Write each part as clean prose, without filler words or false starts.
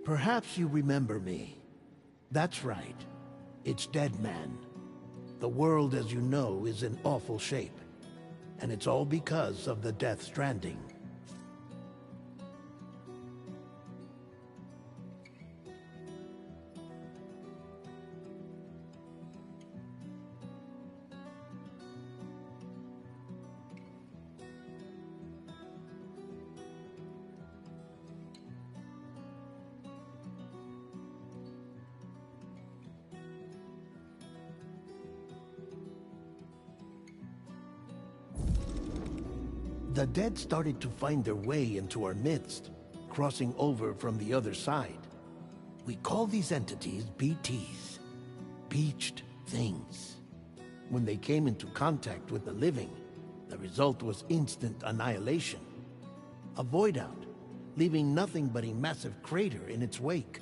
Perhaps you remember me. That's right. It's Dead Man. The world, as you know, is in awful shape. And it's all because of the Death Stranding. The dead started to find their way into our midst, crossing over from the other side. We call these entities BTs, Beached Things. When they came into contact with the living, the result was instant annihilation. A void out, leaving nothing but a massive crater in its wake.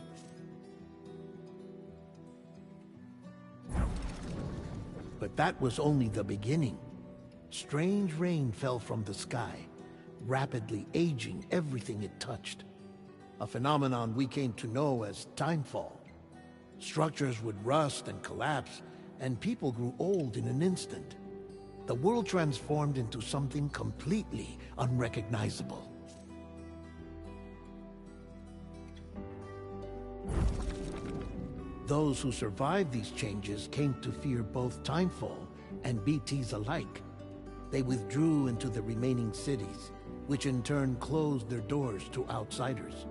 But that was only the beginning. Strange rain fell from the sky, rapidly aging everything it touched. A phenomenon we came to know as timefall. Structures would rust and collapse, and people grew old in an instant. The world transformed into something completely unrecognizable. Those who survived these changes came to fear both timefall and BTs alike. They withdrew into the remaining cities, which in turn closed their doors to outsiders.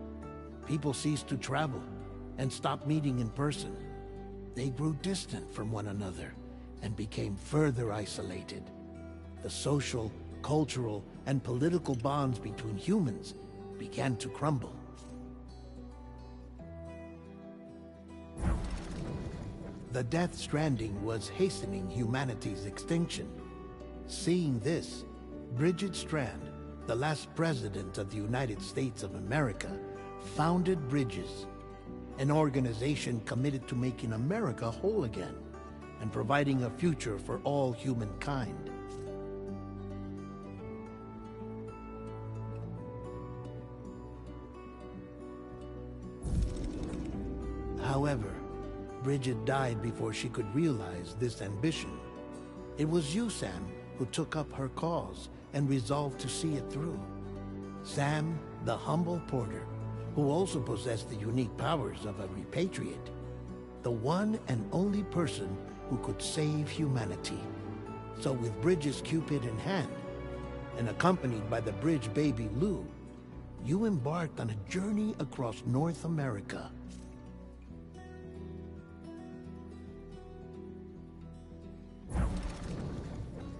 People ceased to travel and stopped meeting in person. They grew distant from one another and became further isolated. The social, cultural, and political bonds between humans began to crumble. The Death Stranding was hastening humanity's extinction. Seeing this, Bridget Strand, the last president of the United States of America, founded Bridges, an organization committed to making America whole again and providing a future for all humankind. However, Bridget died before she could realize this ambition. It was you, Sam, who took up her cause and resolved to see it through. Sam, the humble porter, who also possessed the unique powers of a repatriate. The one and only person who could save humanity. So with Bridges' Cupid in hand, and accompanied by the bridge baby Lou, you embarked on a journey across North America.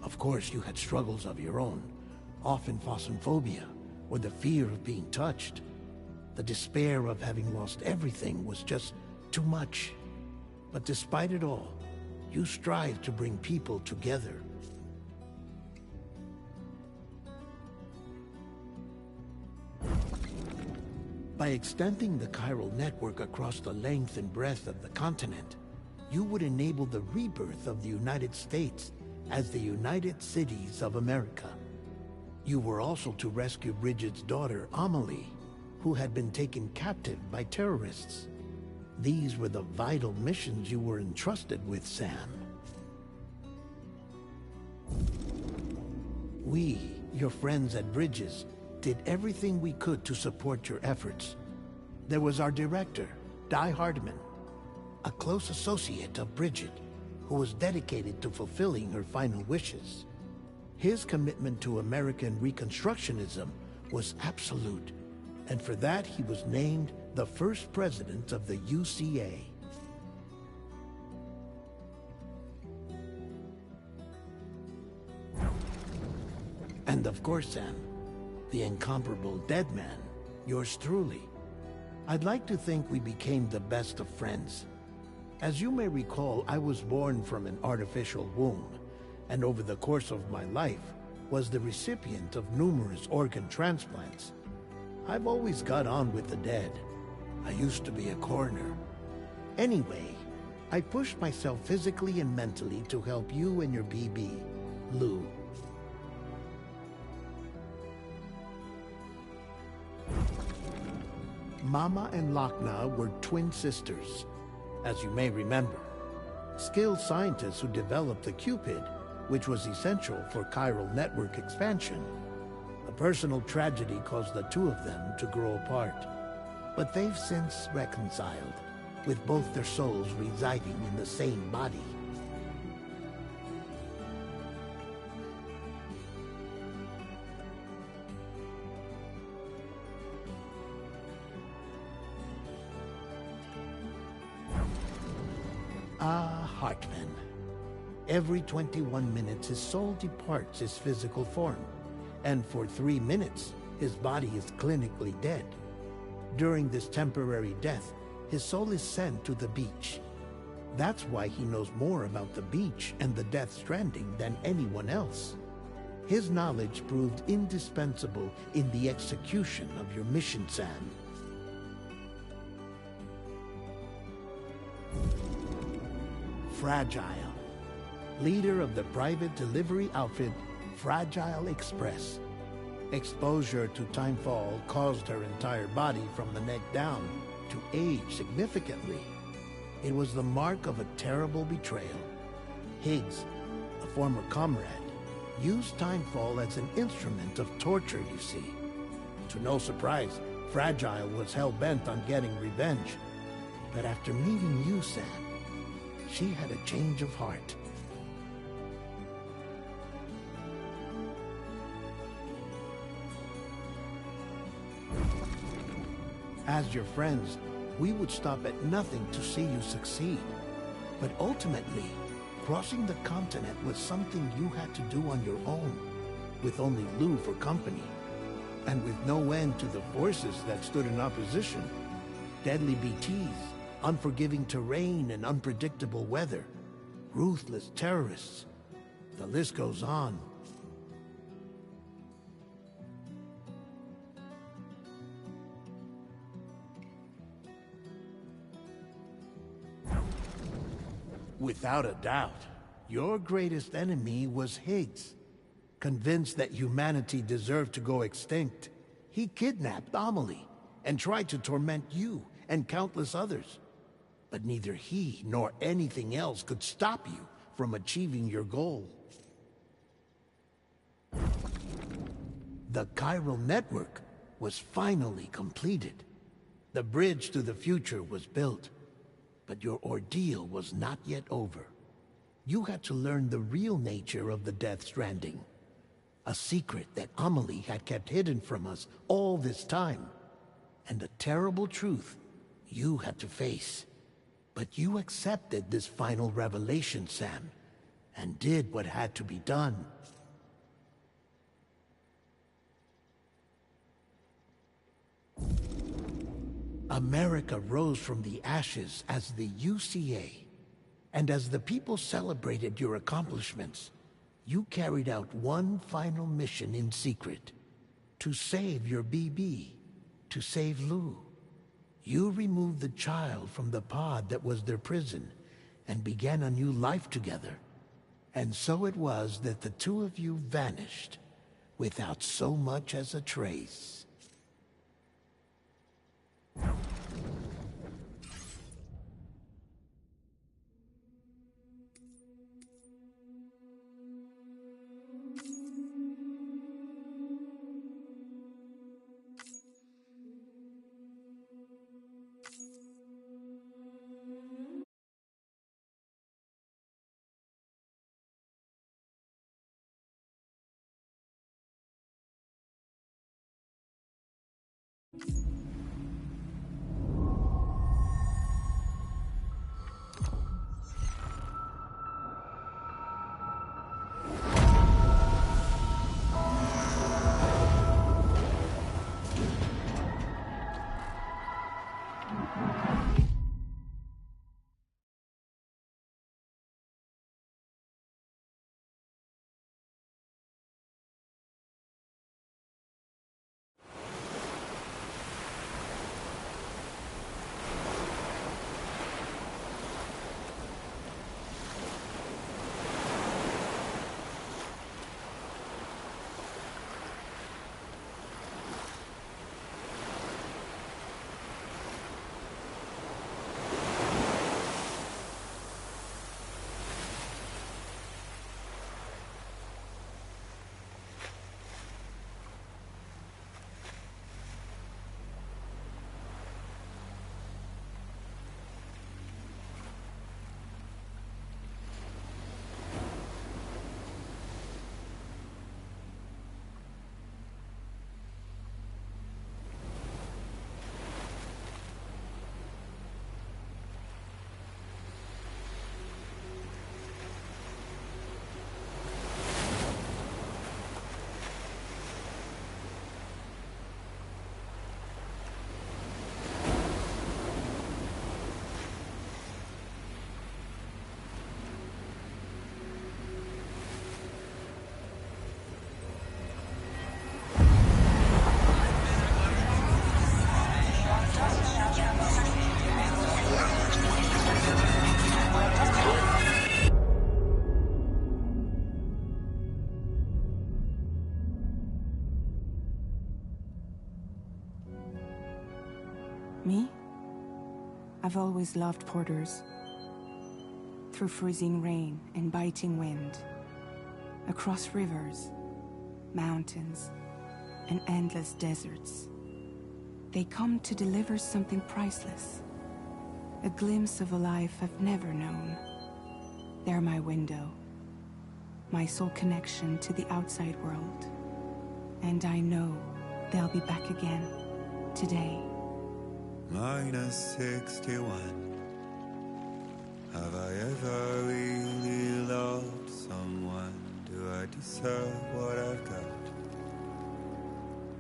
Of course, you had struggles of your own, often phosmophobia, or the fear of being touched. The despair of having lost everything was just too much. But despite it all, you strive to bring people together. By extending the chiral network across the length and breadth of the continent, you would enable the rebirth of the United States as the United Cities of America. You were also to rescue Bridget's daughter, Amelie, who had been taken captive by terrorists. These were the vital missions you were entrusted with, Sam. We, your friends at Bridges, did everything we could to support your efforts. There was our director, Di Hardman, a close associate of Bridget, who was dedicated to fulfilling her final wishes. His commitment to American Reconstructionism was absolute, and for that he was named the first president of the UCA. And of course, Sam, the incomparable Dead Man, yours truly. I'd like to think we became the best of friends. As you may recall, I was born from an artificial womb, and over the course of my life, was the recipient of numerous organ transplants. I've always got on with the dead. I used to be a coroner. Anyway, I pushed myself physically and mentally to help you and your BB, Lou. Mama and Lakna were twin sisters, as you may remember. Skilled scientists who developed the Cupid, which was essential for chiral network expansion. A personal tragedy caused the two of them to grow apart. But they've since reconciled, with both their souls residing in the same body. Ah, Hartman. Every 21 minutes his soul departs his physical form, and for 3 minutes his body is clinically dead. During this temporary death, his soul is sent to the beach. That's why he knows more about the beach and the Death Stranding than anyone else. His knowledge proved indispensable in the execution of your mission, Sam. Fragile, leader of the private delivery outfit Fragile Express. Exposure to timefall caused her entire body from the neck down to age significantly. It was the mark of a terrible betrayal. Higgs, a former comrade, used timefall as an instrument of torture, you see. To no surprise, Fragile was hell-bent on getting revenge. But after meeting you, Sam, she had a change of heart. As your friends, we would stop at nothing to see you succeed. But ultimately, crossing the continent was something you had to do on your own, with only Lou for company, and with no end to the forces that stood in opposition. Deadly BTs, unforgiving terrain and unpredictable weather, ruthless terrorists. The list goes on. Without a doubt, your greatest enemy was Higgs. Convinced that humanity deserved to go extinct, he kidnapped Amelie and tried to torment you and countless others. But neither he nor anything else could stop you from achieving your goal. The chiral network was finally completed. The bridge to the future was built. But your ordeal was not yet over. You had to learn the real nature of the Death Stranding. A secret that Amelie had kept hidden from us all this time. And a terrible truth you had to face. But you accepted this final revelation, Sam, and did what had to be done. America rose from the ashes as the UCA, and as the people celebrated your accomplishments, you carried out one final mission in secret. To save your BB, to save Lou. You removed the child from the pod that was their prison, and began a new life together. And so it was that the two of you vanished, without so much as a trace. Me? I've always loved porters. Through freezing rain and biting wind, across rivers, mountains, and endless deserts, they come to deliver something priceless. A glimpse of a life I've never known. They're my window, my sole connection to the outside world. And I know they'll be back again, today. -61. Have I ever really loved someone? Do I deserve what I've got?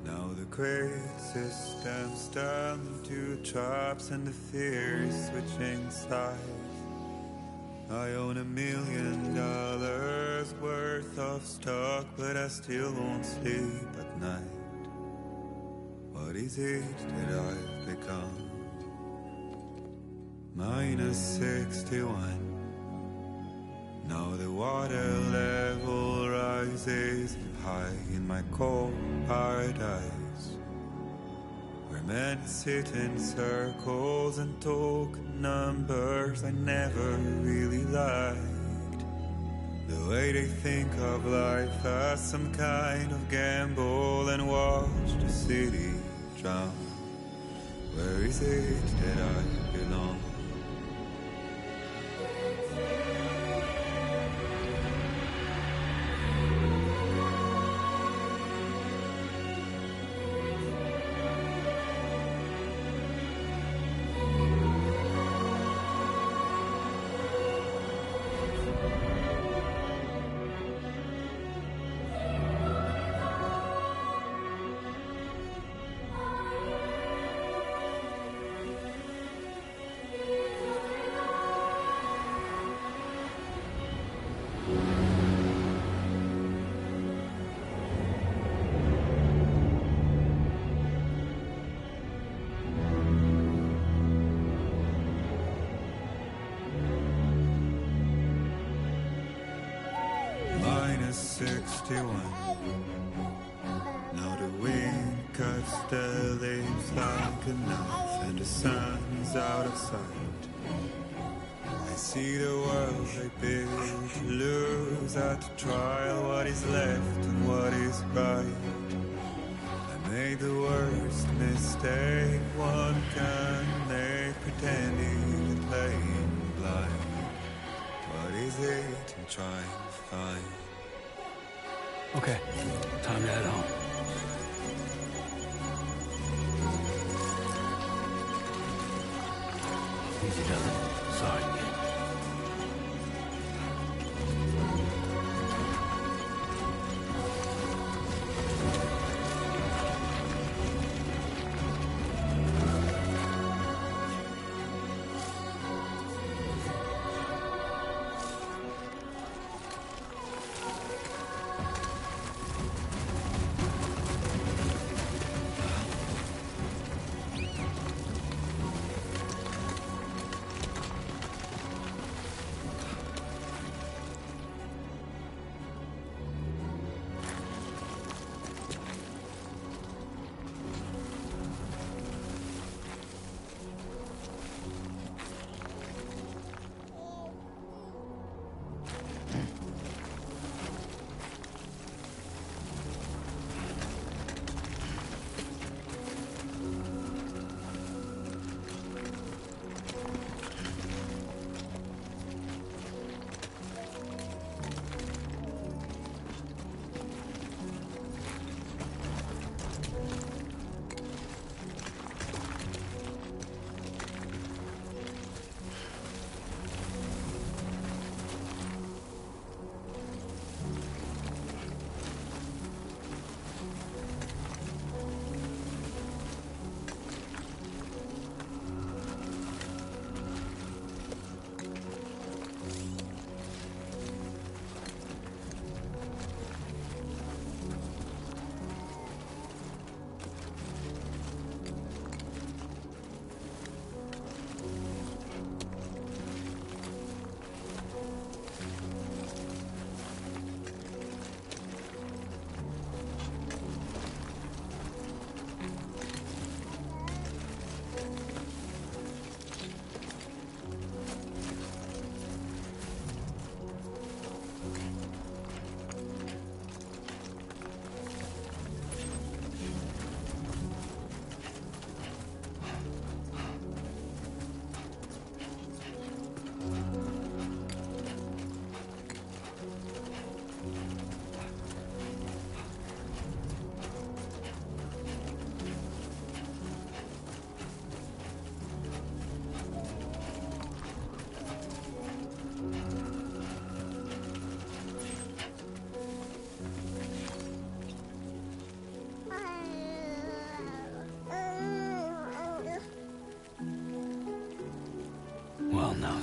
Now the great systems turn to traps and the fears switching sides. I own $1 million worth of stock, but I still won't sleep at night. What is it that I've become? -61. Now the water level rises high in my cold paradise, where men sit in circles and talk numbers I never really liked. The way they think of life as some kind of gamble and watch the city drown. Where is it that I belong? -61. Now the wind cuts the leaves like a knife, and the sun's out of sight. I see the world they build to lose at trial, what is left and what is right. I made the worst mistake one can make, pretending and playing blind. What is it I'm trying to find? Okay, time to head home. Easy does it. Sorry.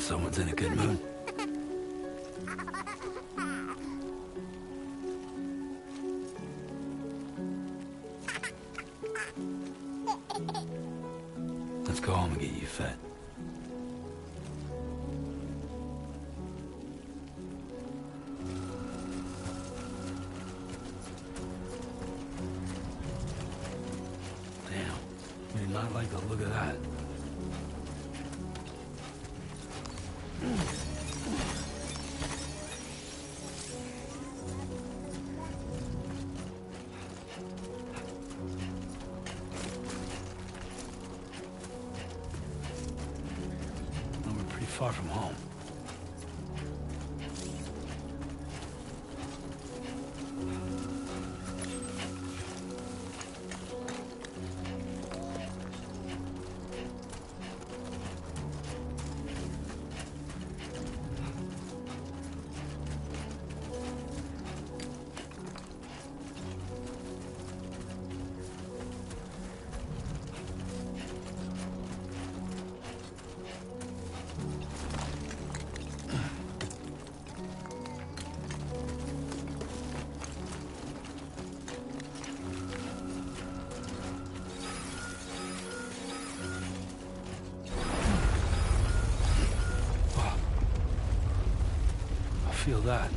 someone's in a good mood. Let's go home and get you fed. Damn, I did not like the look of that. Far from home. Feel that.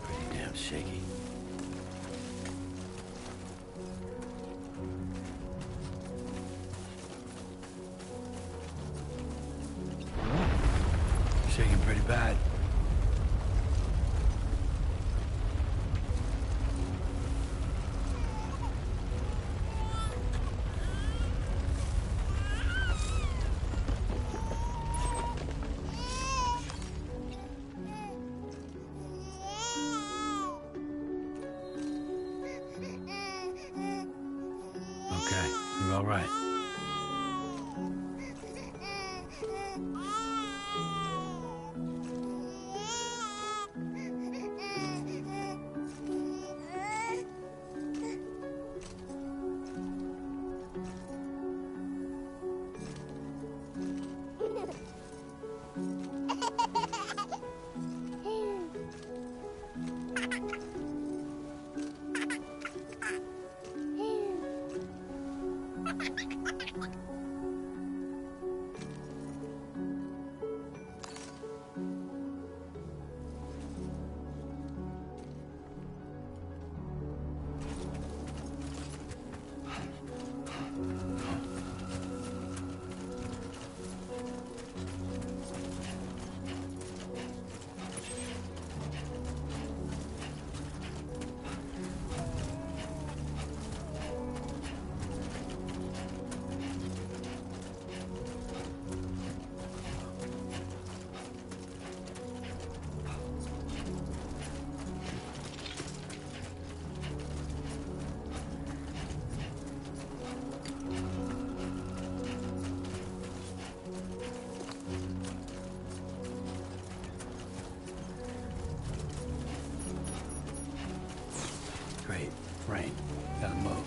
Pretty damn shaky. Shaking pretty bad. Okay, you're all right. Great. Rain. Gotta move.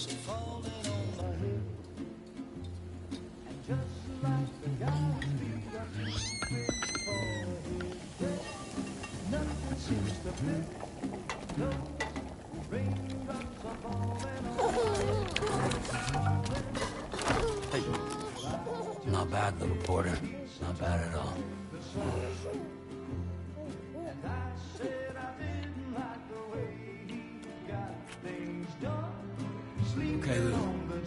Hey. Not bad, little porter. Not bad at all. Okay, Lou.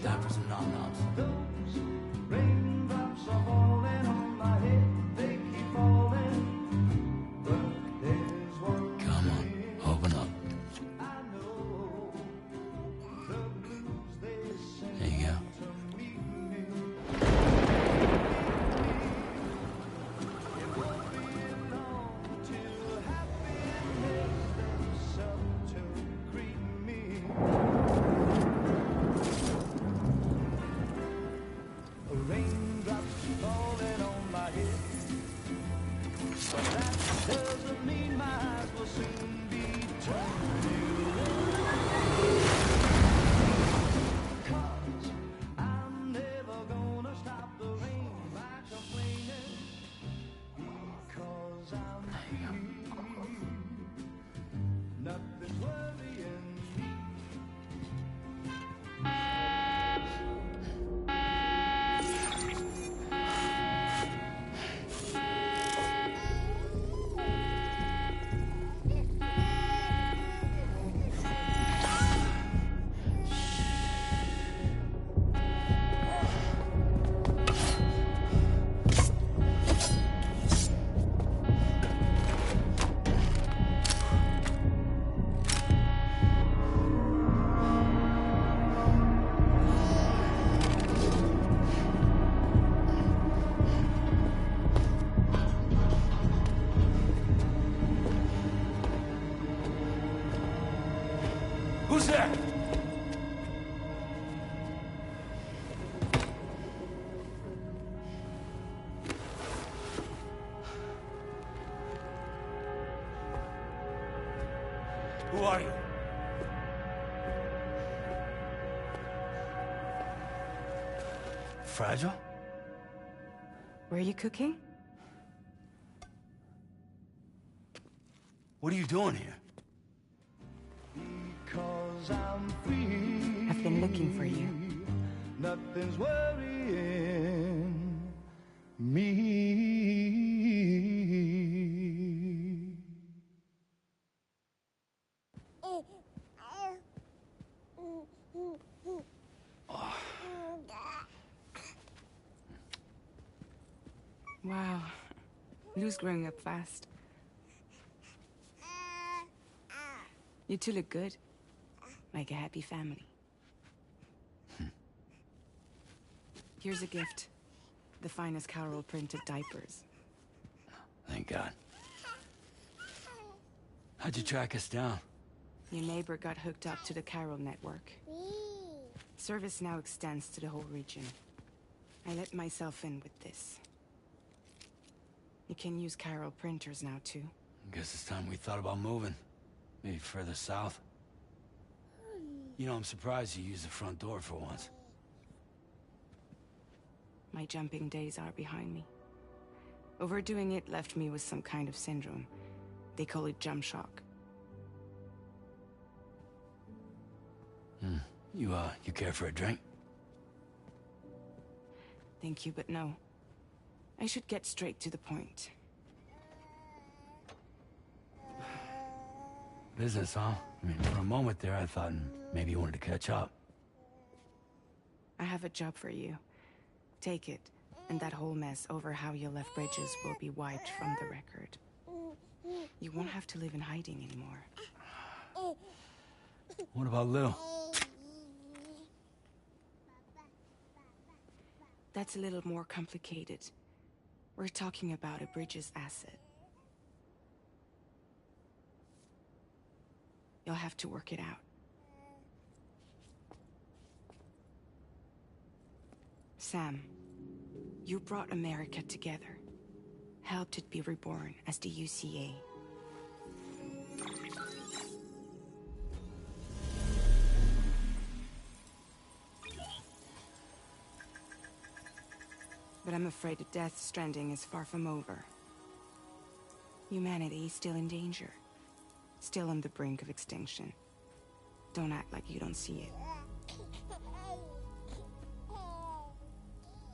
Time for some nom-noms. Come on, open up. There you go. Who's there? Who are you? Fragile? Were you cooking? What are you doing here? I've been looking for you. Nothing's worrying me. Wow. Lou's growing up fast. You two look good. Like a happy family. Here's a gift. The finest Carol printed diapers. Thank God. How'd you track us down? Your neighbor got hooked up to the Carol network. Service now extends to the whole region. I let myself in with this. You can use Carol printers now too. Guess it's time we thought about moving. Maybe further south. You know, I'm surprised you used the front door for once. My jumping days are behind me. Overdoing it left me with some kind of syndrome. They call it jump shock. You care for a drink? Thank you, but no. I should get straight to the point. Business, huh? I mean, for a moment there, I thought maybe you wanted to catch up. I have a job for you. Take it, and that whole mess over how you left Bridges will be wiped from the record. You won't have to live in hiding anymore. What about Lou? That's a little more complicated. We're talking about a Bridges asset. You'll have to work it out. Sam, you brought America together. Helped it be reborn as the UCA. But I'm afraid the Death Stranding is far from over. Humanity is still in danger. Still on the brink of extinction. Don't act like you don't see it.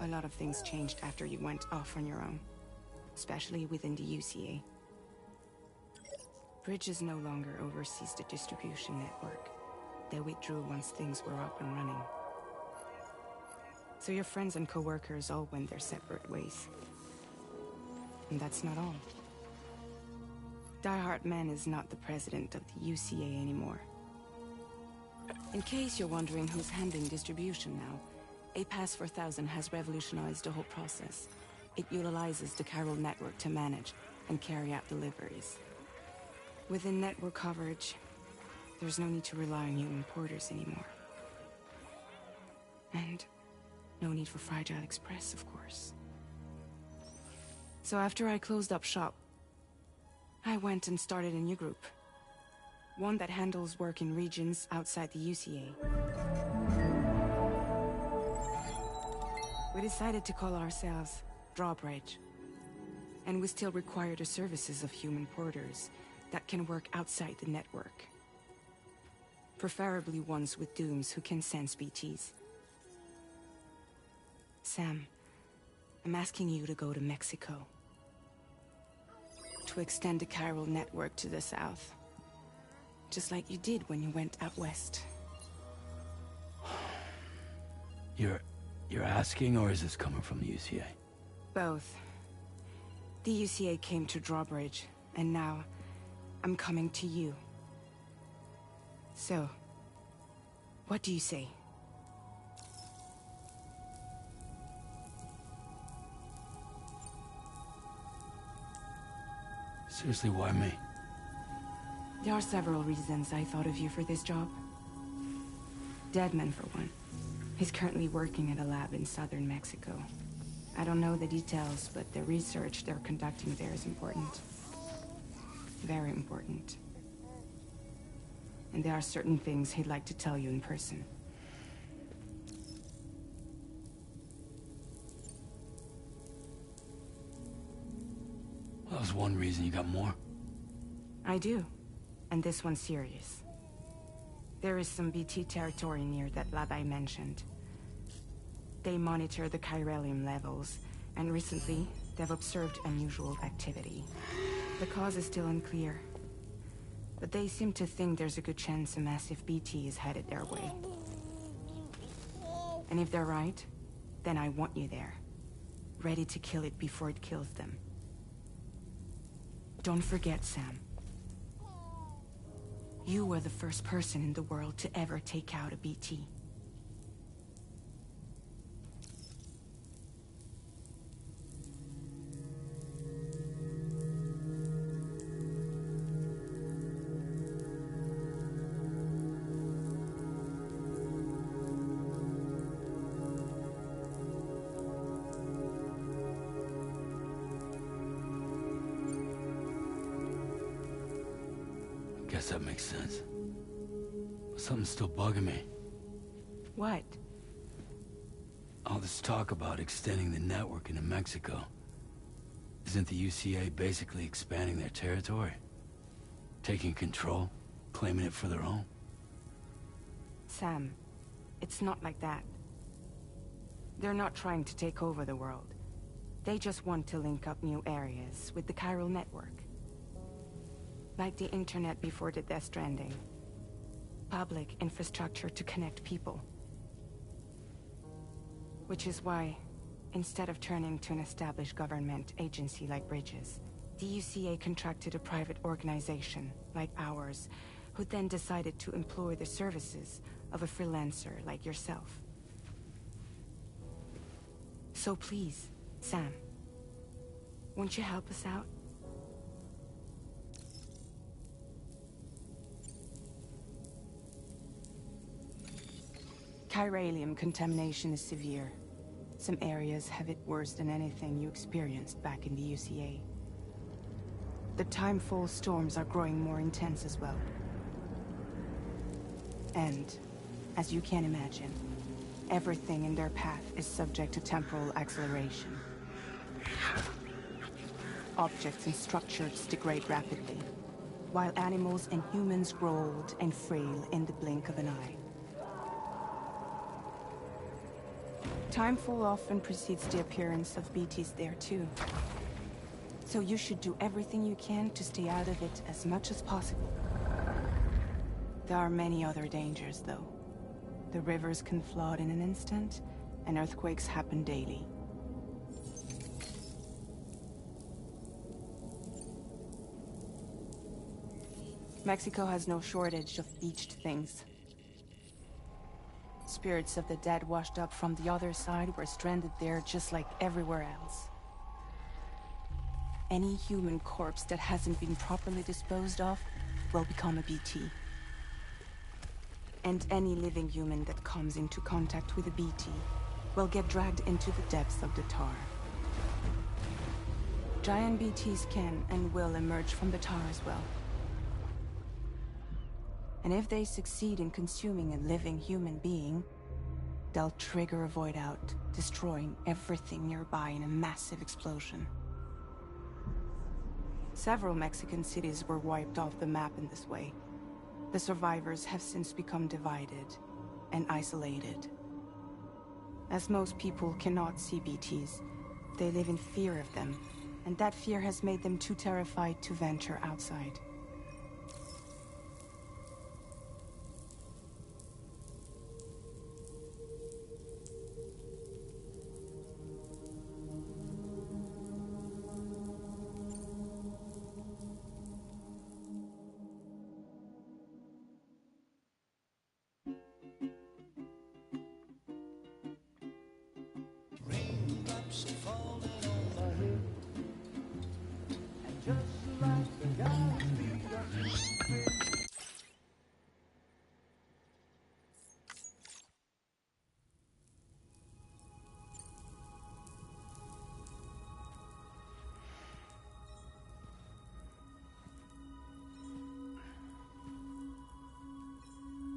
A lot of things changed after you went off on your own. Especially within the UCA. Bridges no longer oversees the distribution network. They withdrew once things were up and running. So your friends and co-workers all went their separate ways. And that's not all. Die Hard Man is not the president of the UCA anymore. In case you're wondering who's handling distribution now, A Pass 4000 has revolutionized the whole process. It utilizes the chiral network to manage and carry out deliveries. Within network coverage, there's no need to rely on human porters anymore. And no need for Fragile Express, of course. So after I closed up shop, I went and started a new group. One that handles work in regions outside the UCA. We decided to call ourselves Drawbridge. And we still require the services of human porters that can work outside the network. Preferably ones with dooms who can sense BTs. Sam, I'm asking you to go to Mexico. To extend the chiral network to the south. Just like you did when you went out west. You're asking, or is this coming from the UCA? Both. The UCA came to Drawbridge, and now I'm coming to you. So, what do you say? Seriously, why me? There are several reasons I thought of you for this job. Deadman, for one. He's currently working at a lab in southern Mexico. I don't know the details, but the research they're conducting there is important. Very important. And there are certain things he'd like to tell you in person. Well, that was one reason. You got more? I do. And this one's serious. There is some BT territory near that lab I mentioned. They monitor the chiralium levels, and recently, they've observed unusual activity. The cause is still unclear, but they seem to think there's a good chance a massive BT is headed their way. And if they're right, then I want you there, ready to kill it before it kills them. Don't forget, Sam. You were the first person in the world to ever take out a BT. Guess that makes sense. But something's still bugging me. What? All this talk about extending the network into Mexico. Isn't the UCA basically expanding their territory? Taking control? Claiming it for their own? Sam, it's not like that. They're not trying to take over the world. They just want to link up new areas with the chiral network. Like the internet before the Death Stranding. Public infrastructure to connect people. Which is why, instead of turning to an established government agency like Bridges, the UCA contracted a private organization, like ours, who then decided to employ the services of a freelancer like yourself. So please, Sam, won't you help us out? Chiralium contamination is severe. Some areas have it worse than anything you experienced back in the UCA. The timefall storms are growing more intense as well. And, as you can imagine, everything in their path is subject to temporal acceleration. Objects and structures degrade rapidly, while animals and humans grow old and frail in the blink of an eye. Timefall often precedes the appearance of BTs there too. So you should do everything you can to stay out of it as much as possible. There are many other dangers, though. The rivers can flood in an instant, and earthquakes happen daily. Mexico has no shortage of beached things. Spirits of the dead washed up from the other side were stranded there just like everywhere else. Any human corpse that hasn't been properly disposed of will become a BT. And any living human that comes into contact with a BT will get dragged into the depths of the tar. Giant BTs can and will emerge from the tar as well. And if they succeed in consuming a living human being, they'll trigger a void out, destroying everything nearby in a massive explosion. Several Mexican cities were wiped off the map in this way. The survivors have since become divided and isolated. As most people cannot see BTs, they live in fear of them, and that fear has made them too terrified to venture outside.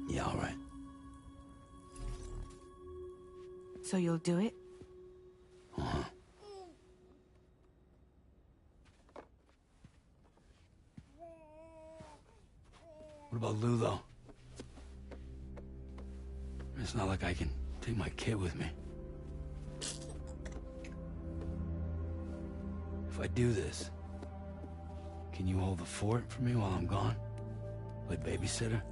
Yeah, all right. So you'll do it? Uh-huh. What about Lou, though? It's not like I can take my kid with me. If I do this, can you hold the fort for me while I'm gone? Play babysitter?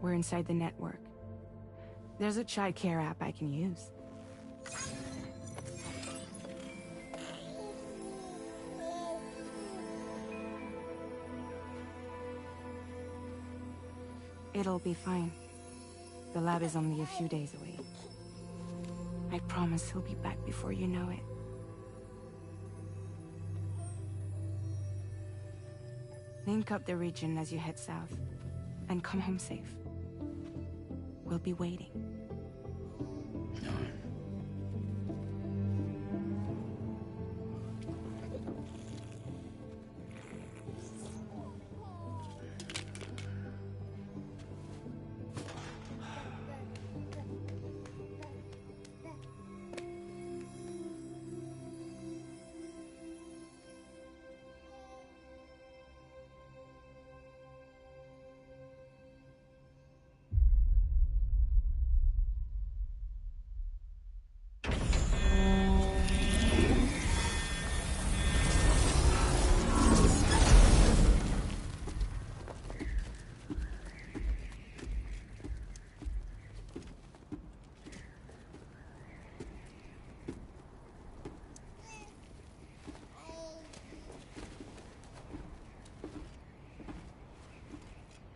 We're inside the network. There's a child care app I can use. It'll be fine. The lab is only a few days away. I promise he'll be back before you know it. Link up the region as you head south, and come home safe. We'll be waiting. All right.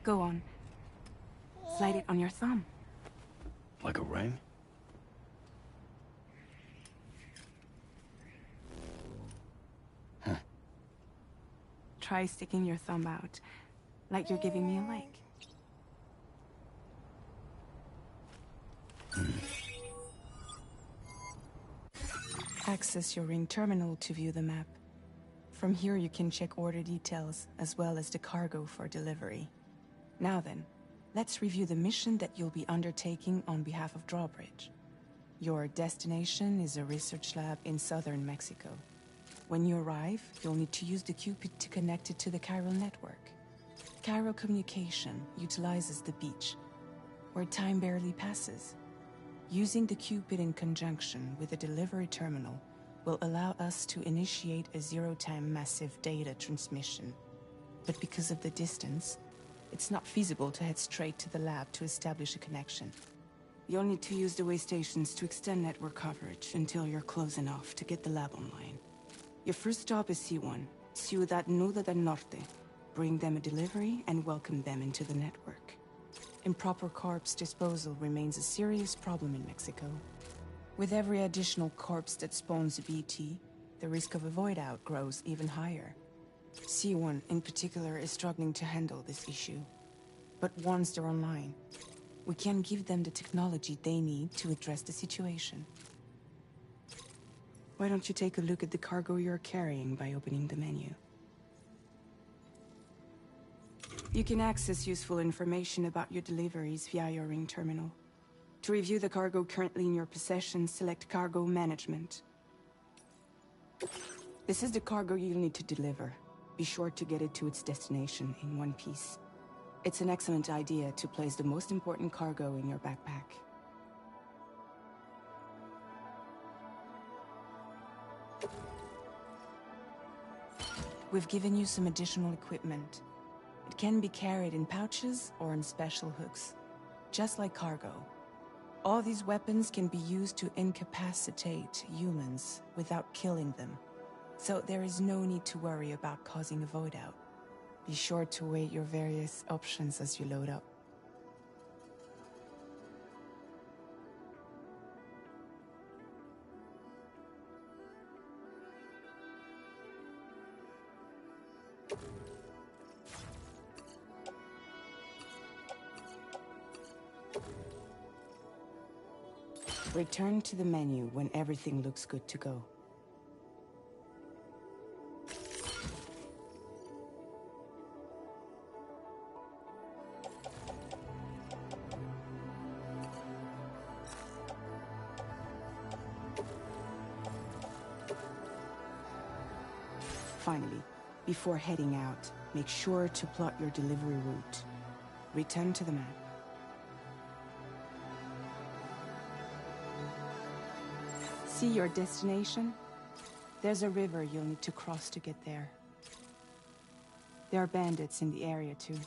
Go on. Slide it on your thumb. Like a ring? Huh. Try sticking your thumb out, like you're giving me a like. Access your ring terminal to view the map. From here you can check order details, as well as the cargo for delivery. Now then, let's review the mission that you'll be undertaking on behalf of Drawbridge. Your destination is a research lab in southern Mexico. When you arrive, you'll need to use the Cupid to connect it to the chiral network. Chiral communication utilizes the beach, where time barely passes. Using the Cupid in conjunction with a delivery terminal will allow us to initiate a zero-time massive data transmission. But because of the distance, it's not feasible to head straight to the lab to establish a connection. You'll need to use the way stations to extend network coverage until you're close enough to get the lab online. Your first stop is C1, Ciudad Nuda del Norte. Bring them a delivery and welcome them into the network. Improper corpse disposal remains a serious problem in Mexico. With every additional corpse that spawns a BT, the risk of a void out grows even higher. C1 in particular is struggling to handle this issue. But once they're online, we can give them the technology they need to address the situation. Why don't you take a look at the cargo you're carrying by opening the menu? You can access useful information about your deliveries via your ring terminal. To review the cargo currently in your possession, select Cargo Management. This is the cargo you'll need to deliver. Be sure to get it to its destination in one piece. It's an excellent idea to place the most important cargo in your backpack. We've given you some additional equipment. It can be carried in pouches or in special hooks, just like cargo. All these weapons can be used to incapacitate humans without killing them, so there is no need to worry about causing a void out. Be sure to weigh your various options as you load up. Return to the menu when everything looks good to go. Finally, before heading out, make sure to plot your delivery route. Return to the map. See your destination? There's a river you'll need to cross to get there. There are bandits in the area too.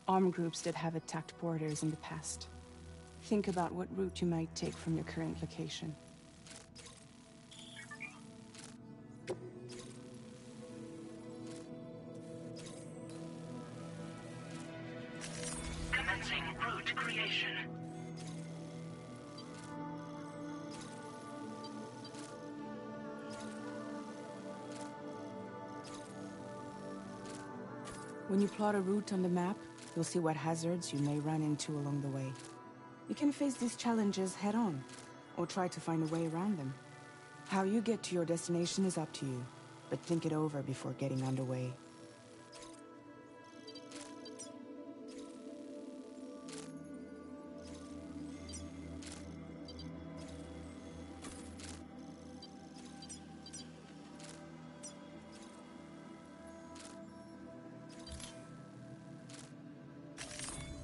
Armed groups that have attacked borders in the past. Think about what route you might take from your current location. Commencing route creation. When you plot a route on the map, you'll see what hazards you may run into along the way. You can face these challenges head-on, or try to find a way around them. How you get to your destination is up to you, but think it over before getting underway.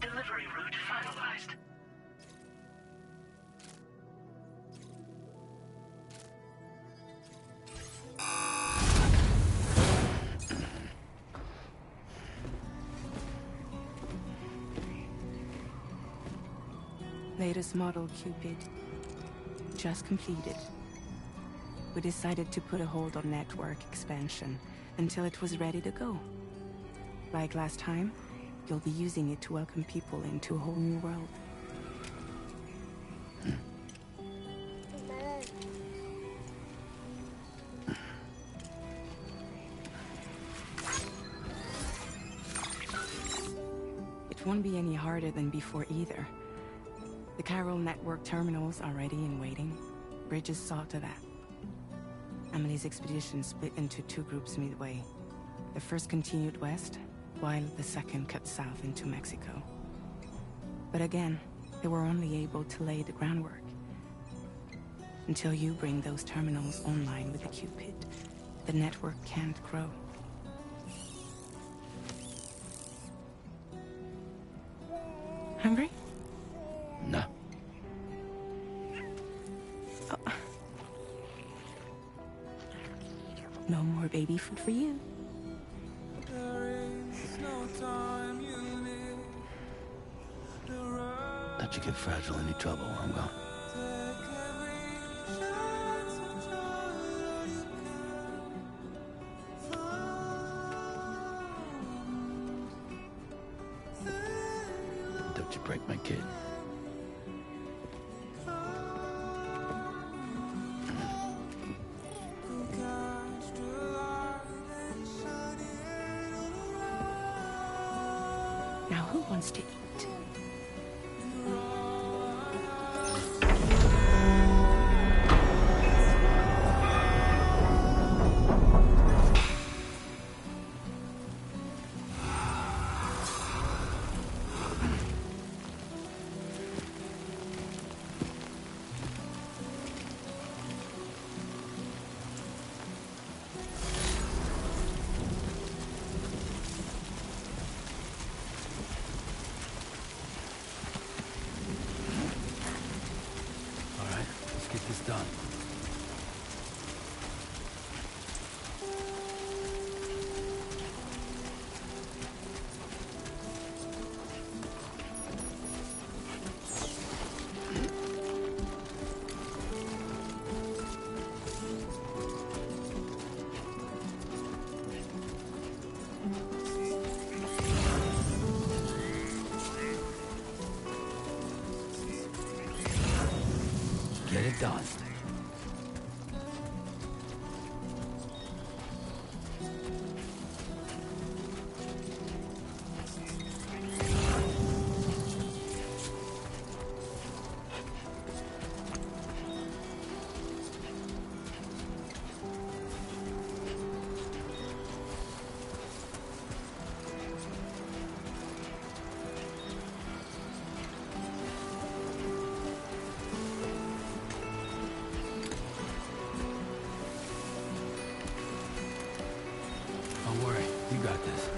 Delivery route finalized. Latest model Cupid. Just completed. We decided to put a hold on network expansion until it was ready to go. Like last time, you'll be using it to welcome people into a whole new world. It won't be any harder than before either. The chiral network terminals are ready and waiting. Bridges saw to that. Emily's expedition split into two groups midway. The first continued west, while the second cut south into Mexico. But again, they were only able to lay the groundwork. Until you bring those terminals online with the Cupid, the network can't grow. Hungry? No. Oh. No more baby food for you. Let you get fragile any trouble while I'm gone. Don't you break my kid. Now who wants to eat? Get this done. Get it done. Don't worry, you got this.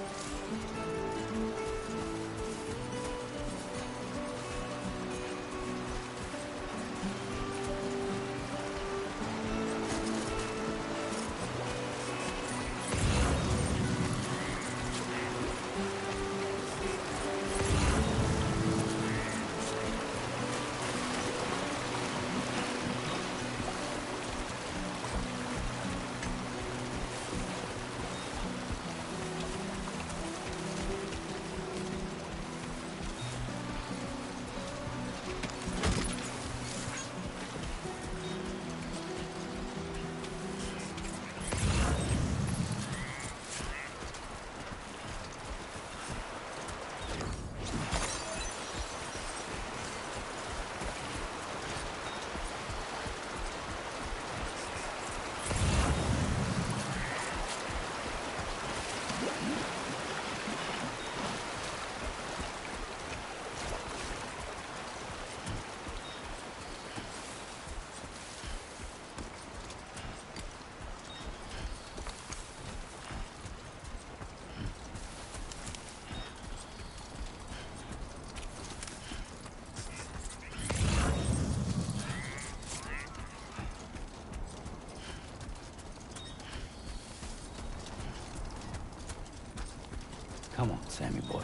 Come on, Sammy boy.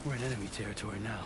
We're in enemy territory now.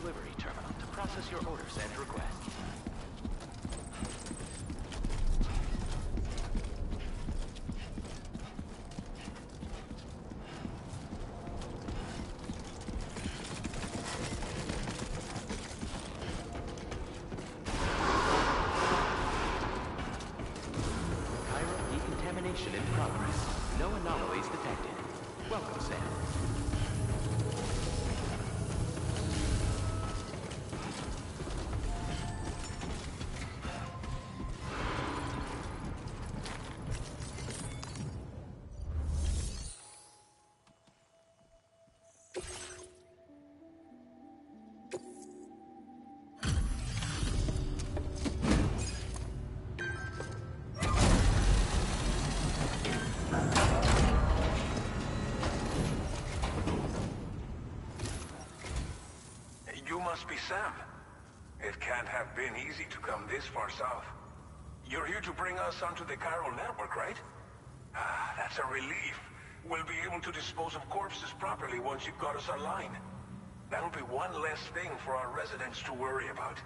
delivery terminal to process your orders and requests. Decontamination in progress. No anomalies detected. Welcome, Sam. You must be Sam. It can't have been easy to come this far south. You're here to bring us onto the chiral network, right? Ah, that's a relief. We'll be able to dispose of corpses properly once you've got us online. That'll be one less thing for our residents to worry about.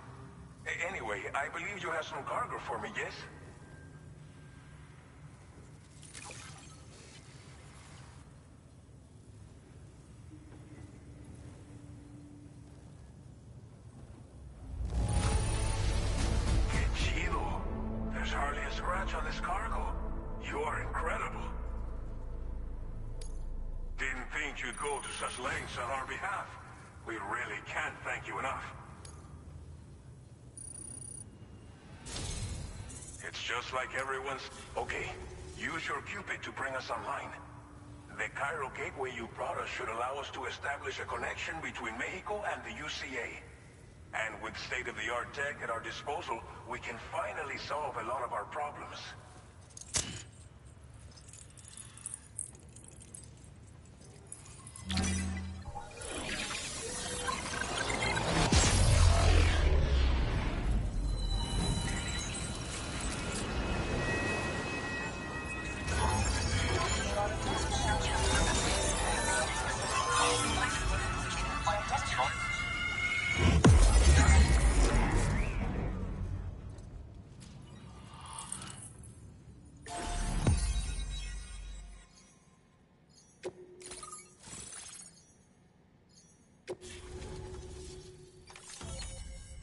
Anyway, I believe you have some cargo for me, yes? There's hardly a scratch on this cargo. You are incredible. Didn't think you'd go to such lengths on our behalf. We really can't thank you enough. It's just like everyone's... Okay, use your Cupid to bring us online. The chiral gateway you brought us should allow us to establish a connection between Mexico and the UCA. And with state-of-the-art tech at our disposal, we can finally solve a lot of our problems.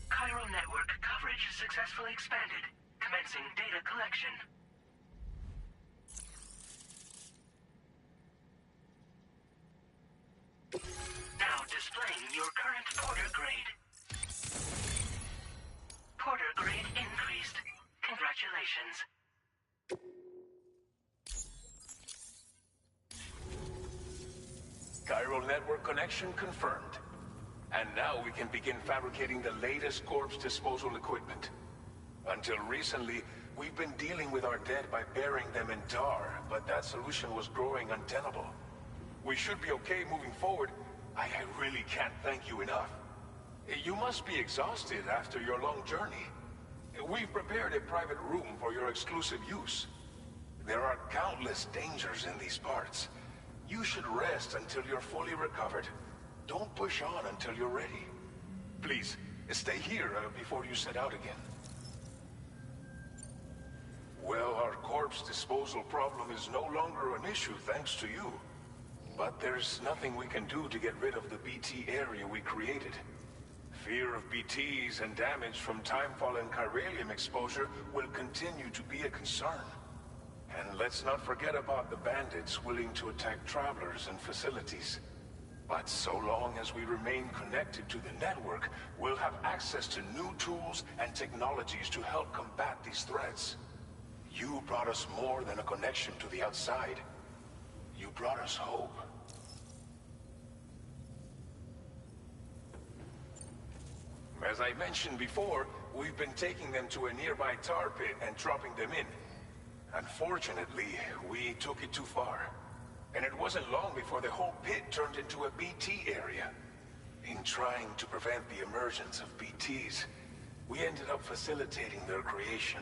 Chiral network coverage successfully expanded. Commencing data collection. Now displaying your current Porter grade. Porter grade increased. Congratulations. Chiral network connection confirmed. And now we can begin fabricating the latest corpse disposal equipment. Until recently, we've been dealing with our dead by burying them in tar, but that solution was growing untenable. We should be okay moving forward. I really can't thank you enough. You must be exhausted after your long journey. We've prepared a private room for your exclusive use. There are countless dangers in these parts. You should rest until you're fully recovered. Don't push on until you're ready. Please, stay here before you set out again. Well, our corpse disposal problem is no longer an issue thanks to you. But there's nothing we can do to get rid of the BT area we created. Fear of BTs and damage from timefall and chiralium exposure will continue to be a concern. And let's not forget about the bandits willing to attack travelers and facilities. But so long as we remain connected to the network, we'll have access to new tools and technologies to help combat these threats. You brought us more than a connection to the outside. You brought us hope. As I mentioned before, we've been taking them to a nearby tar pit and dropping them in. Unfortunately, we took it too far. And it wasn't long before the whole pit turned into a BT area. In trying to prevent the emergence of BTs, we ended up facilitating their creation.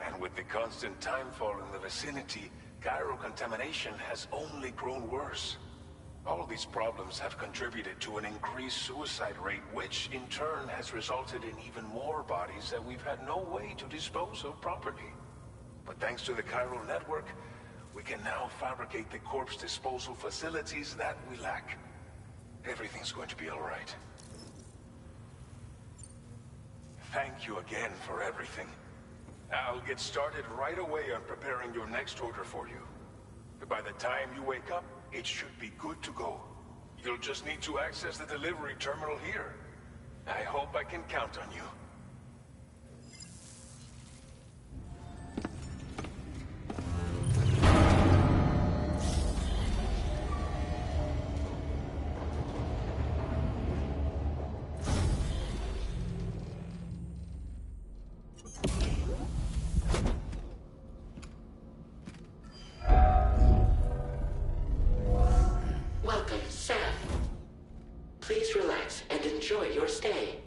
And with the constant timefall in the vicinity, chiral contamination has only grown worse. All these problems have contributed to an increased suicide rate, which in turn has resulted in even more bodies that we've had no way to dispose of properly. But thanks to the chiral network, we can now fabricate the corpse disposal facilities that we lack. Everything's going to be all right. Thank you again for everything. I'll get started right away on preparing your next order for you. By the time you wake up, it should be good to go. You'll just need to access the delivery terminal here. I hope I can count on you. Welcome, Sam. Please relax and enjoy your stay.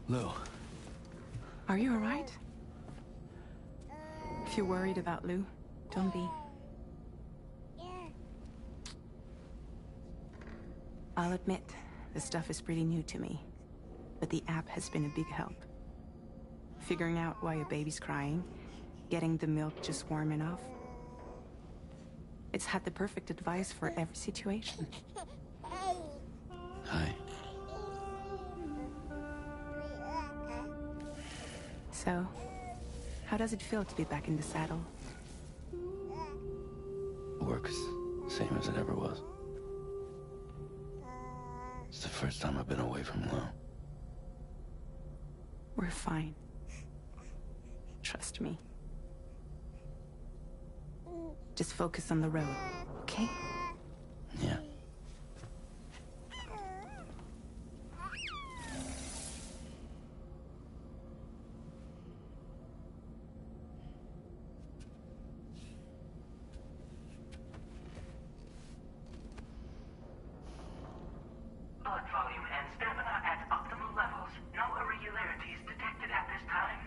Lou. Are you alright? If you're worried about Lou, don't be. I'll admit, the stuff is pretty new to me, but the app has been a big help. Figuring out why a baby's crying, getting the milk just warm enough. It's had the perfect advice for every situation. Hi. So, how does it feel to be back in the saddle? Works same as it ever was. first time I've been away from Lou. We're fine. Trust me. Just focus on the road, okay? Yeah. Blood volume and stamina at optimal levels. No irregularities detected at this time.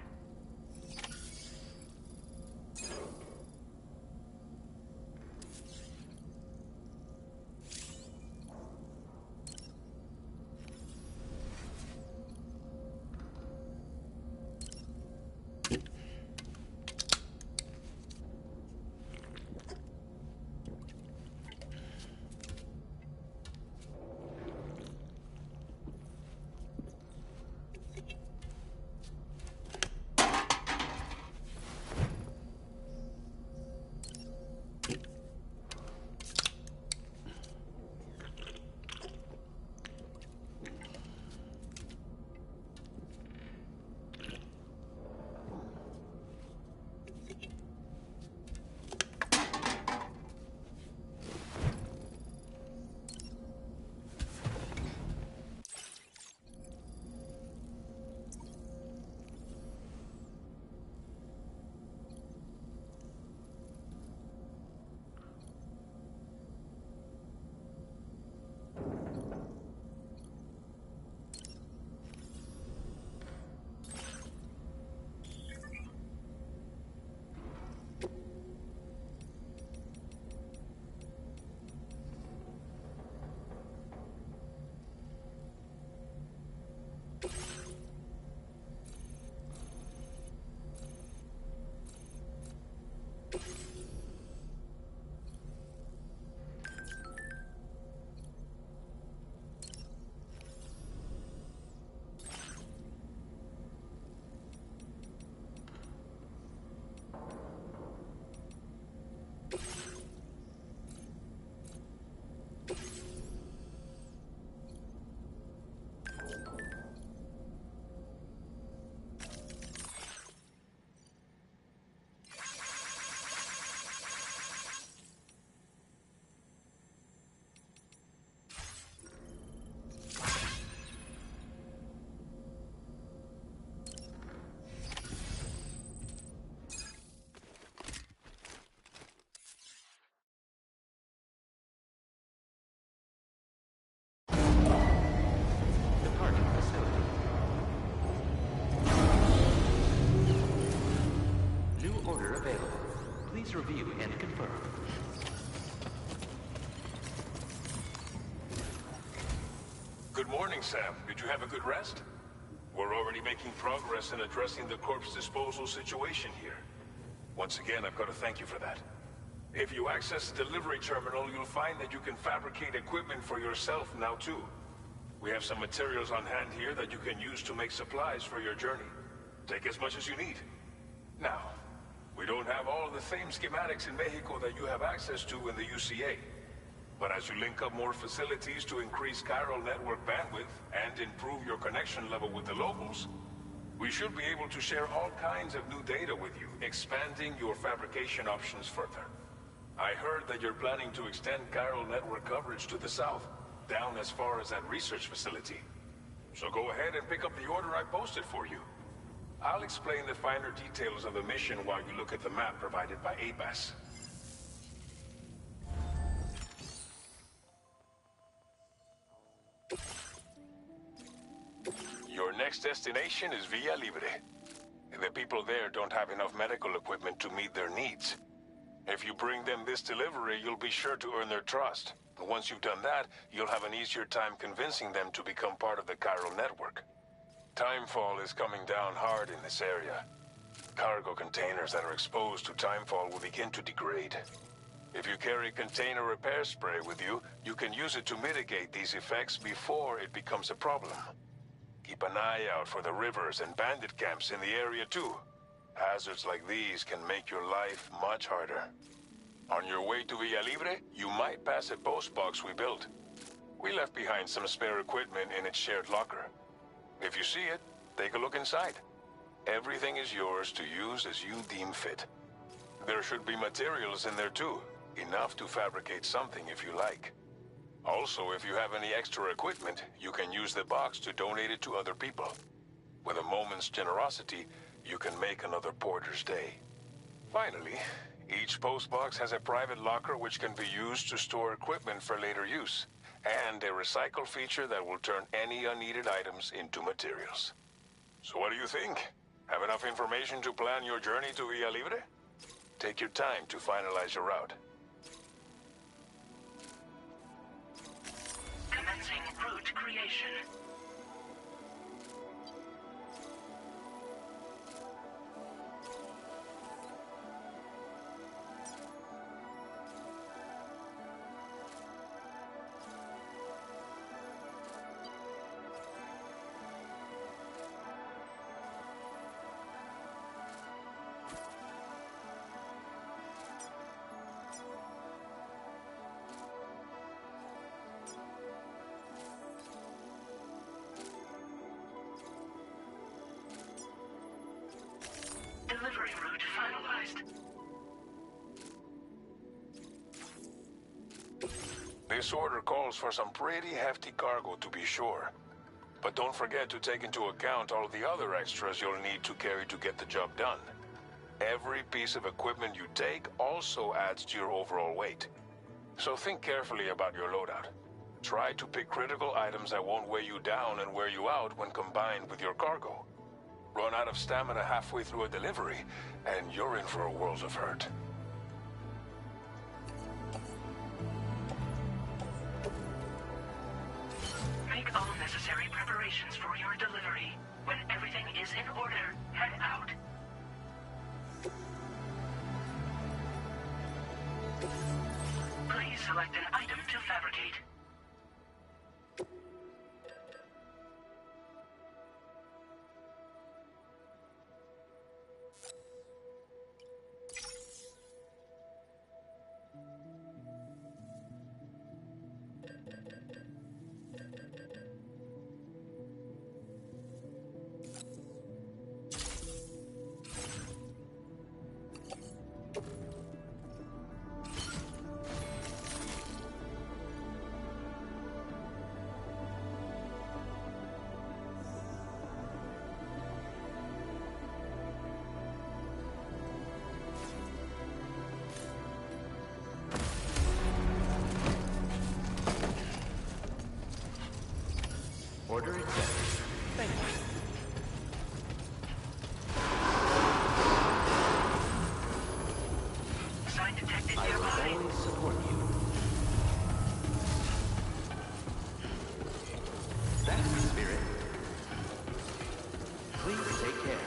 Departing facility. New order available. Please review and confirm. Good morning, Sam. Did you have a good rest? We're already making progress in addressing the corpse disposal situation here. Once again, I've got to thank you for that. If you access the delivery terminal, you'll find that you can fabricate equipment for yourself now too. We have some materials on hand here that you can use to make supplies for your journey. Take as much as you need. Now, we don't have all the same schematics in Mexico that you have access to in the UCA. But as you link up more facilities to increase chiral network bandwidth and improve your connection level with the locals, we should be able to share all kinds of new data with you, expanding your fabrication options further. I heard that you're planning to extend chiral network coverage to the south, down as far as that research facility. So go ahead and pick up the order I posted for you. I'll explain the finer details of the mission while you look at the map provided by ABAS. Your next destination is Villa Libre. The people there don't have enough medical equipment to meet their needs. If you bring them this delivery, you'll be sure to earn their trust. And once you've done that, you'll have an easier time convincing them to become part of the chiral network. Timefall is coming down hard in this area. Cargo containers that are exposed to timefall will begin to degrade. If you carry container repair spray with you, you can use it to mitigate these effects before it becomes a problem. Keep an eye out for the rivers and bandit camps in the area too. Hazards like these can make your life much harder. On your way to Villa Libre, you might pass a post box we built. We left behind some spare equipment in its shared locker. If you see it, take a look inside. Everything is yours to use as you deem fit. There should be materials in there too, enough to fabricate something if you like. Also, if you have any extra equipment, you can use the box to donate it to other people. With a moment's generosity, you can make another porter's day. Finally, each postbox has a private locker which can be used to store equipment for later use, and a recycle feature that will turn any unneeded items into materials. So what do you think? Have enough information to plan your journey to Villa Libre? Take your time to finalize your route. Commencing route creation. Delivery route finalized. This order calls for some pretty hefty cargo to be sure. But don't forget to take into account all the other extras you'll need to carry to get the job done. Every piece of equipment you take also adds to your overall weight. So think carefully about your loadout. Try to pick critical items that won't weigh you down and wear you out when combined with your cargo. Run out of stamina halfway through a delivery, and you're in for a world of hurt. Make all necessary preparations for your delivery. When everything is in order, head out. Please select an item to fabricate. Order accepted. Thank you. Sign detected I will nearby. always support you. That's the spirit. Please take care.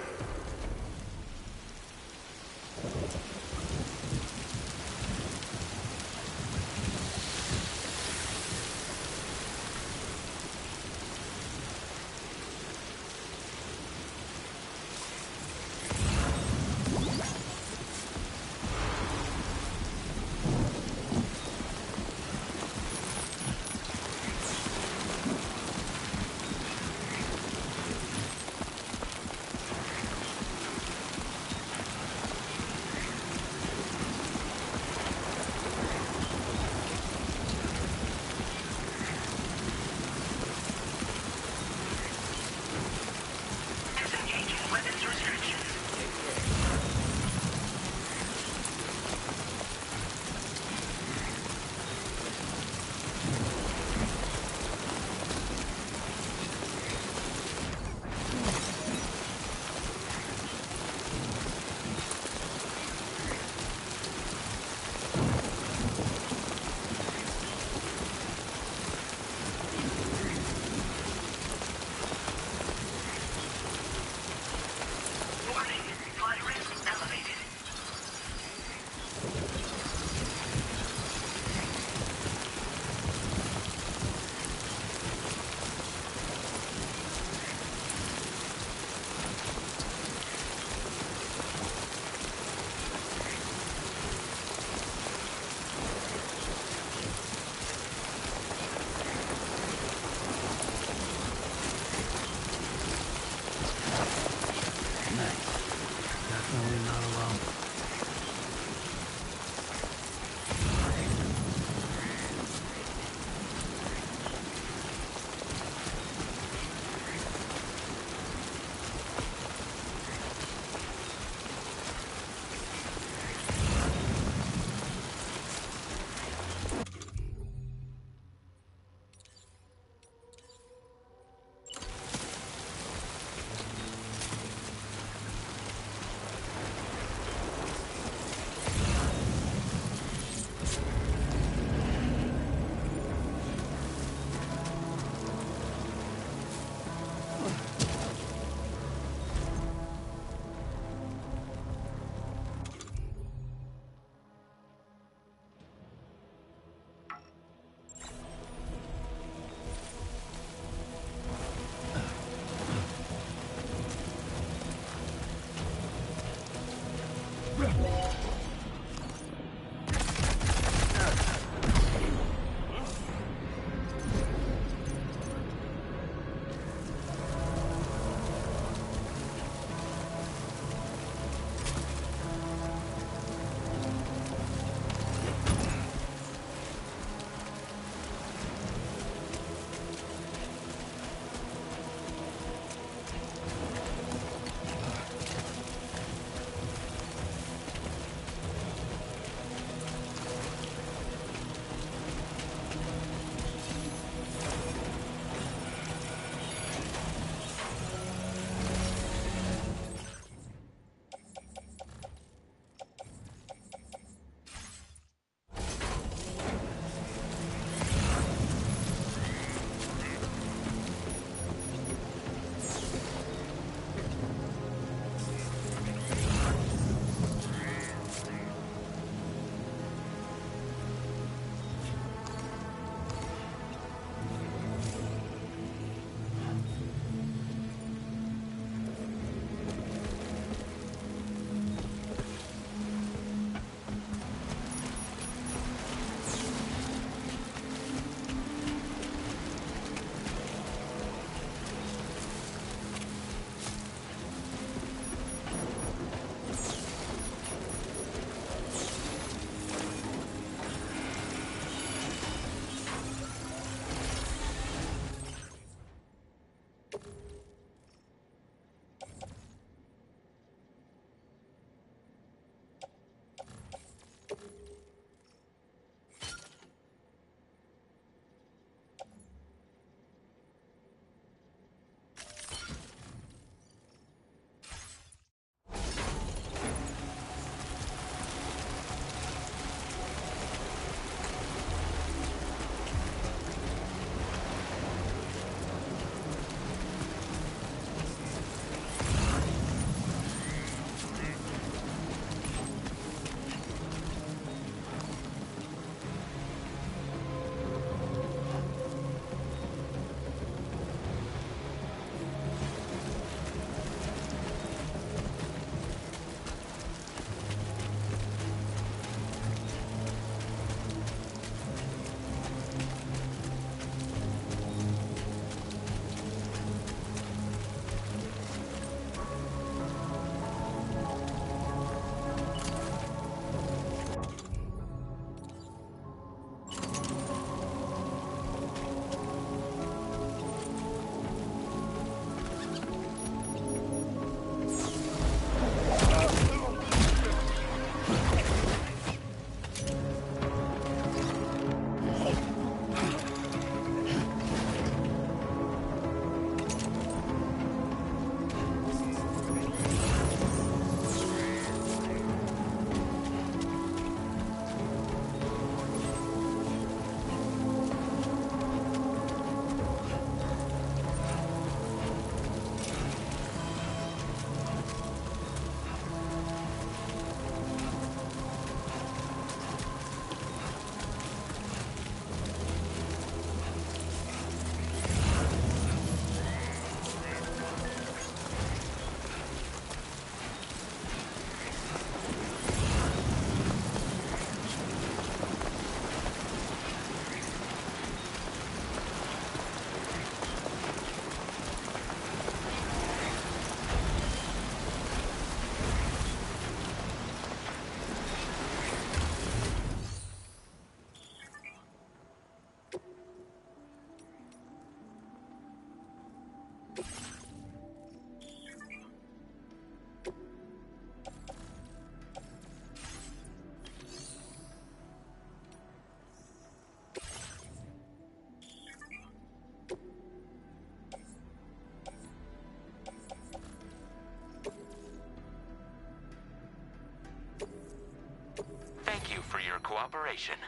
cooperation.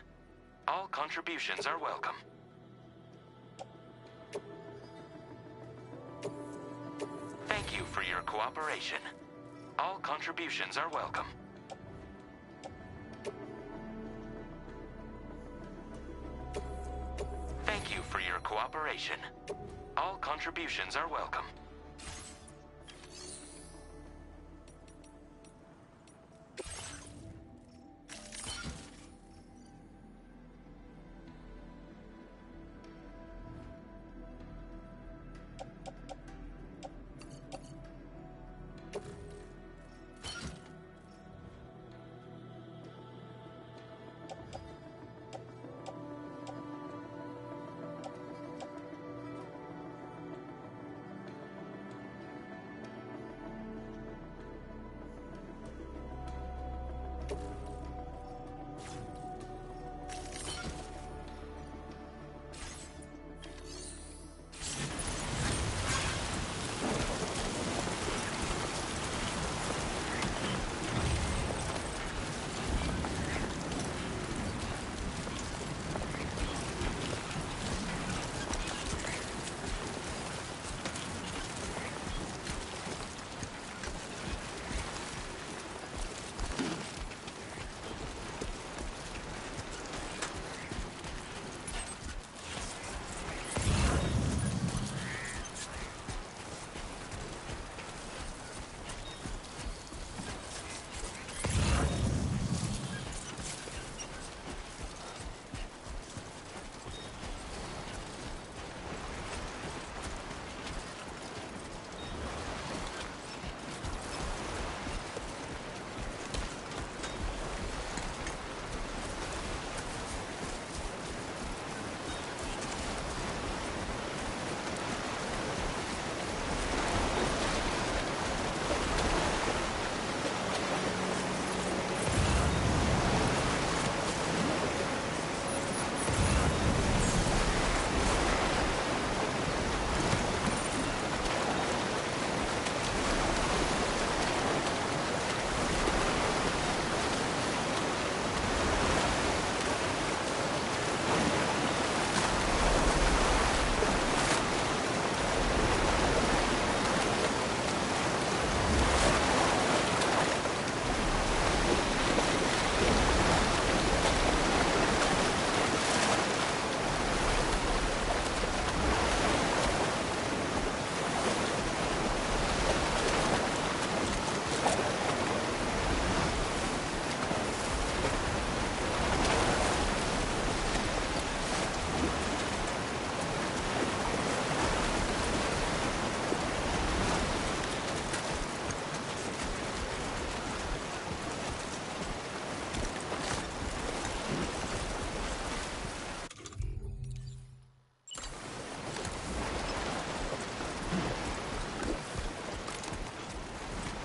All contributions are welcome. Thank you for your cooperation. All contributions are welcome. Thank you for your cooperation. All contributions are welcome.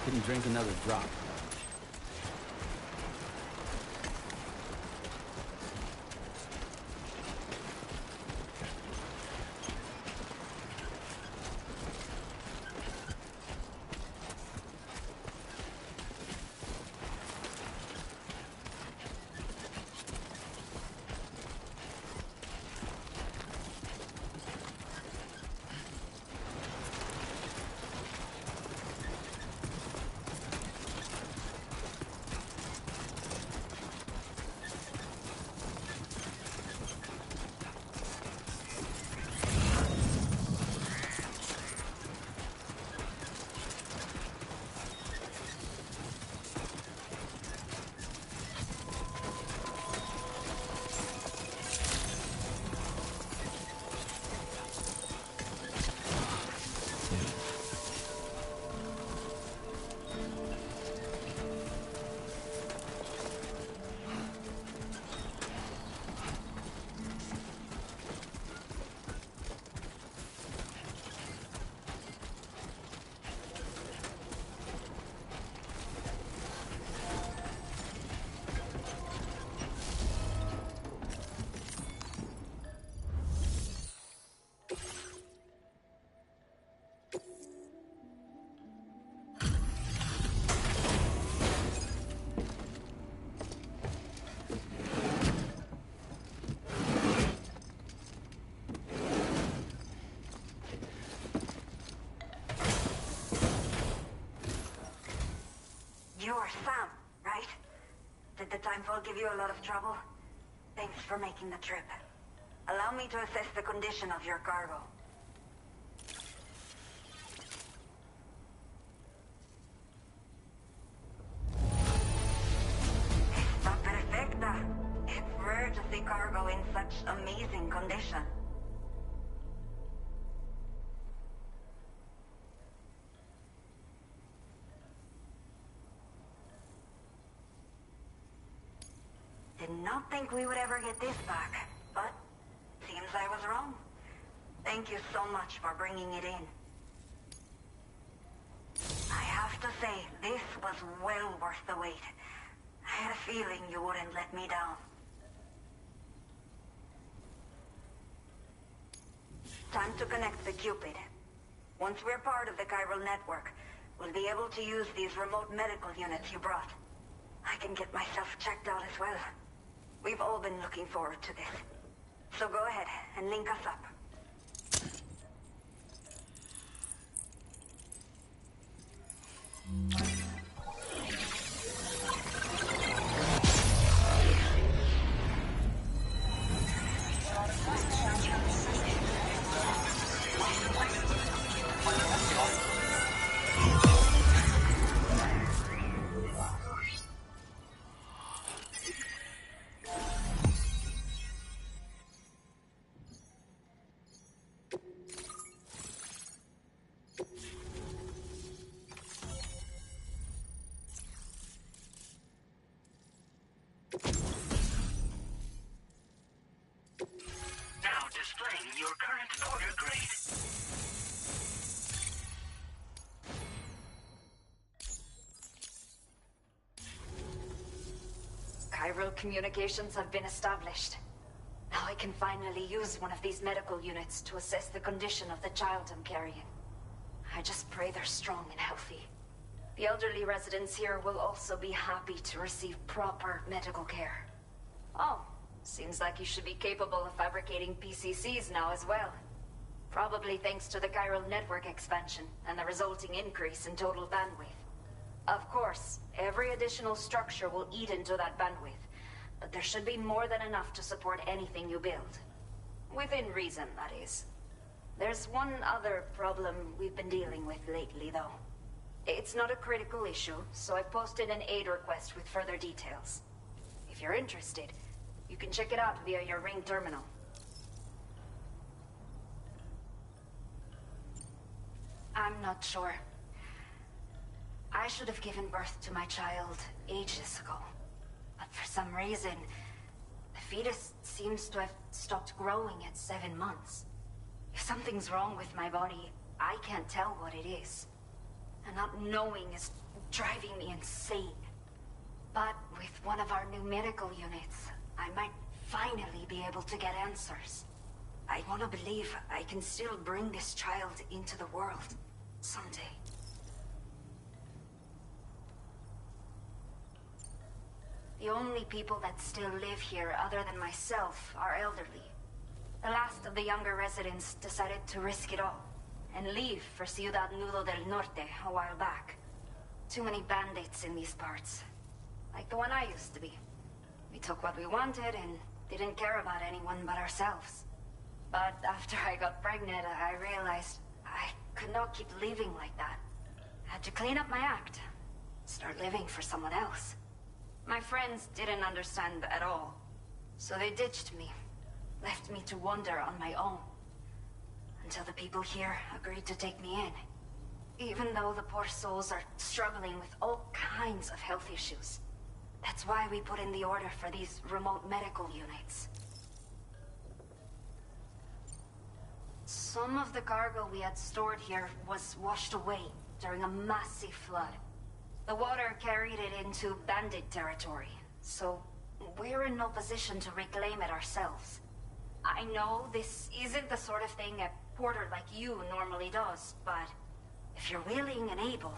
Couldn't drink another drop. are Sam, right? Did the timefall give you a lot of trouble? Thanks for making the trip. Allow me to assess the condition of your cargo. Está perfecta. It's rare to see cargo in such amazing condition. Did not think we would ever get this back, but seems I was wrong. Thank you so much for bringing it in. I have to say, this was well worth the wait. I had a feeling you wouldn't let me down. Time to connect the Cupid. Once we're part of the chiral network, we'll be able to use these remote medical units you brought. I can get myself checked out as well. We've all been looking forward to this. So go ahead and link us up. Now displaying your current order grade. Chiral communications have been established. Now I can finally use one of these medical units to assess the condition of the child I'm carrying. I just pray they're strong and healthy. The elderly residents here will also be happy to receive proper medical care. Oh, seems like you should be capable of fabricating PCCs now as well. Probably thanks to the chiral network expansion and the resulting increase in total bandwidth. Of course, every additional structure will eat into that bandwidth, but there should be more than enough to support anything you build. Within reason, that is. There's one other problem we've been dealing with lately, though. It's not a critical issue, so I've posted an aid request with further details. If you're interested, you can check it out via your ring terminal. I'm not sure. I should have given birth to my child ages ago. But for some reason, the fetus seems to have stopped growing at 7 months. If something's wrong with my body, I can't tell what it is. And not knowing is driving me insane. But with one of our new medical units, I might finally be able to get answers. I want to believe I can still bring this child into the world someday. The only people that still live here other than myself are elderly. The last of the younger residents decided to risk it all and leave for Ciudad Nudo del Norte a while back. Too many bandits in these parts. Like the one I used to be. We took what we wanted and didn't care about anyone but ourselves. But after I got pregnant, I realized I could not keep living like that. I had to clean up my act. Start living for someone else. My friends didn't understand at all. So they ditched me. Left me to wander on my own. Until the people here agreed to take me in. Even though the poor souls are struggling with all kinds of health issues. That's why we put in the order for these remote medical units. Some of the cargo we had stored here was washed away during a massive flood. The water carried it into bandit territory, so we're in no position to reclaim it ourselves. I know this isn't the sort of thing a porter like you normally does, but if you're willing and able,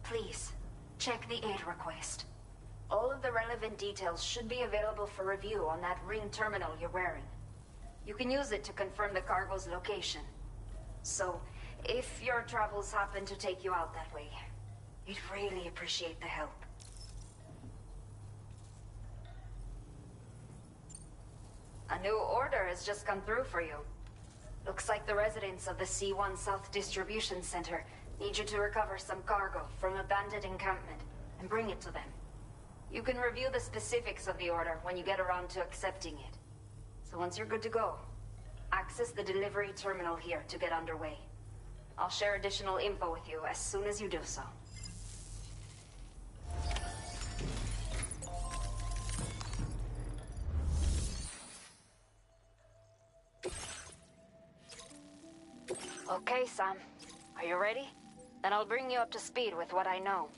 please, check the aid request. All of the relevant details should be available for review on that ring terminal you're wearing. You can use it to confirm the cargo's location. So, if your travels happen to take you out that way, we'd really appreciate the help. A new order has just come through for you. Looks like the residents of the C1 South Distribution Center need you to recover some cargo from a bandit encampment and bring it to them. You can review the specifics of the order when you get around to accepting it. So once you're good to go, access the delivery terminal here to get underway. I'll share additional info with you as soon as you do so. Okay, Sam. Are you ready? Then I'll bring you up to speed with what I know.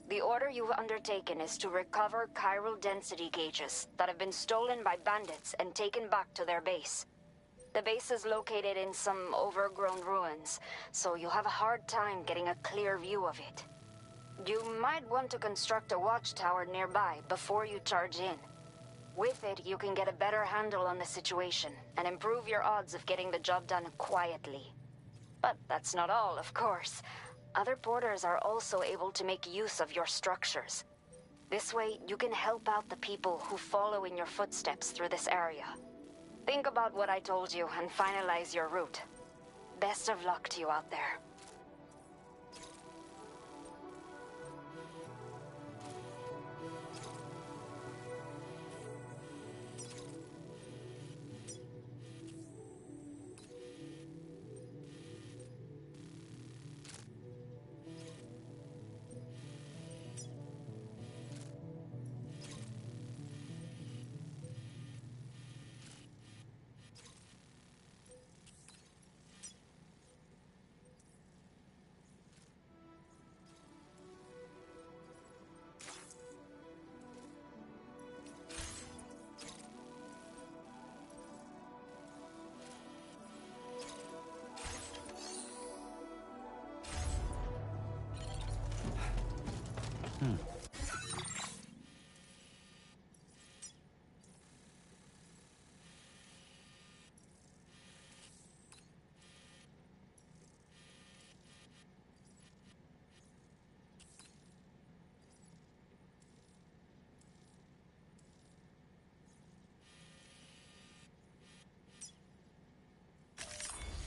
The order you've undertaken is to recover chiral density gauges that have been stolen by bandits and taken back to their base. The base is located in some overgrown ruins, so you'll have a hard time getting a clear view of it. You might want to construct a watchtower nearby before you charge in. With it, you can get a better handle on the situation and improve your odds of getting the job done quietly. But that's not all, of course. Other porters are also able to make use of your structures. This way, you can help out the people who follow in your footsteps through this area. Think about what I told you and finalize your route. Best of luck to you out there.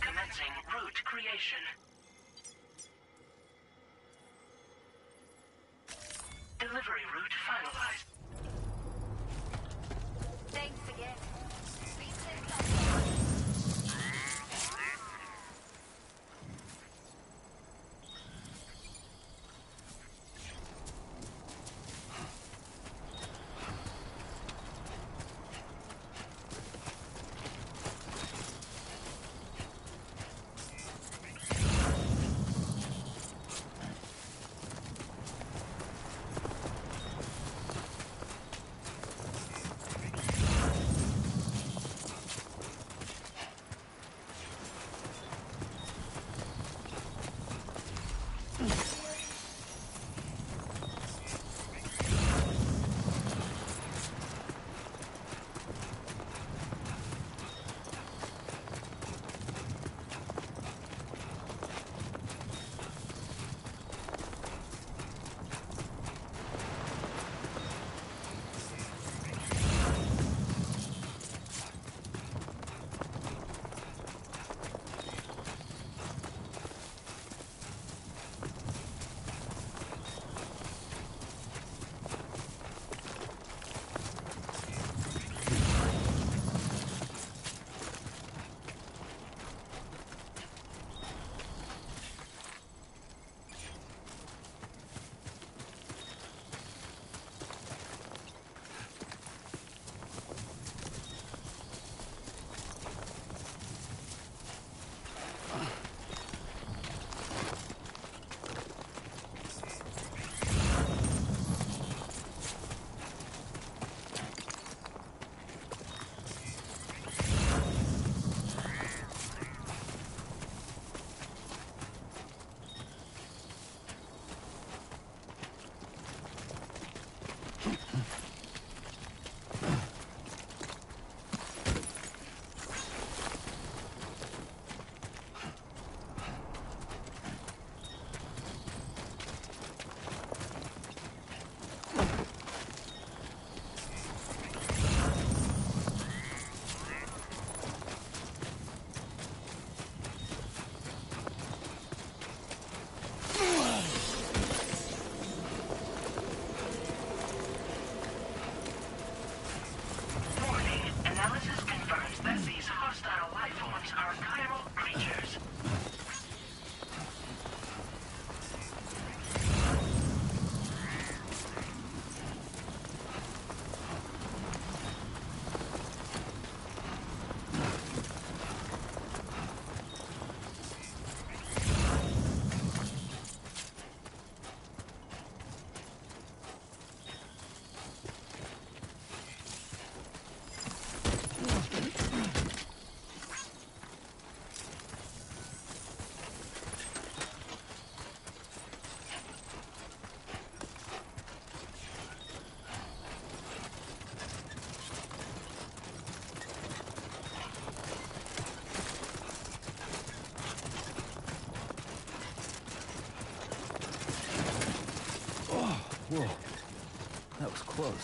Commencing route creation. Delivery route finalized. Thanks again. Be safe. Whoa, that was close.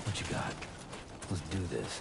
What you got? Let's do this.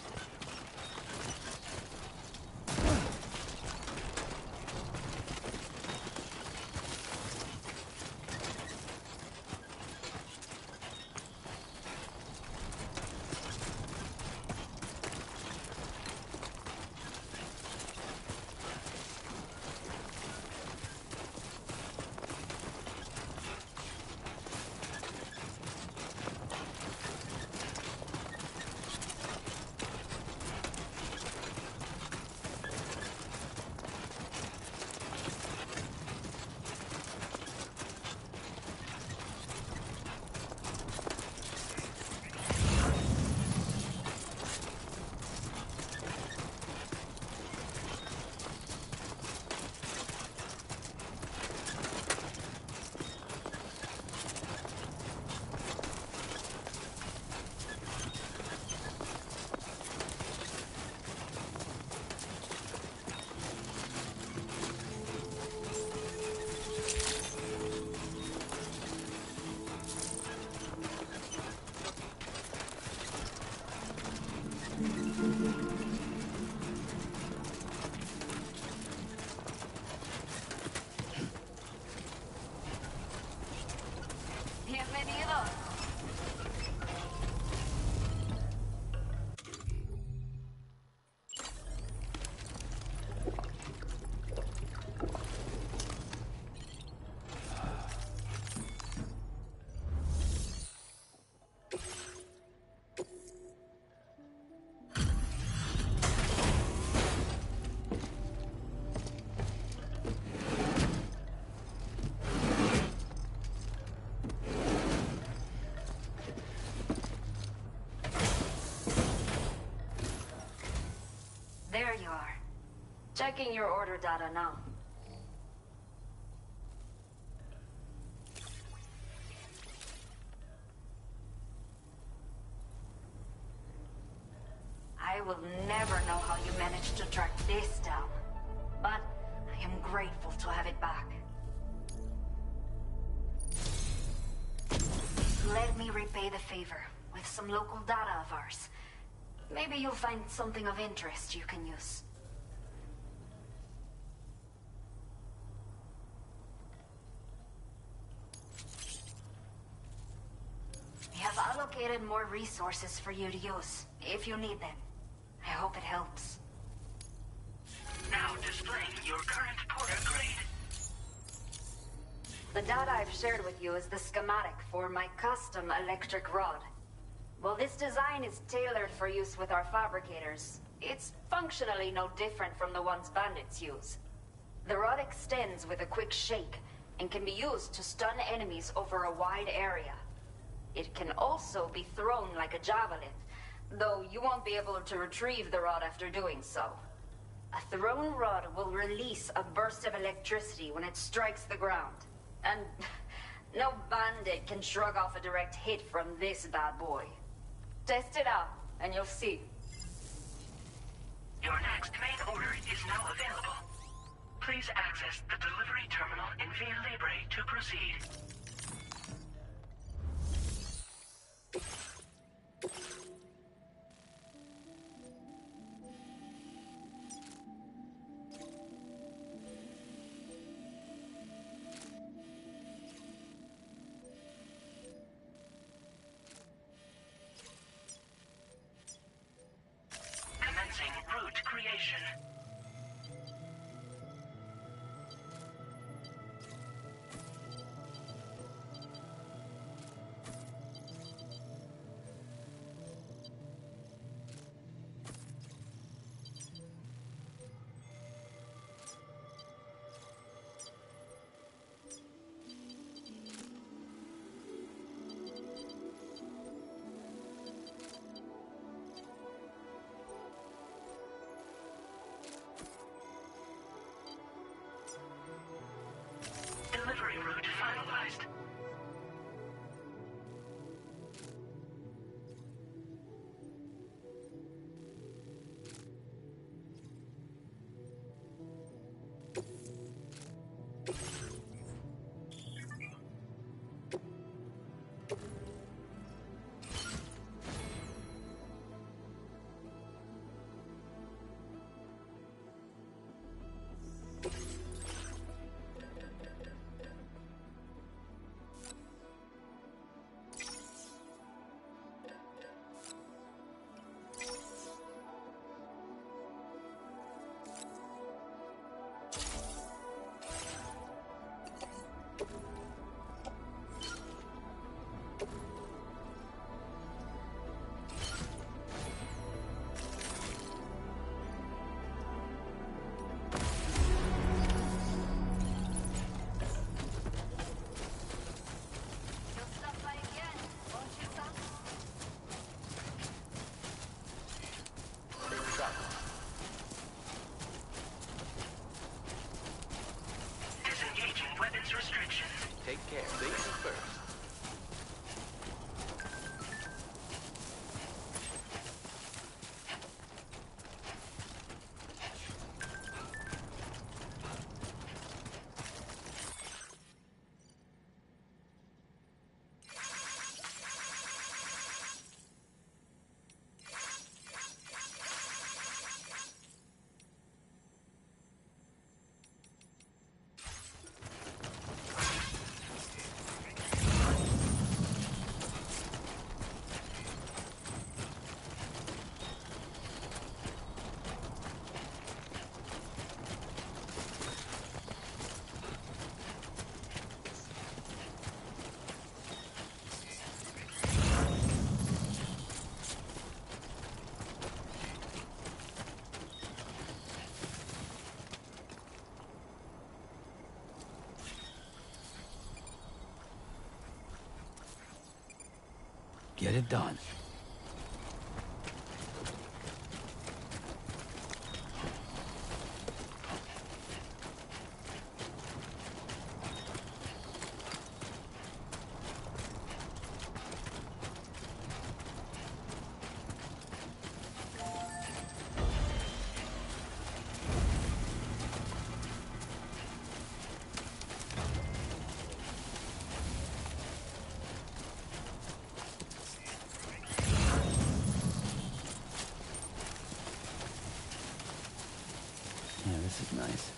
Bienvenido. There you are. Checking your order data now. I will never know how you managed to track this down, but I am grateful to have it back. Let me repay the favor with some local data of ours. Maybe you'll find something of interest you can use. We have allocated more resources for you to use, if you need them. I hope it helps. Now displaying your current porter grade. The data I've shared with you is the schematic for my custom electric rod. While this design is tailored for use with our fabricators, it's functionally no different from the ones bandits use. The rod extends with a quick shake and can be used to stun enemies over a wide area. It can also be thrown like a javelin, though you won't be able to retrieve the rod after doing so. A thrown rod will release a burst of electricity when it strikes the ground, and no bandit can shrug off a direct hit from this bad boy. Test it out, and you'll see. Your next main order is now available. Please access the delivery terminal in Via Libre to proceed. Commencing route creation. Take care. Safety first. Get it done. Yeah, this is nice.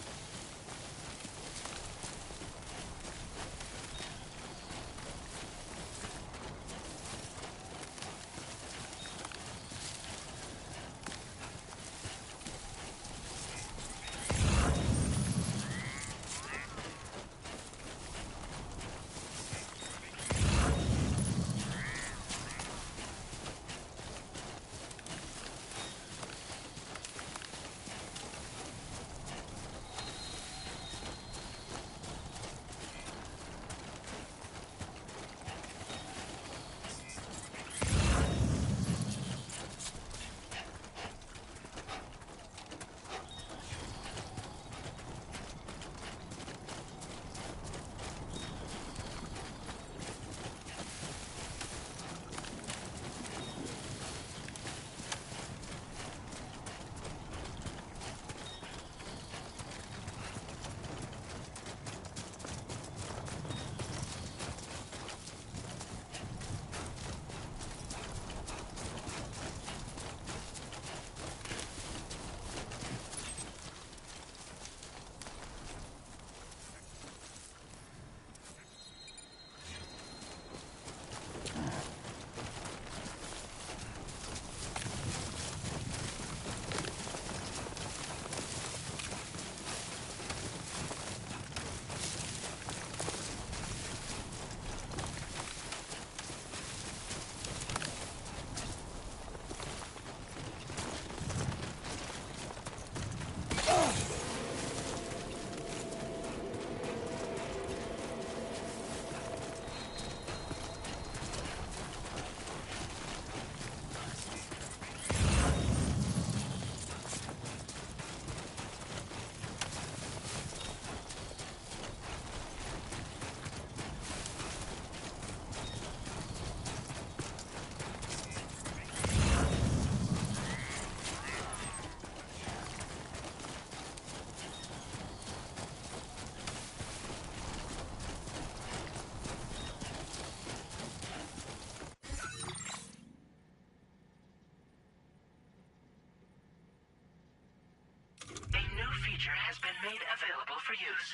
Has been made available for use.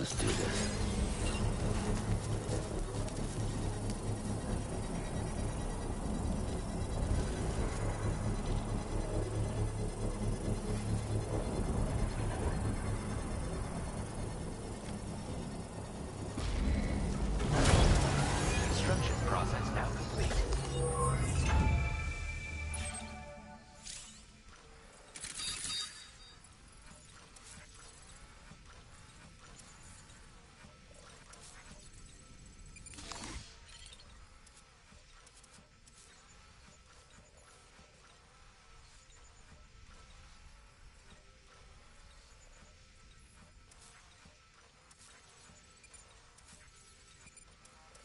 Let's do this. Construction process now complete.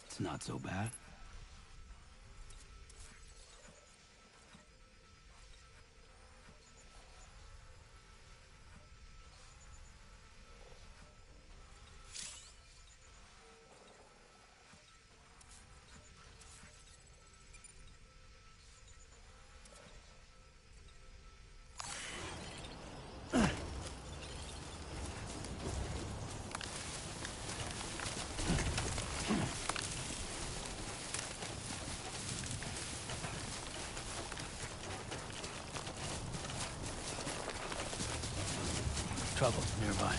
It's not so bad. Trouble nearby.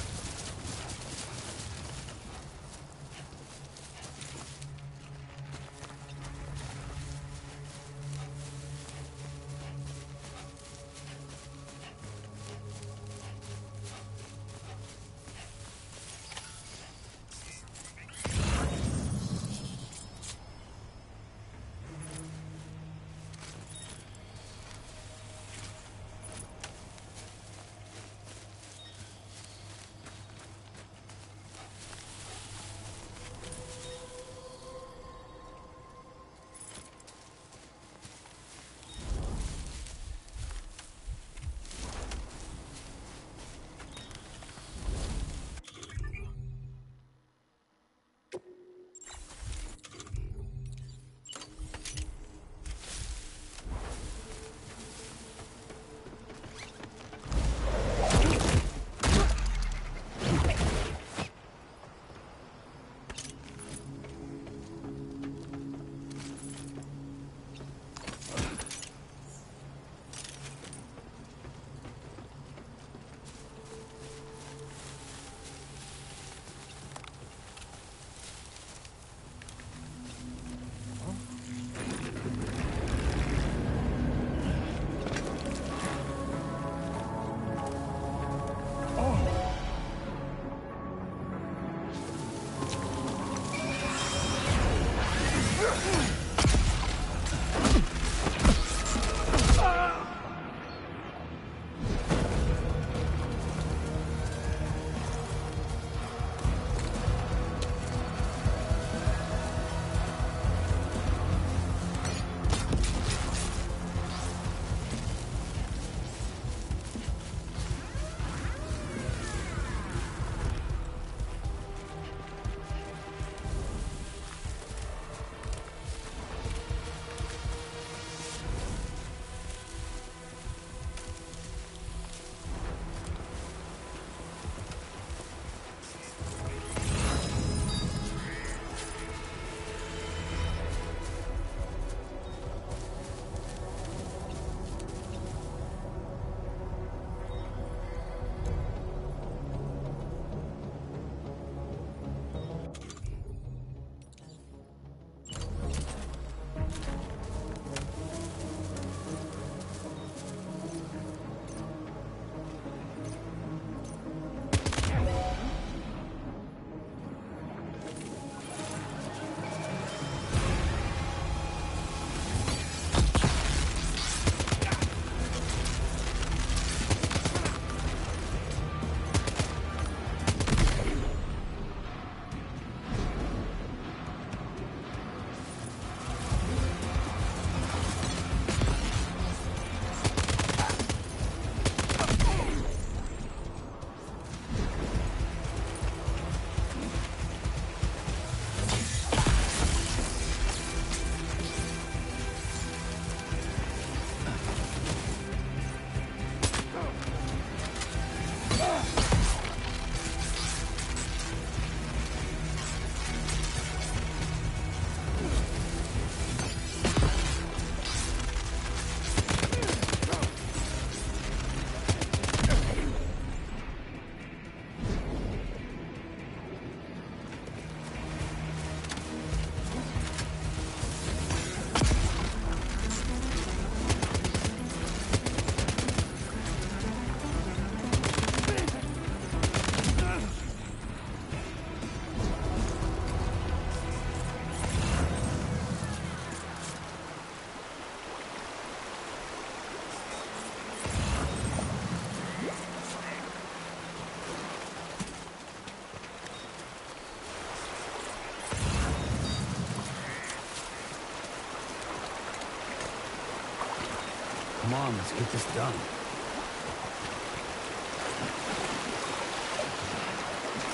on, let's get this done.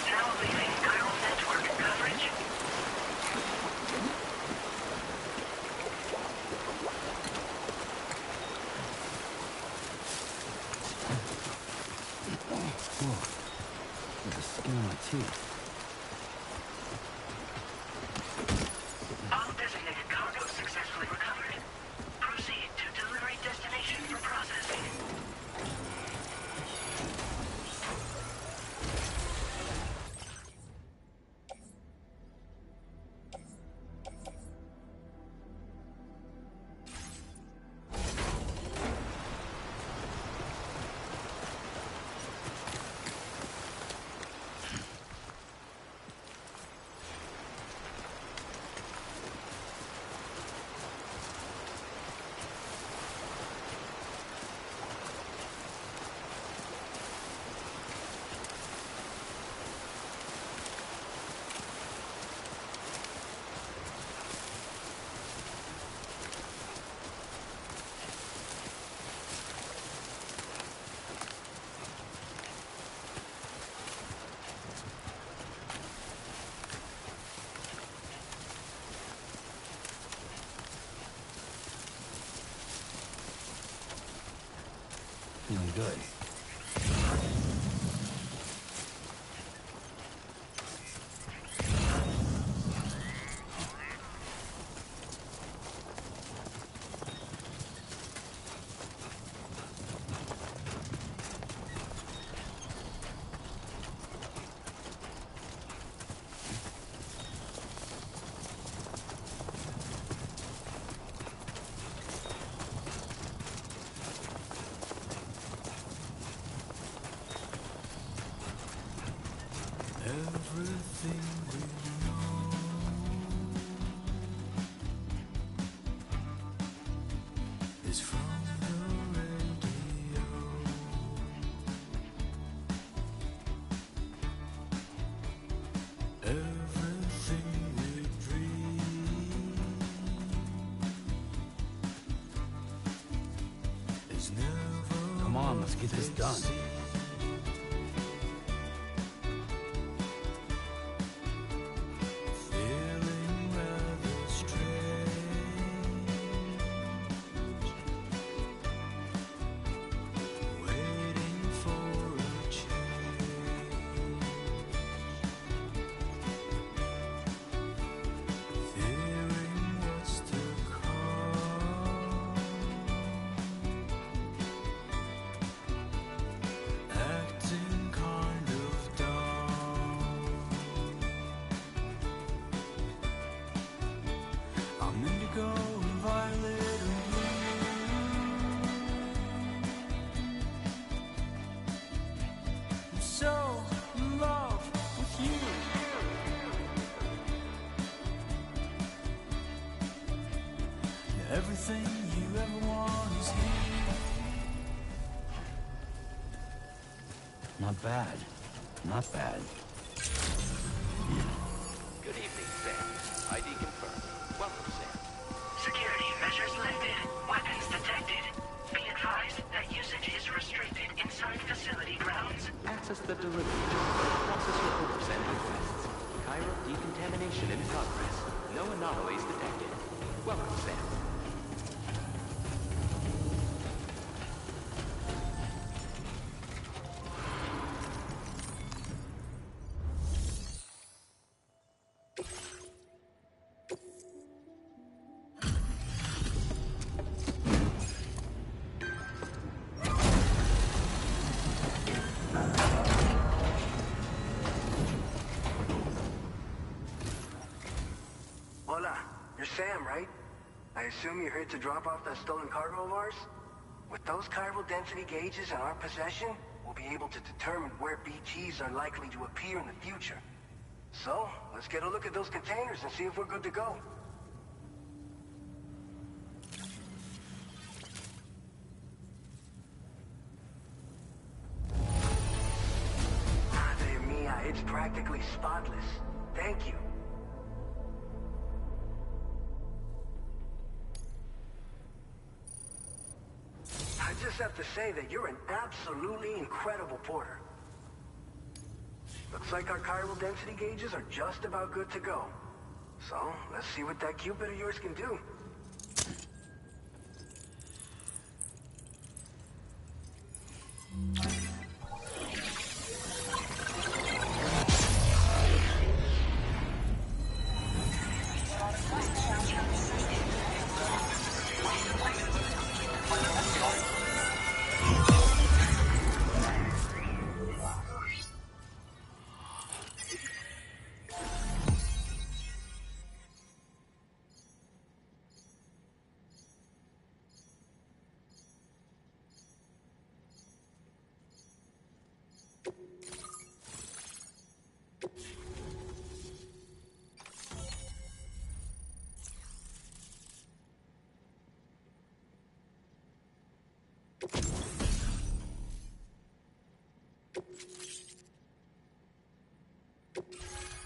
Now leaving chiral network coverage. Whoa. There's a skin on my teeth. All designated cargo successfully recovered. Proceed to delivery destination for processing. Feeling good. Everything we know is from the radio. Everything we dream is never. Come on, let's get this done. Everything you ever want is here. Not bad. Not bad. Good evening, Sam. ID confirmed. Welcome, Sam. Security measures lifted. Weapons detected. Be advised that usage is restricted inside facility grounds. Access the delivery. Process your orders and requests. Chiral decontamination in progress. No anomalies detected. Welcome, Sam. Hola, you're Sam, right? I assume you're here to drop off that stolen cargo of ours? With those chiral density gauges in our possession, we'll be able to determine where BGs are likely to appear in the future. So, let's get a look at those containers and see if we're good to go. Madre mia, it's practically spotless. Thank you. to say that you're an absolutely incredible porter. Looks like our chiral density gauges are just about good to go. So, let's see what that Cupid of yours can do.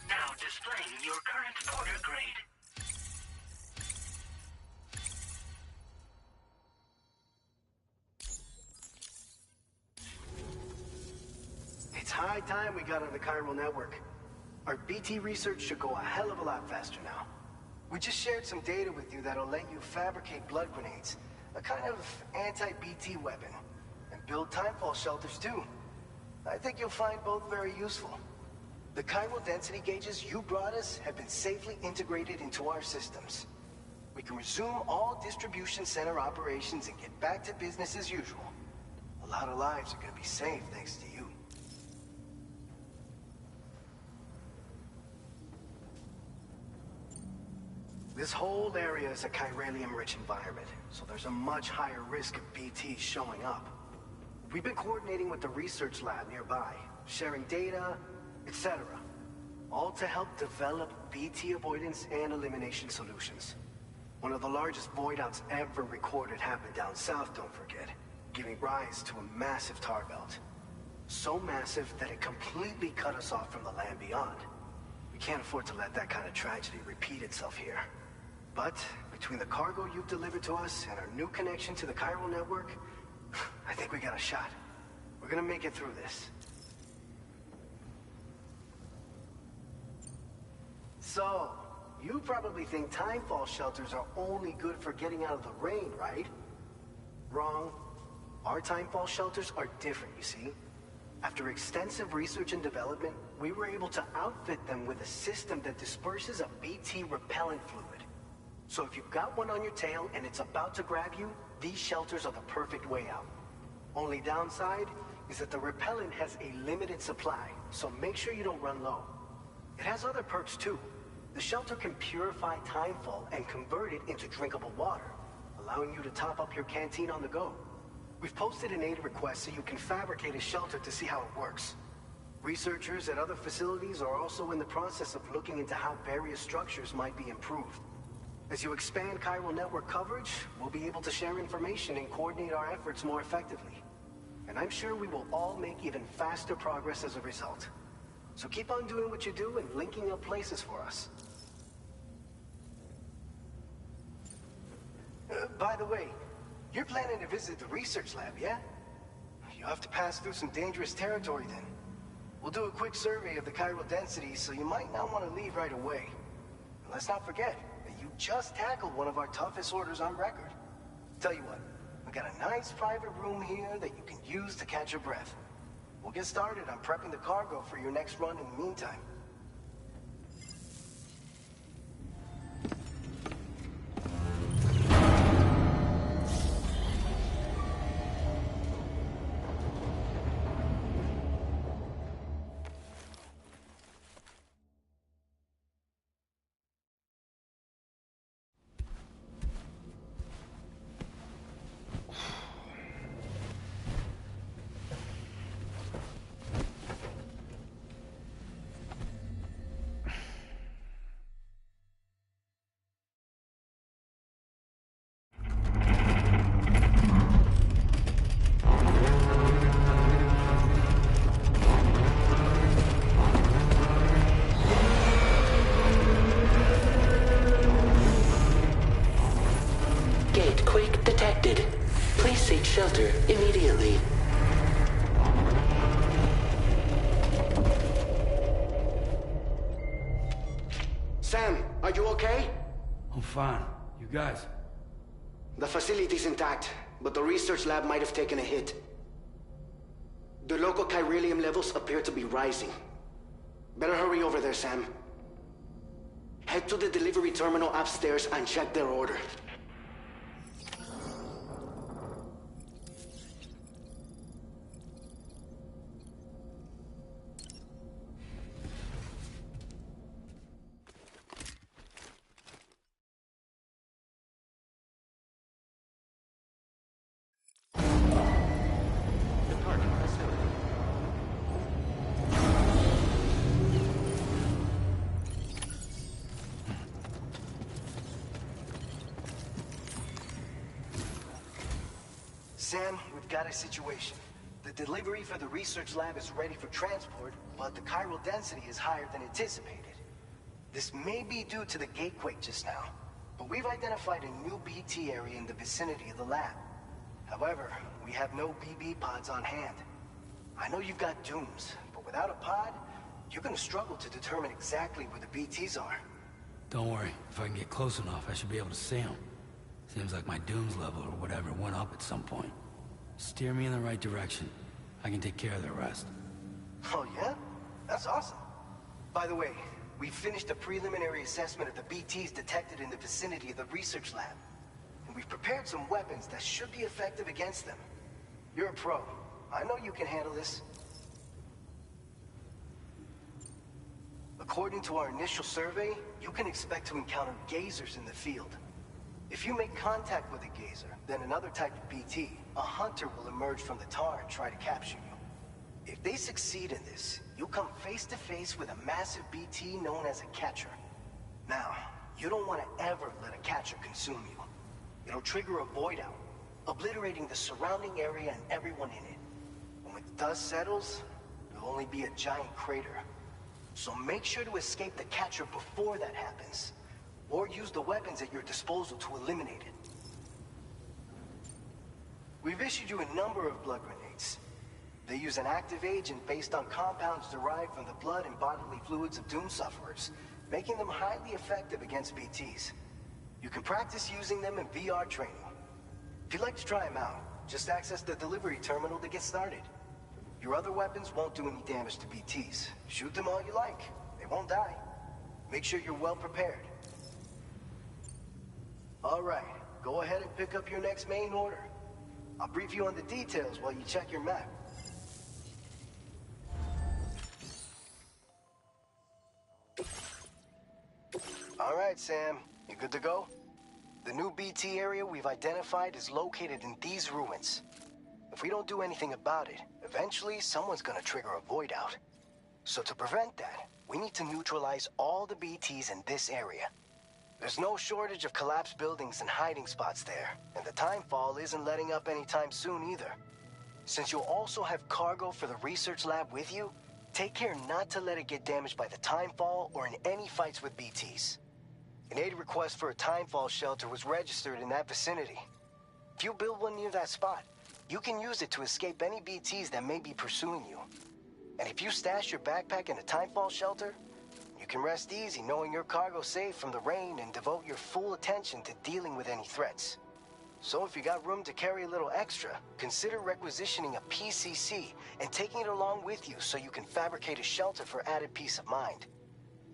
Now displaying your current porter grade. It's high time we got on the chiral network. Our BT research should go a hell of a lot faster now. We just shared some data with you that'll let you fabricate blood grenades, a kind of anti-BT weapon, and build timefall shelters too. I think you'll find both very useful. The chiral density gauges you brought us have been safely integrated into our systems. We can resume all distribution center operations and get back to business as usual. A lot of lives are gonna be saved thanks to you. This whole area is a chiralium-rich environment, so there's a much higher risk of BTs showing up. We've been coordinating with the research lab nearby, sharing data, etc. All to help develop BT avoidance and elimination solutions. One of the largest void outs ever recorded happened down south, don't forget, giving rise to a massive tar belt. So massive that it completely cut us off from the land beyond. We can't afford to let that kind of tragedy repeat itself here. But between the cargo you've delivered to us and our new connection to the chiral network, I think we got a shot. We're gonna make it through this. So, you probably think timefall shelters are only good for getting out of the rain, right? Wrong. Our timefall shelters are different, you see. After extensive research and development, we were able to outfit them with a system that disperses a BT repellent fluid. So if you've got one on your tail and it's about to grab you, these shelters are the perfect way out. Only downside is that the repellent has a limited supply, so make sure you don't run low. It has other perks too. The shelter can purify timefall and convert it into drinkable water, allowing you to top up your canteen on the go. We've posted an aid request so you can fabricate a shelter to see how it works. Researchers at other facilities are also in the process of looking into how various structures might be improved. As you expand chiral network coverage, we'll be able to share information and coordinate our efforts more effectively. And I'm sure we will all make even faster progress as a result. So keep on doing what you do and linking up places for us. By the way, you're planning to visit the research lab, yeah? You'll have to pass through some dangerous territory then. We'll do a quick survey of the chiral density, so you might not want to leave right away. And let's not forget that you just tackled one of our toughest orders on record. Tell you what, we got a nice private room here that you can use to catch your breath. We'll get started on prepping the cargo for your next run in the meantime. Are you okay? I'm fine. You guys? The facility's intact, but the research lab might have taken a hit. The local chiralium levels appear to be rising. Better hurry over there, Sam. Head to the delivery terminal upstairs and check their order. Departing facility. Sam, we've got a situation. The delivery for the research lab is ready for transport, but the chiral density is higher than anticipated. This may be due to the gatequake just now, but we've identified a new BT area in the vicinity of the lab. However, we have no BB pods on hand. I know you've got dooms, but without a pod, you're gonna struggle to determine exactly where the BTs are. Don't worry. If I can get close enough, I should be able to see them. Seems like my dooms level or whatever went up at some point. Steer me in the right direction. I can take care of the rest. Oh yeah? That's awesome. By the way, we finished a preliminary assessment of the BTs detected in the vicinity of the research lab. And we've prepared some weapons that should be effective against them. You're a pro. I know you can handle this. According to our initial survey, you can expect to encounter gazers in the field. If you make contact with a gazer, then another type of BT, a hunter will emerge from the tar and try to capture you. If they succeed in this, you'll come face to face with a massive BT known as a catcher. Now, you don't want to ever let a catcher consume you. It'll trigger a void out, obliterating the surrounding area and everyone in it. And when the dust settles, there'll only be a giant crater. So make sure to escape the catcher before that happens, or use the weapons at your disposal to eliminate it. We've issued you a number of blood grenades. They use an active agent based on compounds derived from the blood and bodily fluids of Doom sufferers, making them highly effective against BTs. You can practice using them in VR training. If you'd like to try them out, just access the delivery terminal to get started. Your other weapons won't do any damage to BTs. Shoot them all you like. They won't die. Make sure you're well prepared. All right, go ahead and pick up your next main order. I'll brief you on the details while you check your map. All right, Sam, you good to go? The new BT area we've identified is located in these ruins. If we don't do anything about it, eventually someone's gonna trigger a void out. So to prevent that, we need to neutralize all the BTs in this area. There's no shortage of collapsed buildings and hiding spots there, and the timefall isn't letting up anytime soon either. Since you'll also have cargo for the research lab with you, take care not to let it get damaged by the timefall or in any fights with BTs. An aid request for a timefall shelter was registered in that vicinity. If you build one near that spot, you can use it to escape any BTs that may be pursuing you. And if you stash your backpack in a timefall shelter, you can rest easy knowing your cargo's safe from the rain and devote your full attention to dealing with any threats. So if you got room to carry a little extra, consider requisitioning a PCC and taking it along with you so you can fabricate a shelter for added peace of mind.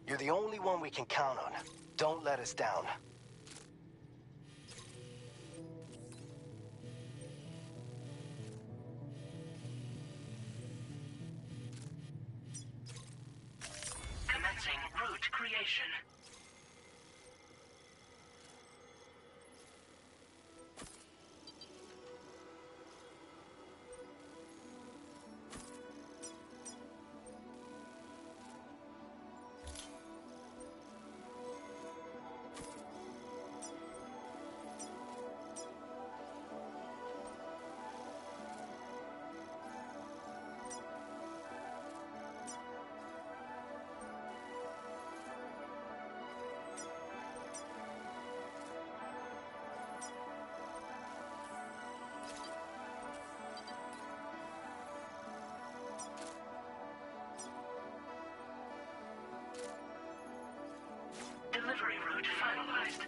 You're the only one we can count on. Don't let us down. Commencing route creation. route finalized.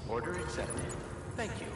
Order accepted. Thank you.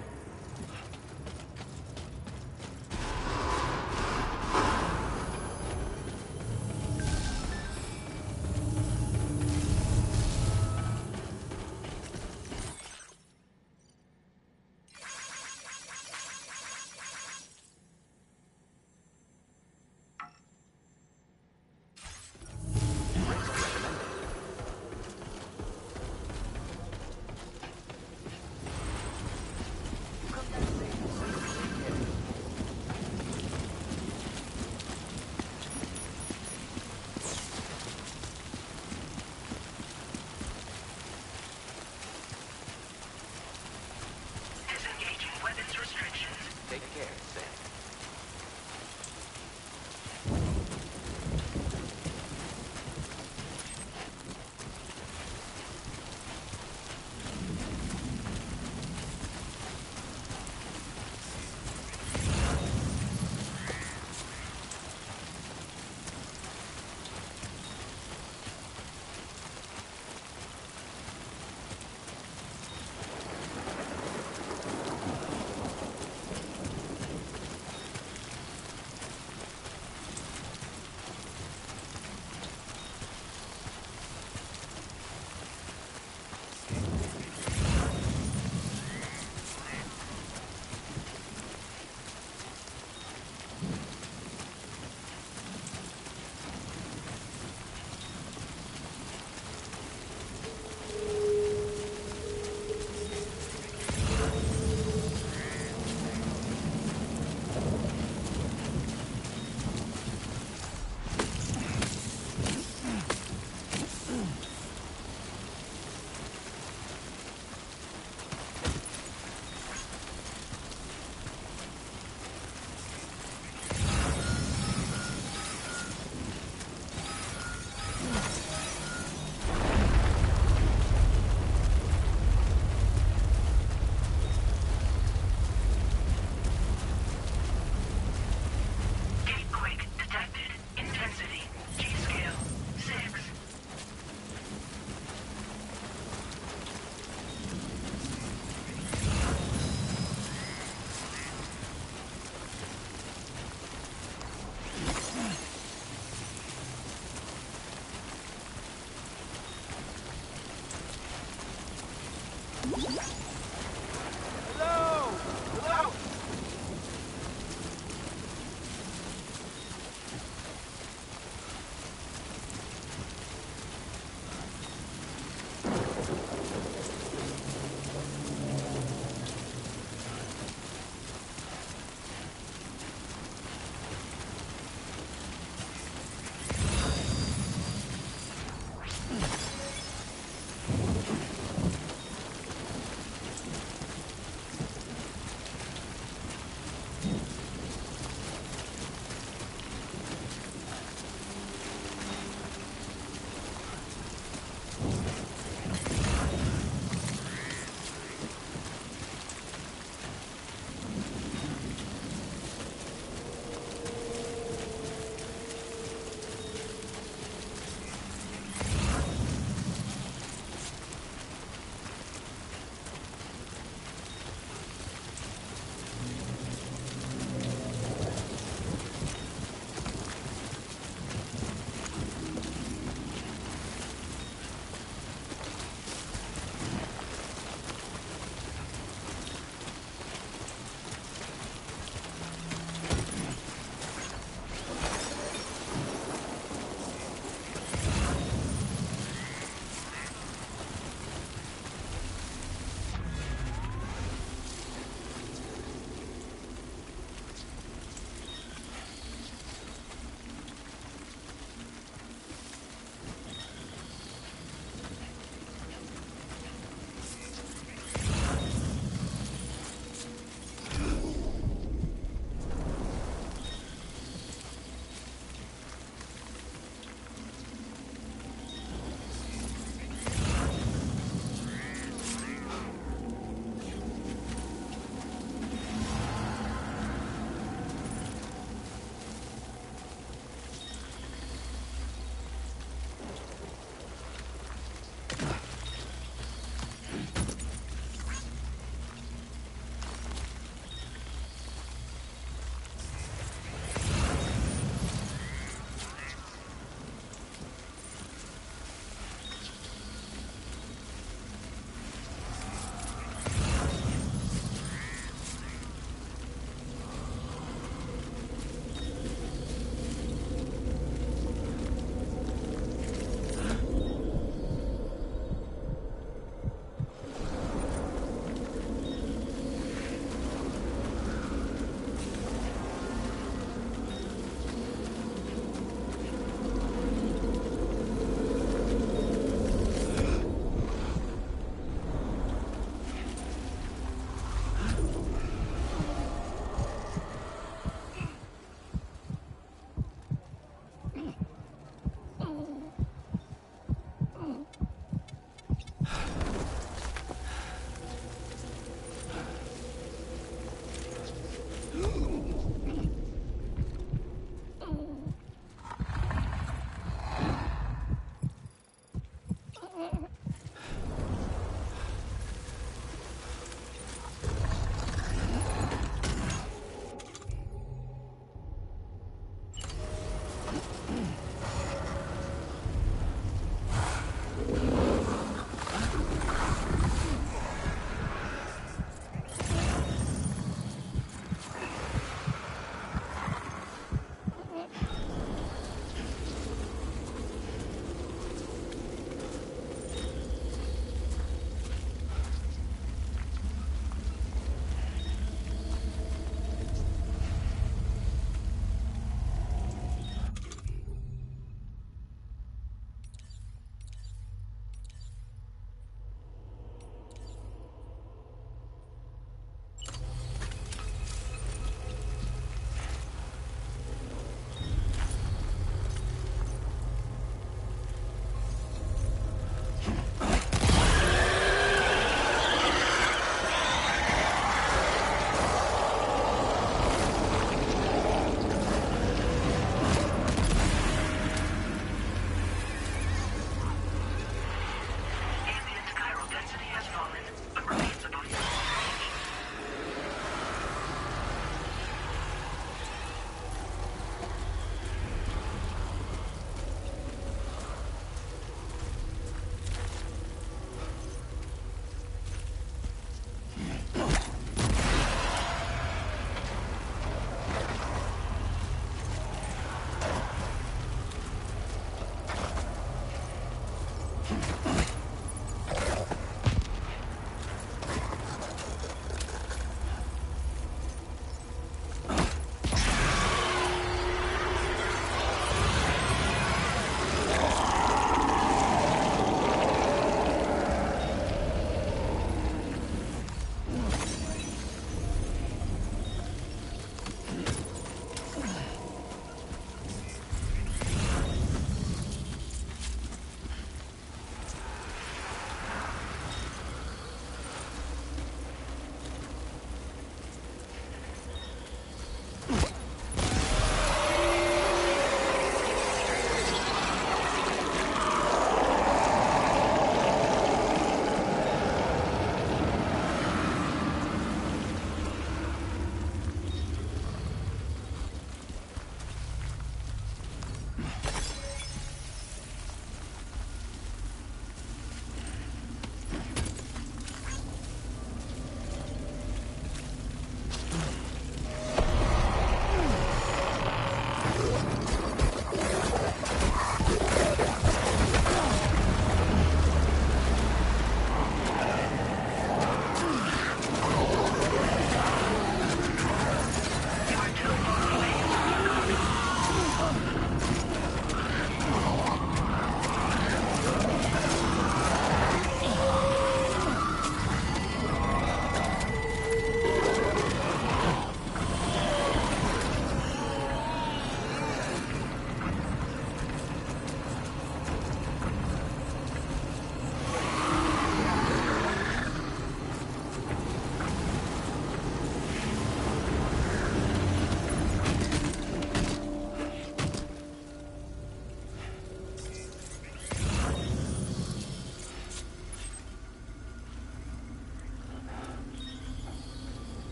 Take care, Sam.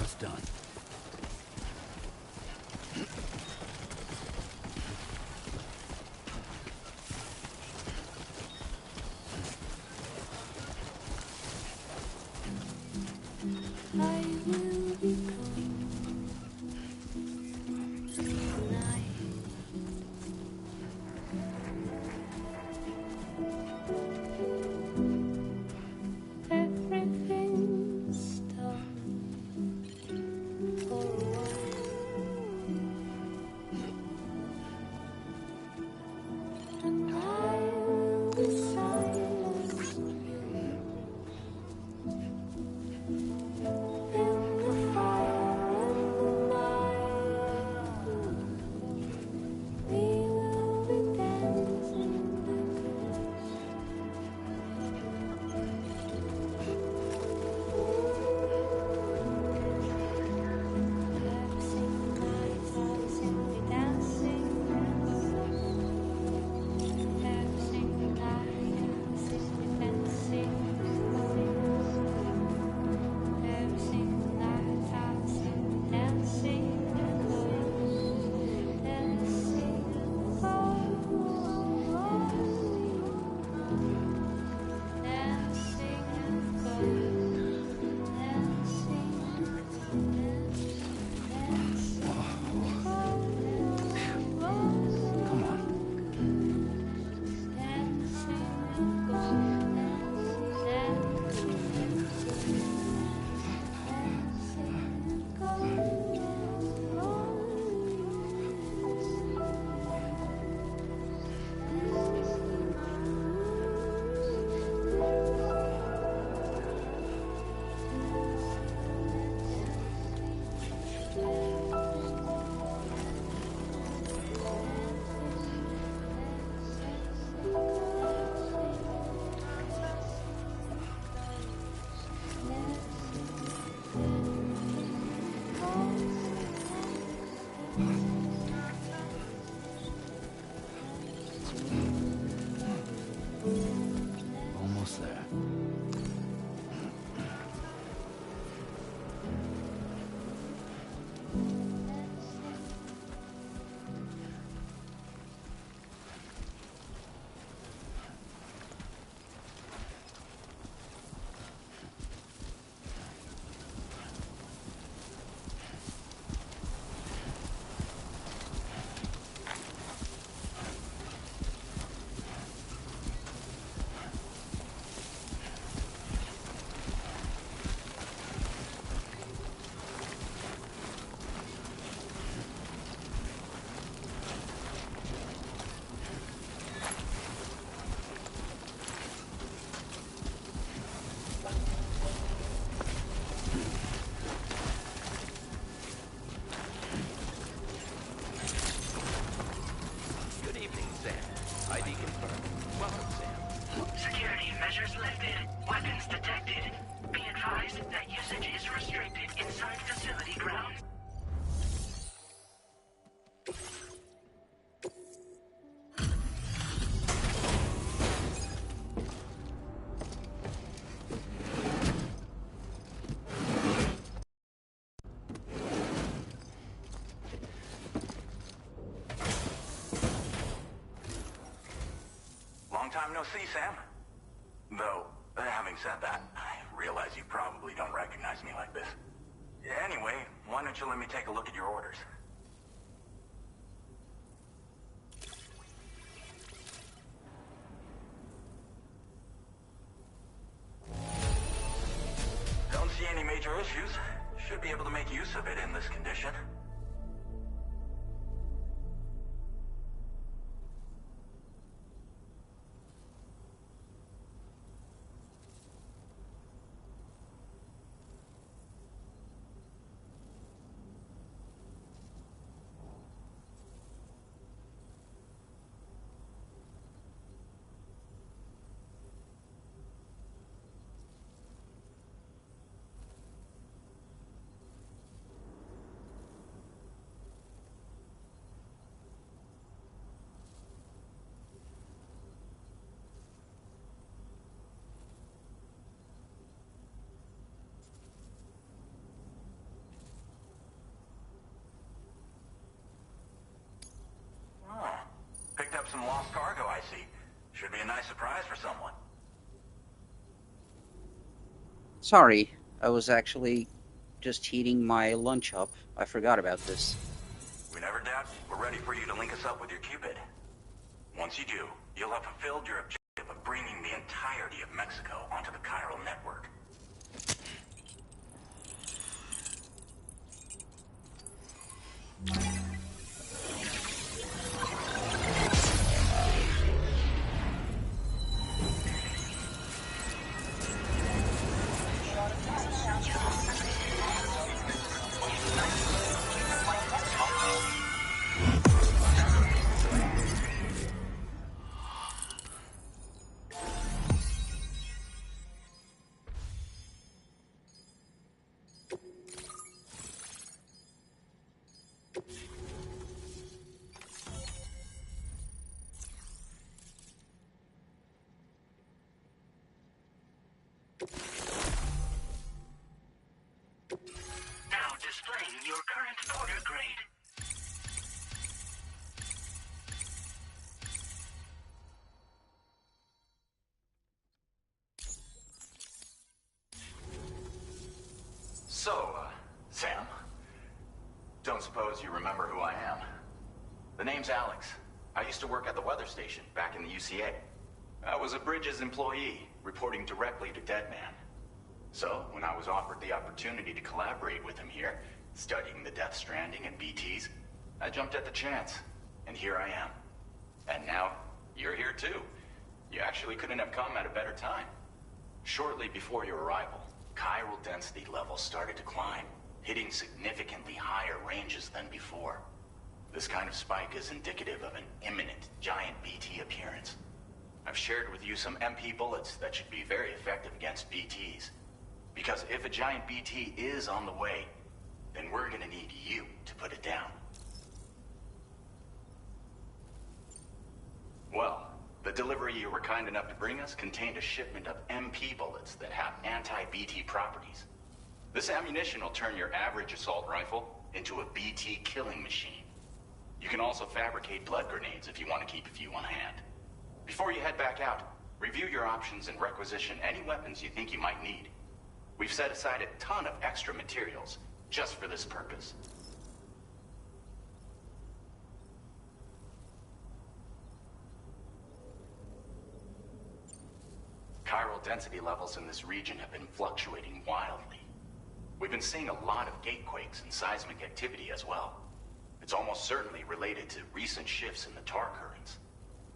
almost done. Almost there. Security measures lifted. Weapons detected. Be advised that usage is restricted inside facility grounds. Long time no see, Sam. Though, having said that, I realize you probably don't recognize me like this. Anyway, why don't you let me take a look at your orders? Don't see any major issues. Should be able to make use of it in this condition. lost cargo, I see. Should be a nice surprise for someone. Sorry, I was actually just heating my lunch up. I forgot about this. We never doubt we're ready for you to link us up with your Cupid. Once you do, you'll have fulfilled your objective of bringing the entirety of Mexico onto the chiral network. Now displaying your current porter grade. So, Sam, don't suppose you remember who I am? The name's Alex. I used to work at the weather station back in the UCA. I was a Bridges employee, reporting directly to Deadman. So, when I was offered the opportunity to collaborate with him here, studying the Death Stranding and BTs, I jumped at the chance, and here I am. And now, you're here too. You actually couldn't have come at a better time. Shortly before your arrival, chiral density levels started to climb, hitting significantly higher ranges than before. This kind of spike is indicative of an imminent giant BT appearance. I've shared with you some MP bullets that should be very effective against BTs. Because if a giant BT is on the way, then we're gonna need you to put it down. Well, the delivery you were kind enough to bring us contained a shipment of MP bullets that have anti-BT properties. This ammunition will turn your average assault rifle into a BT killing machine. You can also fabricate blood grenades if you want to keep a few on hand. Before you head back out, review your options and requisition any weapons you think you might need. We've set aside a ton of extra materials just for this purpose. Chiral density levels in this region have been fluctuating wildly. We've been seeing a lot of gatequakes and seismic activity as well. It's almost certainly related to recent shifts in the tar currents.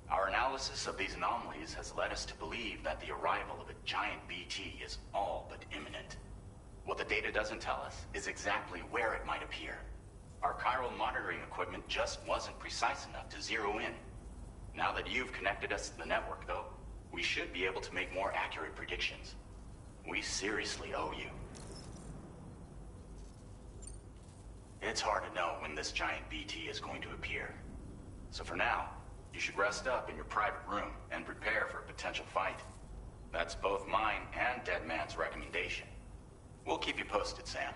Our analysis of these anomalies has led us to believe that the arrival of a giant BT is all but imminent. What the data doesn't tell us is exactly where it might appear. Our chiral monitoring equipment just wasn't precise enough to zero in. Now that you've connected us to the network, though, we should be able to make more accurate predictions. We seriously owe you. It's hard to know when this giant BT is going to appear. So for now, you should rest up in your private room and prepare for a potential fight. That's both mine and Deadman's recommendation. We'll keep you posted, Sam.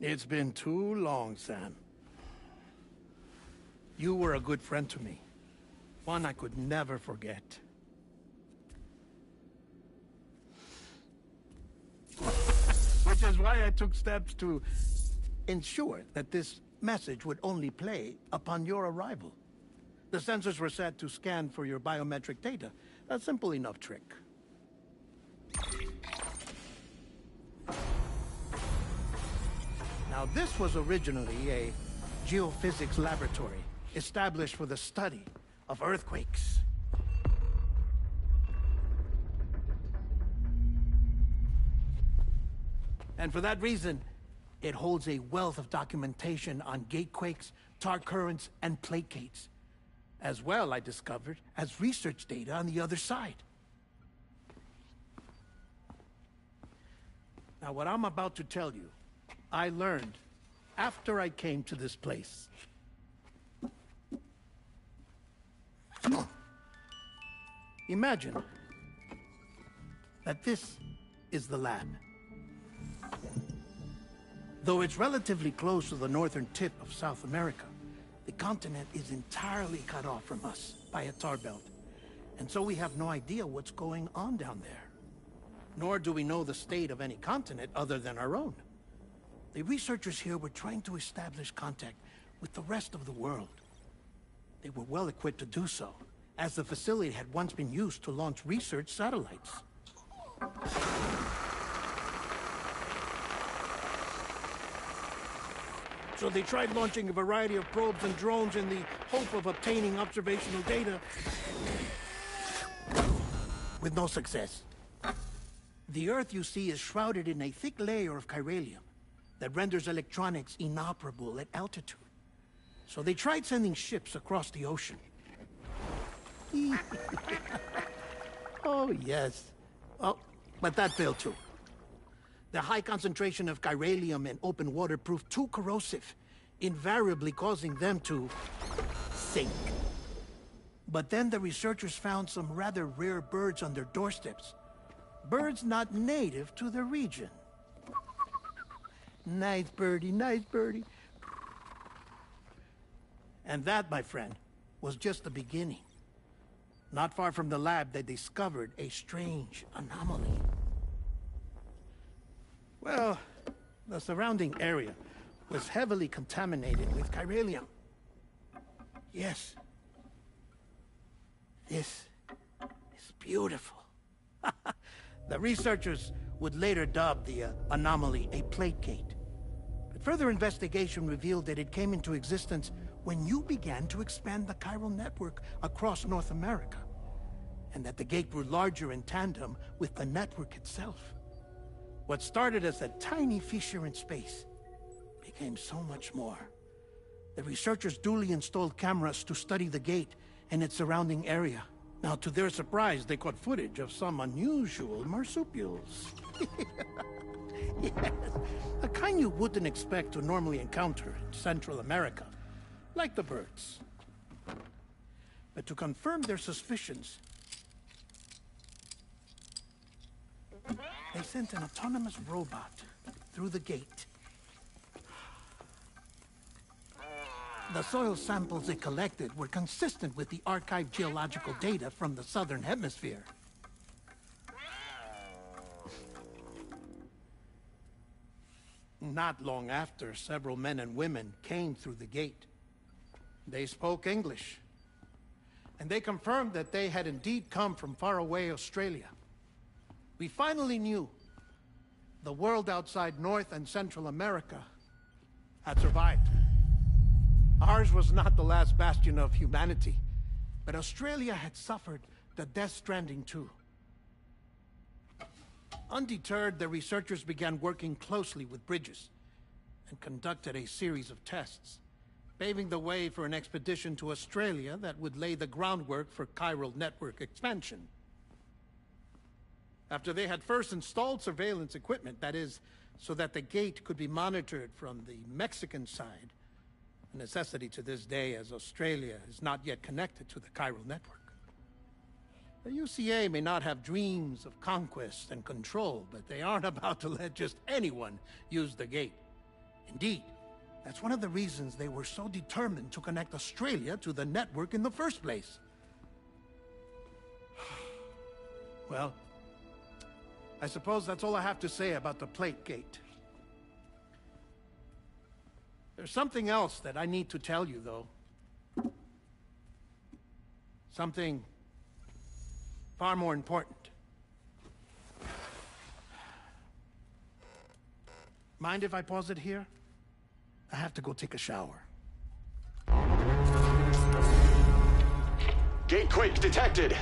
It's been too long, Sam. You were a good friend to me. One I could never forget. Which is why I took steps to ensure that this message would only play upon your arrival. The sensors were set to scan for your biometric data. A simple enough trick. Now, this was originally a geophysics laboratory established for the study of earthquakes. And for that reason, it holds a wealth of documentation on gatequakes, tar currents, and plate gates. As well, I discovered, as research data on the other side. Now, what I'm about to tell you, I learned after I came to this place. Imagine that this is the lab. Though it's relatively close to the northern tip of South America, the continent is entirely cut off from us by a tar belt. And so we have no idea what's going on down there. Nor do we know the state of any continent other than our own. The researchers here were trying to establish contact with the rest of the world. They were well equipped to do so, as the facility had once been used to launch research satellites. So they tried launching a variety of probes and drones in the hope of obtaining observational data, with no success. The Earth, you see, is shrouded in a thick layer of chiralium that renders electronics inoperable at altitude. So they tried sending ships across the ocean. Oh, yes. Oh, but that failed too. The high concentration of chiralium in open water proved too corrosive, invariably causing them to sink. But then the researchers found some rather rare birds on their doorsteps. Birds not native to the region. Nice birdie, nice birdie. And that, my friend, was just the beginning. Not far from the lab, they discovered a strange anomaly. Well, the surrounding area was heavily contaminated with chiralium. Yes. This is beautiful. The researchers would later dub the anomaly a plate gate. But further investigation revealed that it came into existence when you began to expand the chiral network across North America, and that the gate grew larger in tandem with the network itself. What started as a tiny fissure in space became so much more. The researchers duly installed cameras to study the gate and its surrounding area. Now, to their surprise, they caught footage of some unusual marsupials. Yes, a kind you wouldn't expect to normally encounter in Central America, like the birds. But to confirm their suspicions, they sent an autonomous robot through the gate. The soil samples it collected were consistent with the archived geological data from the southern hemisphere. Not long after, several men and women came through the gate. They spoke English, and they confirmed that they had indeed come from faraway Australia. We finally knew the world outside North and Central America had survived. Ours was not the last bastion of humanity, but Australia had suffered the death stranding too. Undeterred, the researchers began working closely with Bridges and conducted a series of tests, paving the way for an expedition to Australia that would lay the groundwork for chiral network expansion. After they had first installed surveillance equipment, that is, so that the gate could be monitored from the Mexican side, a necessity to this day as Australia is not yet connected to the chiral network. The UCA may not have dreams of conquest and control, but they aren't about to let just anyone use the gate. Indeed, that's one of the reasons they were so determined to connect Australia to the network in the first place. Well, I suppose that's all I have to say about the plate gate. There's something else that I need to tell you, though. Something far more important. Mind if I pause it here? I have to go take a shower. Gate quake detected.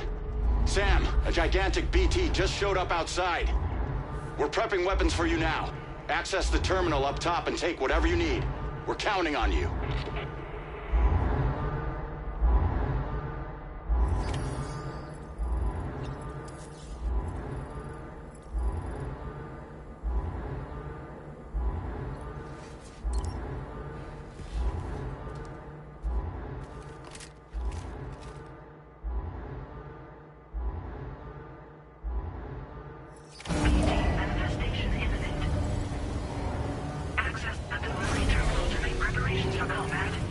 Sam, a gigantic BT just showed up outside. We're prepping weapons for you now. Access the terminal up top and take whatever you need. We're counting on you. Manifestation imminent. Access the delivery terminal to make preparations for combat.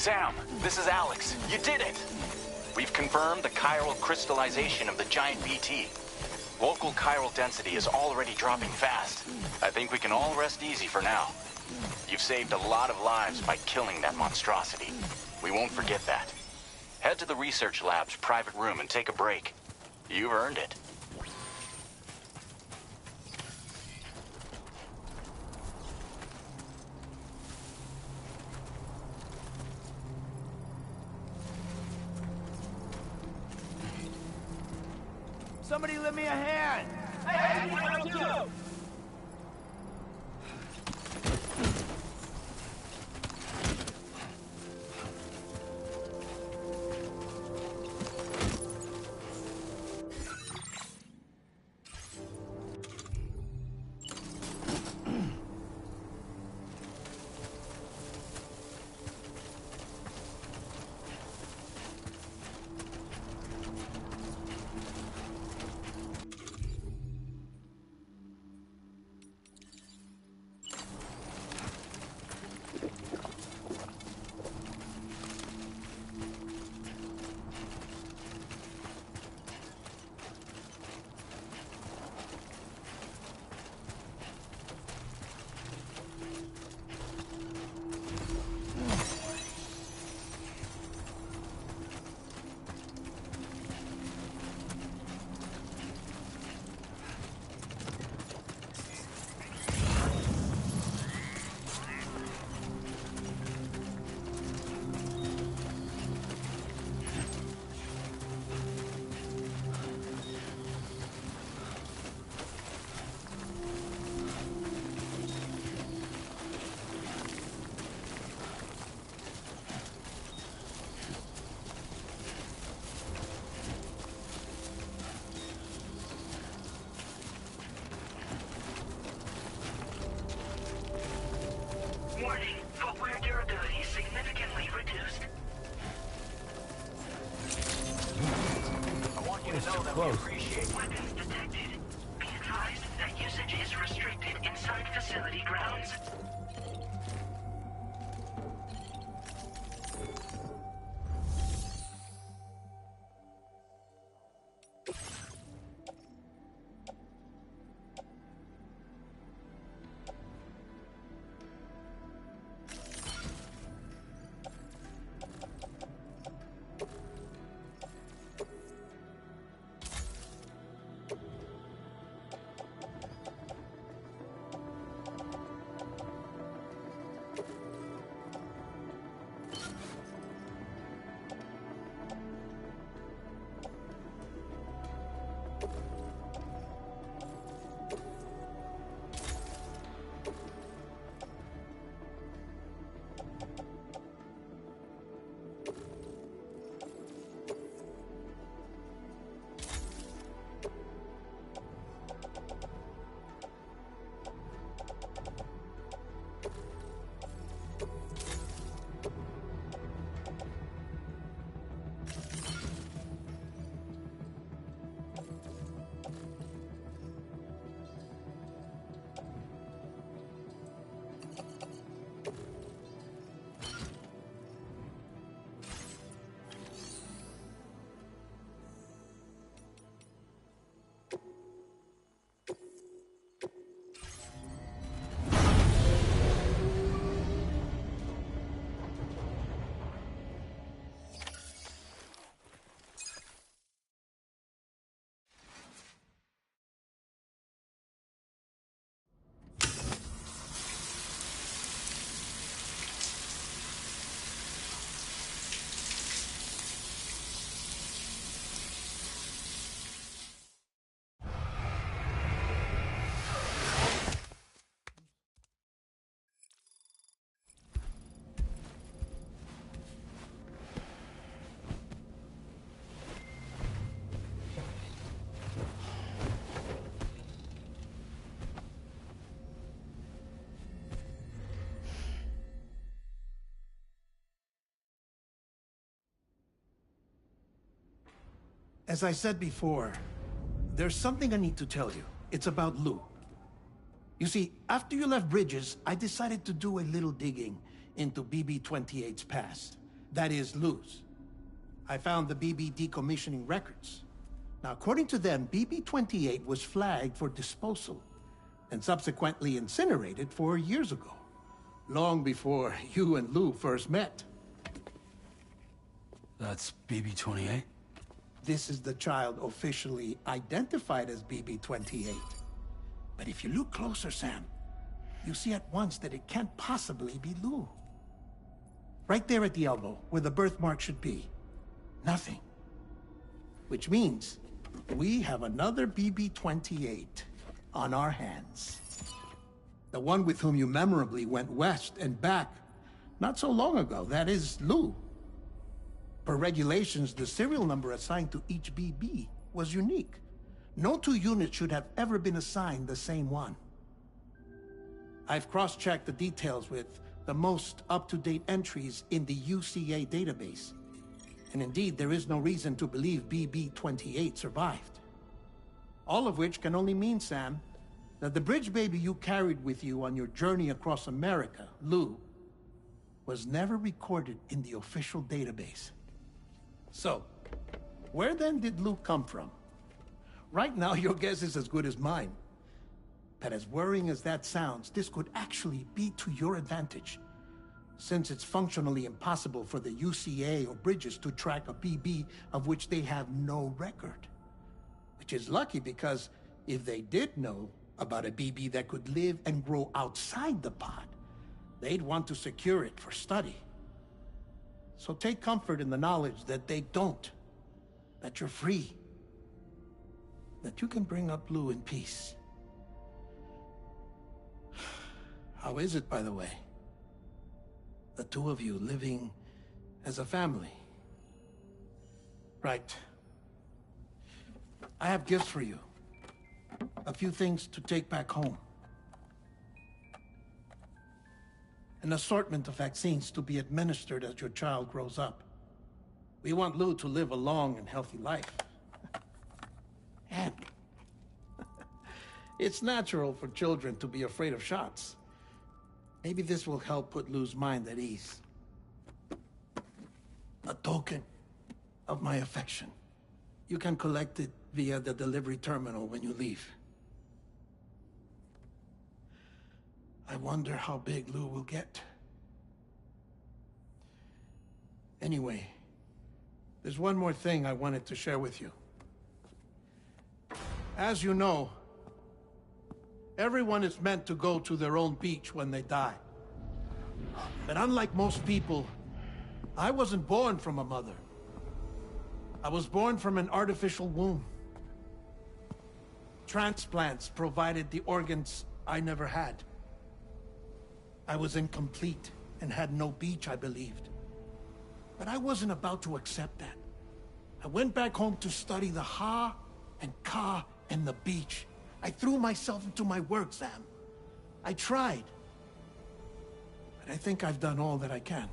Sam, this is Alex. You did it! We've confirmed the chiral crystallization of the giant BT. Local chiral density is already dropping fast. I think we can all rest easy for now. You've saved a lot of lives by killing that monstrosity. We won't forget that. Head to the research lab's private room and take a break. You've earned it. Somebody lend me a hand! Hey, Warning, footwear durability significantly reduced. I want you to know that we appreciate Weapons detected. Be advised that usage is restricted inside facility grounds. As I said before, there's something I need to tell you. It's about Lou. You see, after you left Bridges, I decided to do a little digging into BB-28's past. That is, Lou's. I found the BB decommissioning records. Now, according to them, BB-28 was flagged for disposal and subsequently incinerated 4 years ago, long before you and Lou first met. That's BB-28? This is the child officially identified as BB-28. But if you look closer, Sam, you see at once that it can't possibly be Lou. Right there at the elbow, where the birthmark should be. Nothing. Which means we have another BB-28 on our hands. The one with whom you memorably went west and back not so long ago, that is Lou. Per regulations, the serial number assigned to each BB was unique. No two units should have ever been assigned the same one. I've cross-checked the details with the most up-to-date entries in the UCA database. And indeed, there is no reason to believe BB-28 survived. All of which can only mean, Sam, that the bridge baby you carried with you on your journey across America, Lou, was never recorded in the official database. So, where then did Lou come from? Right now, your guess is as good as mine. But as worrying as that sounds, this could actually be to your advantage, since it's functionally impossible for the UCA or Bridges to track a BB of which they have no record. Which is lucky, because if they did know about a BB that could live and grow outside the pod, they'd want to secure it for study. So take comfort in the knowledge that they don't, that you're free, that you can bring up Lou in peace. How is it, by the way? The two of you living as a family. Right. I have gifts for you. A few things to take back home. An assortment of vaccines to be administered as your child grows up. We want Lou to live a long and healthy life. And it's natural for children to be afraid of shots. Maybe this will help put Lou's mind at ease. A token of my affection. You can collect it via the delivery terminal when you leave. I wonder how big Lou will get. Anyway, there's one more thing I wanted to share with you. As you know, everyone is meant to go to their own beach when they die. But unlike most people, I wasn't born from a mother. I was born from an artificial womb. Transplants provided the organs I never had. I was incomplete and had no beach, I believed. But I wasn't about to accept that. I went back home to study the Ha and Ka and the beach. I threw myself into my work, Sam. I tried. But I think I've done all that I can.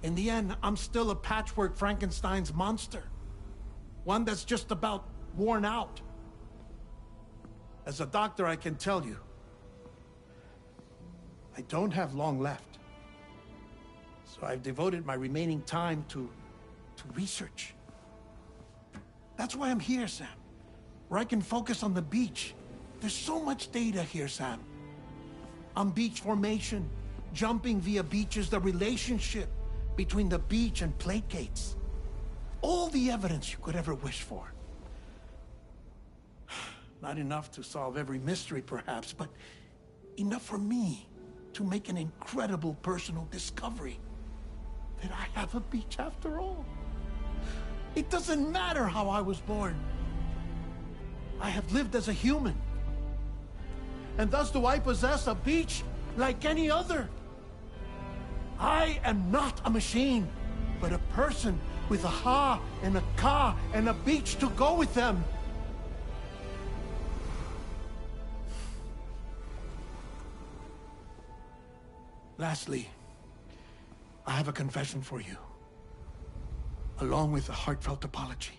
In the end, I'm still a patchwork Frankenstein's monster. One that's just about worn out. As a doctor, I can tell you, I don't have long left. So I've devoted my remaining time to research. That's why I'm here, Sam. Where I can focus on the beach. There's so much data here, Sam. On beach formation, jumping via beaches, the relationship between the beach and plate gates. All the evidence you could ever wish for. Not enough to solve every mystery, perhaps, but enough for me to make an incredible personal discovery. That I have a beach after all. It doesn't matter how I was born. I have lived as a human. And thus do I possess a beach like any other. I am not a machine, but a person with a Ha and a Ka and a beach to go with them. Lastly, I have a confession for you, along with a heartfelt apology.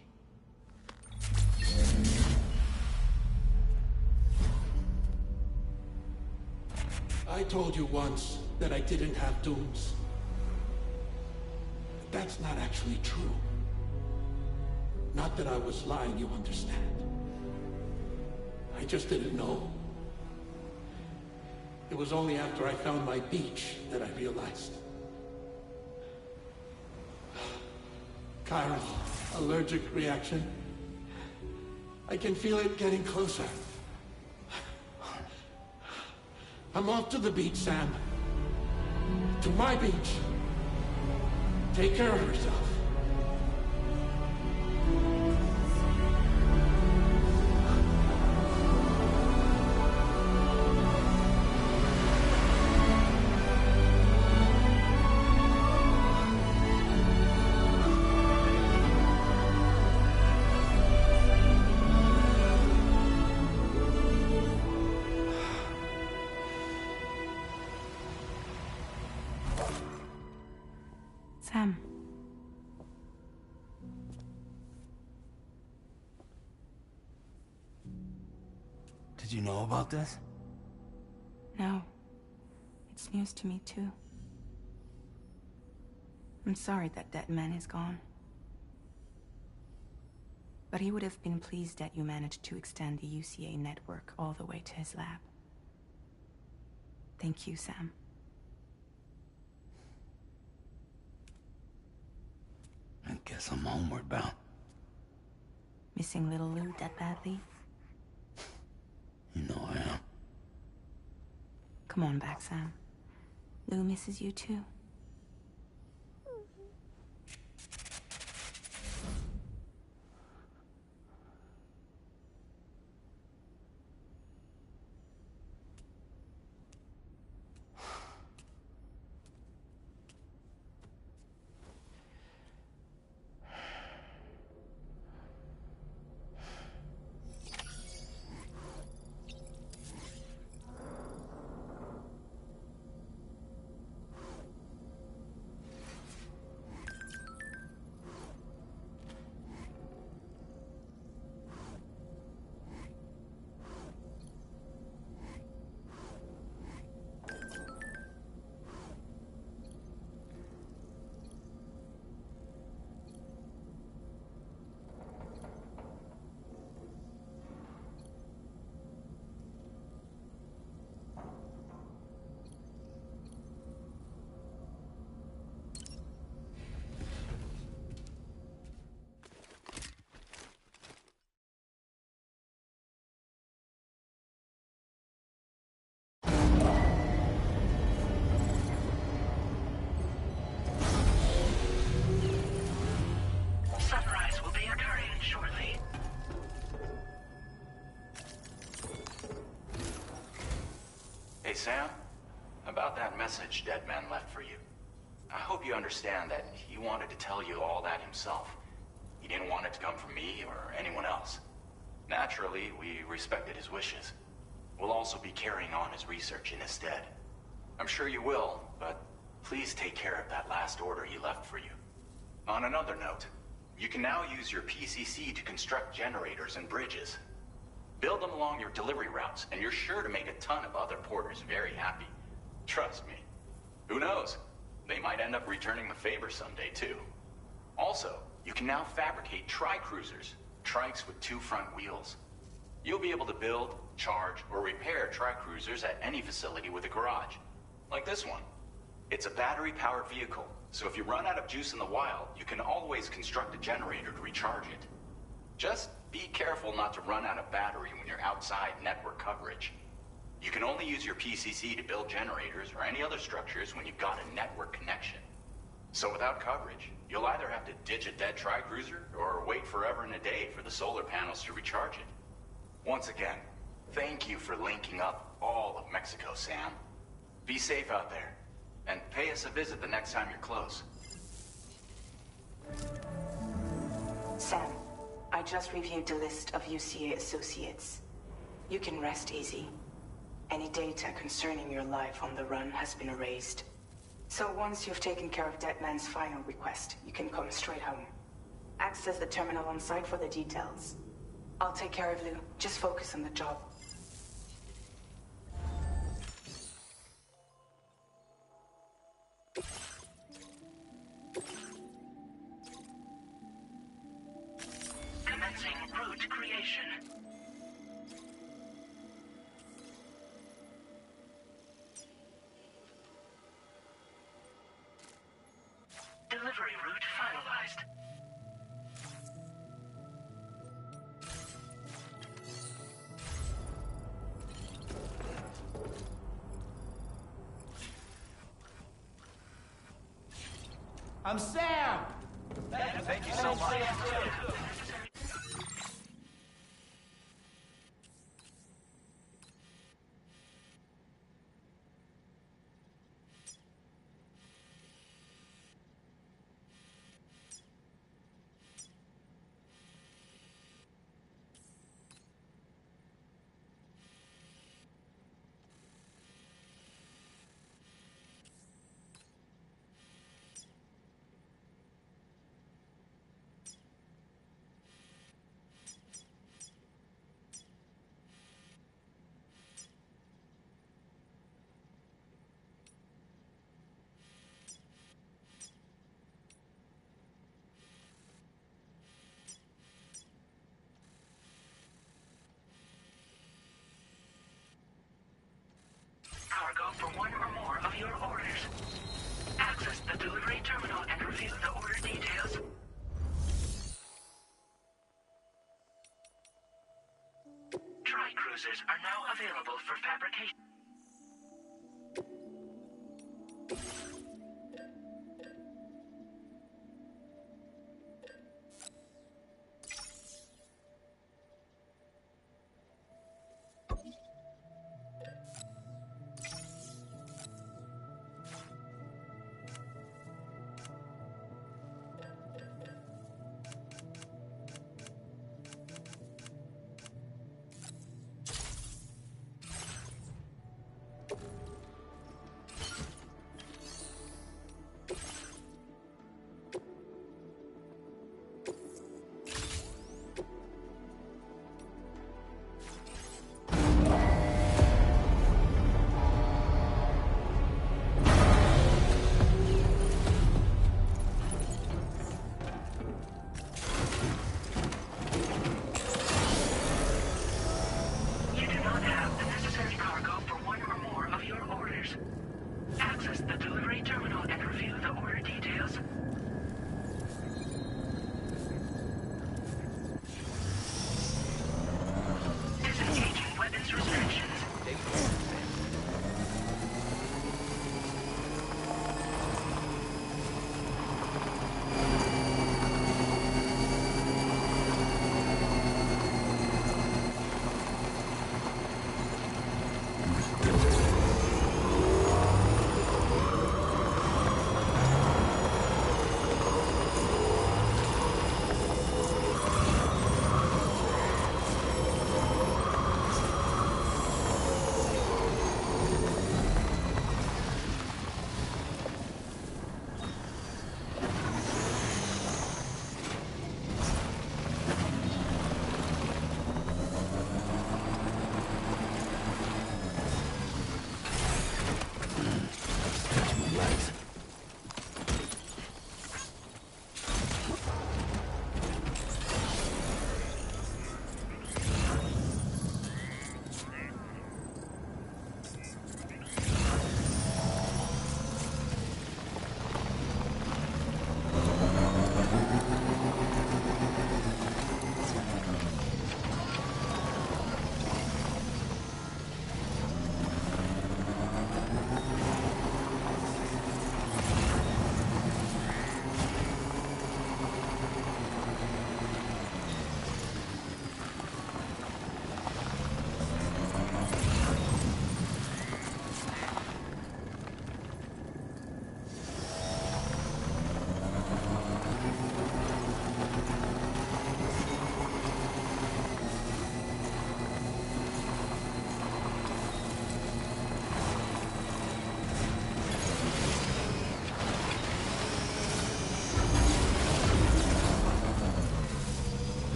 I told you once that I didn't have dooms. that's not actually true. Not that I was lying, you understand. I just didn't know. It was only after I found my beach that I realized. Chiral allergic reaction. I can feel it getting closer. I'm off to the beach, Sam. To my beach. Take care of yourself. Sam. Did you know about this? No. It's news to me, too. I'm sorry that that man is gone. But he would have been pleased that you managed to extend the UCA network all the way to his lab. Thank you, Sam. I guess I'm homeward bound. Missing little Lou that badly? You know I am. Come on back, Sam. Lou misses you too. Sunrise will be occurring shortly. Hey, Sam. About that message Deadman left for you. I hope you understand that he wanted to tell you all that himself. He didn't want it to come from me or anyone else. Naturally, we respected his wishes. We'll also be carrying on his research in his stead. I'm sure you will, but please take care of that last order he left for you. On another note, you can now use your PCC to construct generators and bridges. Build them along your delivery routes, and you're sure to make a ton of other porters very happy. Trust me. Who knows? They might end up returning the favor someday, too. Also, you can now fabricate tri-cruisers, trikes with 2 front wheels. You'll be able to build, charge, or repair tri-cruisers at any facility with a garage. Like this one. It's a battery-powered vehicle, so if you run out of juice in the wild, you can always construct a generator to recharge it. Just be careful not to run out of battery when you're outside network coverage. You can only use your PCC to build generators or any other structures when you've got a network connection. So without coverage, you'll either have to ditch a dead tri-cruiser or wait forever and a day for the solar panels to recharge it. Once again, thank you for linking up all of Mexico, Sam. Be safe out there, and pay us a visit the next time you're close. Sam, I just reviewed the list of UCA associates. You can rest easy. Any data concerning your life on the run has been erased. So once you've taken care of Deadman's final request, you can come straight home. Access the terminal on site for the details. I'll take care of Lou. Just focus on the job. I'm Sam! Thank you so much.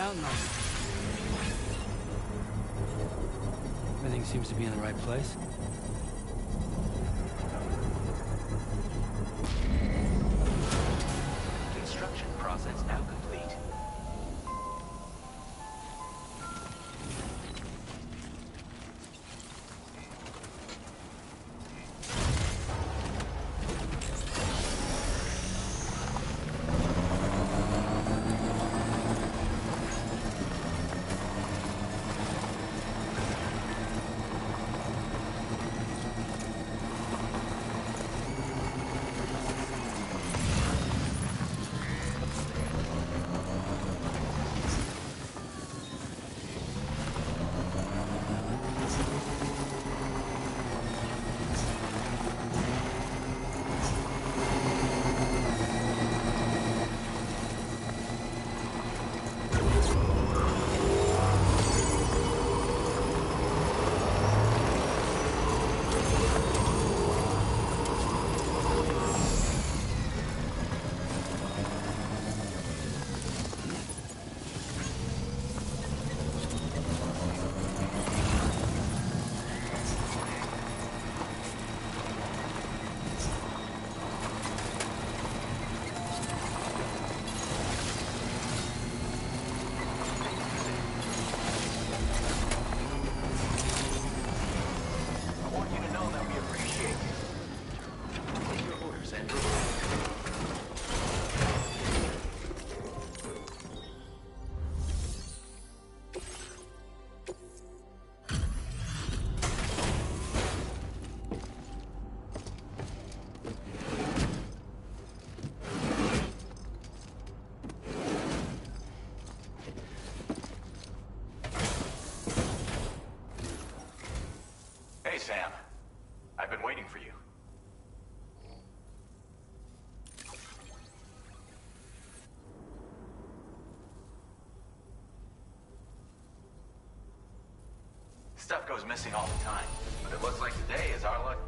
counting on you. Everything seems to be in the right place. Construction process now complete. Hey, Sam. I've been waiting for you. Stuff goes missing all the time, but it looks like today is our luck.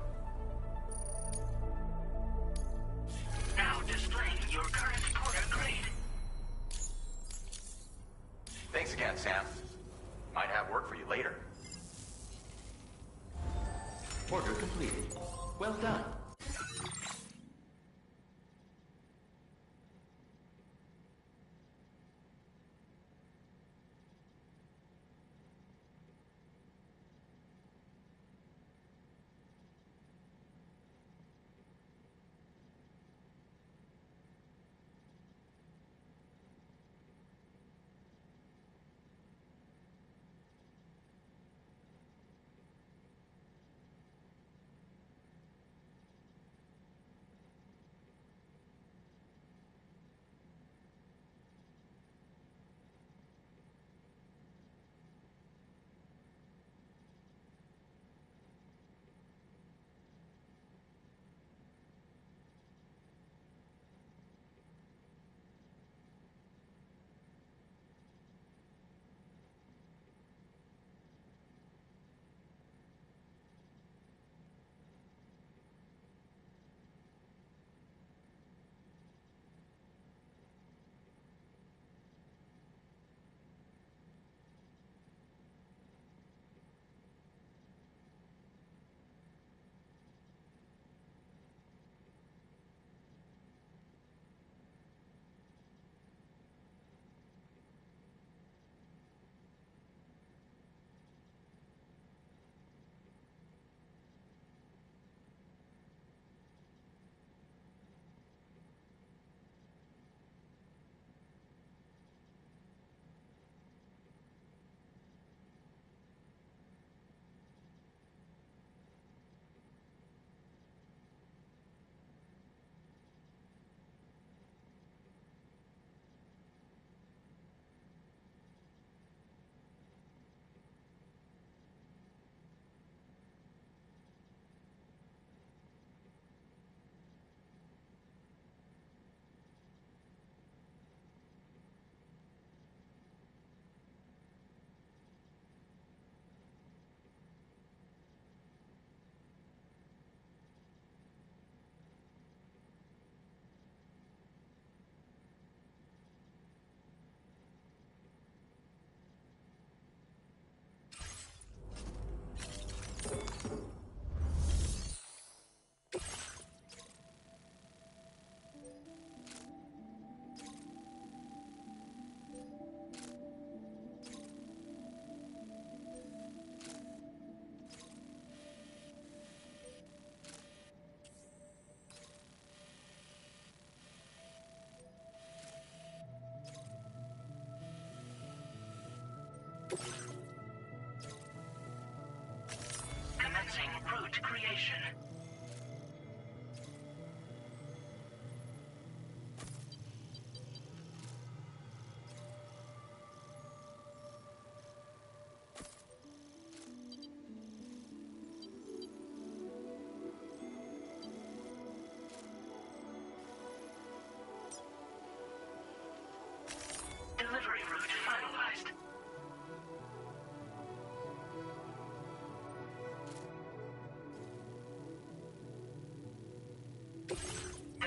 Now displaying your current porter grade. Thanks again, Sam. Might have work for you later. Order completed. Well done.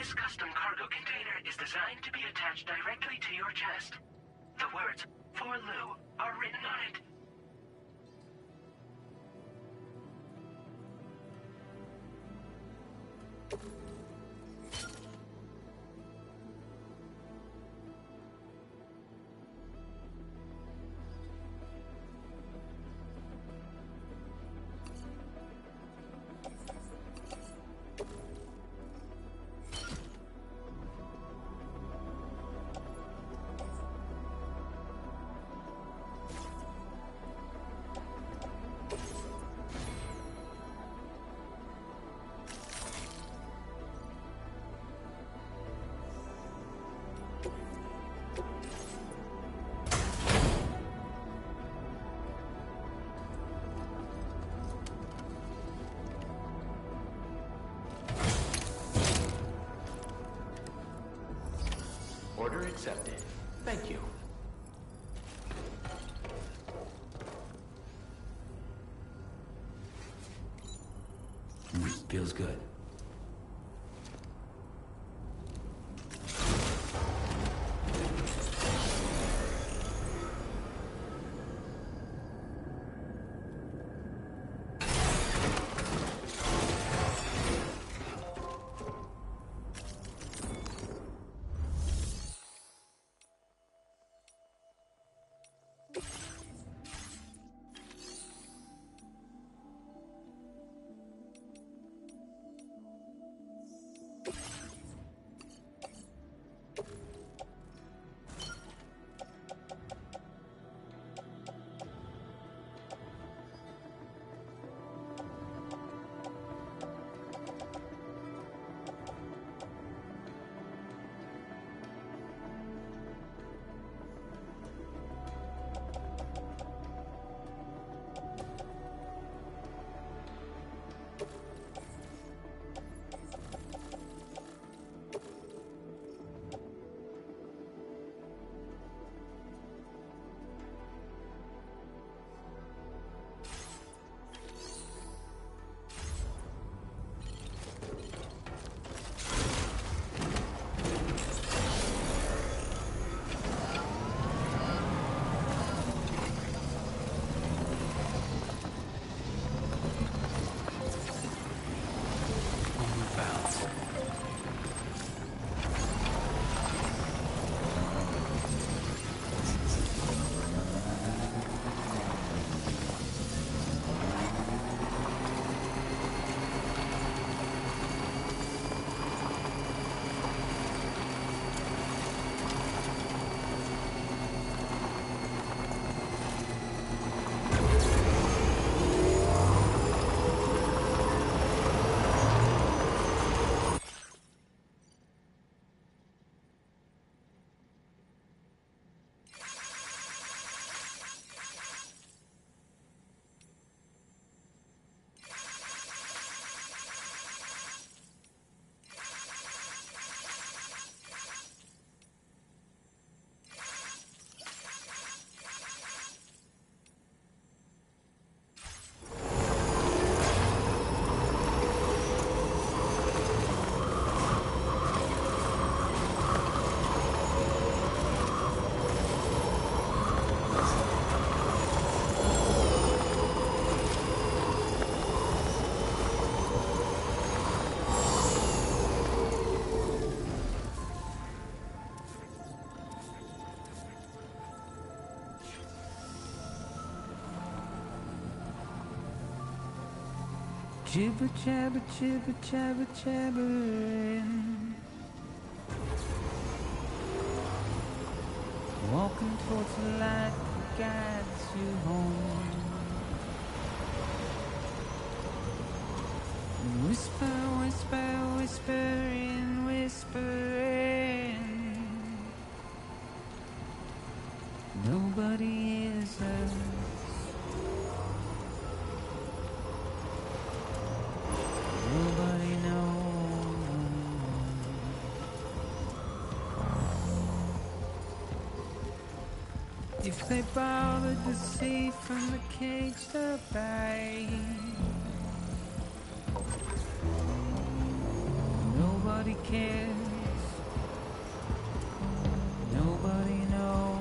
This custom cargo container is designed to be attached directly to your chest. The words, "For Lou," are written on it. Order accepted. Thank you. Feels good. Jibber jabber jibber jabber jabbering, walking towards the light that guides you home. Whisper, whisper, whispering, whispering. Nobody hears us. Nobody knows. If they bothered to see from the cage to bay, nobody nobody cares. Nobody knows.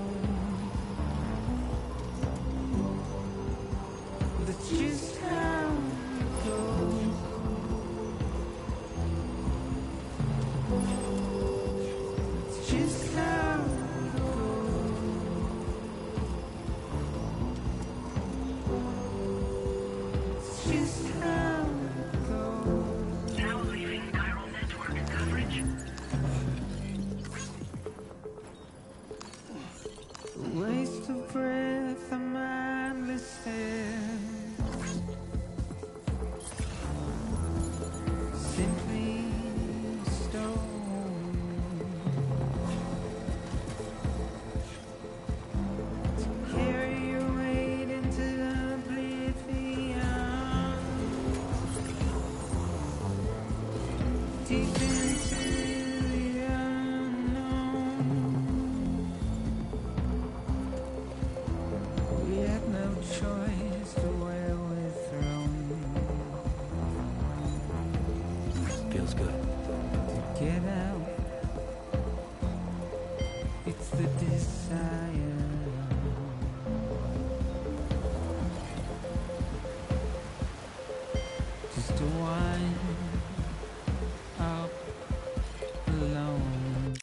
That's just how it goes. It's just how it goes. It's just how it goes. Now leaving chiral network coverage. A waste of breath, a mindless stare. Simply stone. To carry your weight into oblivion. Deep into the unknown. We had no choice to where we're thrown. Feels good. To get out, it's the desire. Just to wind up alone.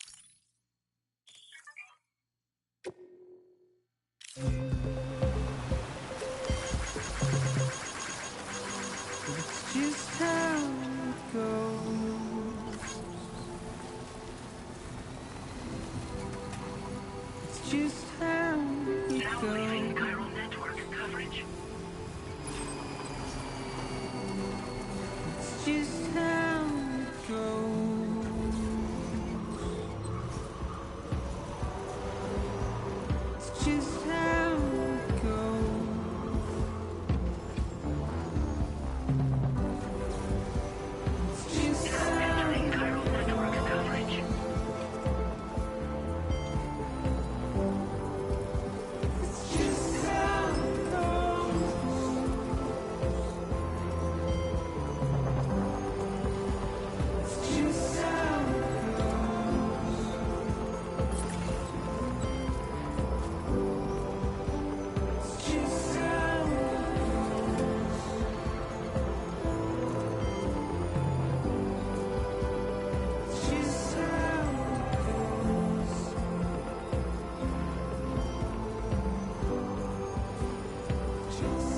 It's just how it goes. It's just how it Now leaving goes. chiral network coverage. It's just how it goes. It's just how it goes. It's just Now entering chiral network coverage. It's just how it goes. It's just how it goes. It's just how it goes. It's just how it goes. Just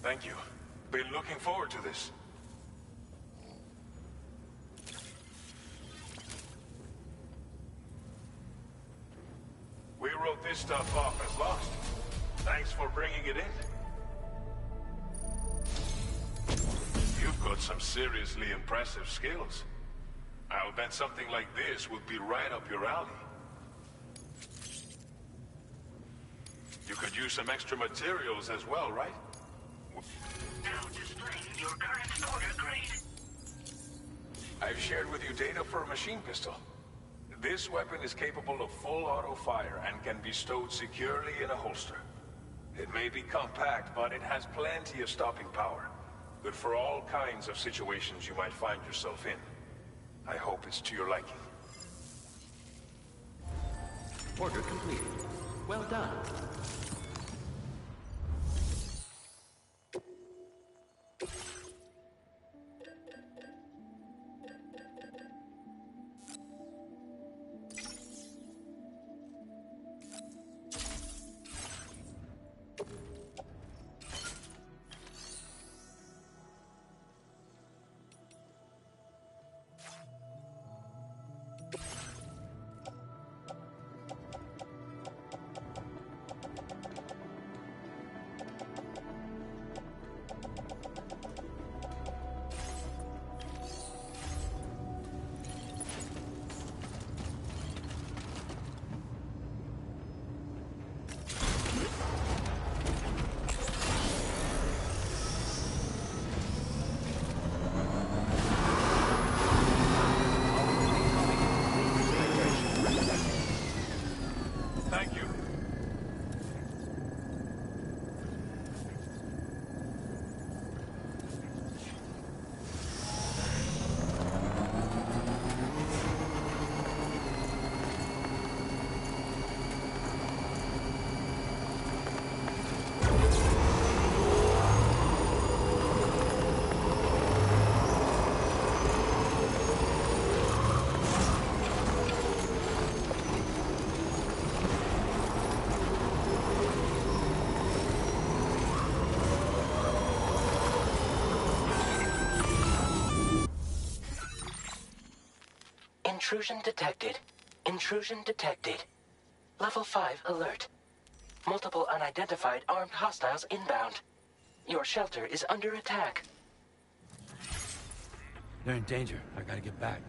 Thank you. Been looking forward to this. We wrote this stuff off as lost. Thanks for bringing it in. You've got some seriously impressive skills. I'll bet something like this would be right up your alley. You could use some extra materials as well, right? Now displaying your current order grade. I've shared with you data for a machine pistol. This weapon is capable of full auto fire and can be stowed securely in a holster. It may be compact, but it has plenty of stopping power. Good for all kinds of situations you might find yourself in. I hope it's to your liking. Order completed. Well done. Intrusion detected. Intrusion detected. Level 5 alert. Multiple unidentified armed hostiles inbound. Your shelter is under attack. They're in danger. I gotta get back.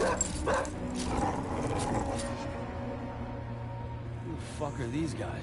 Who the fuck are these guys?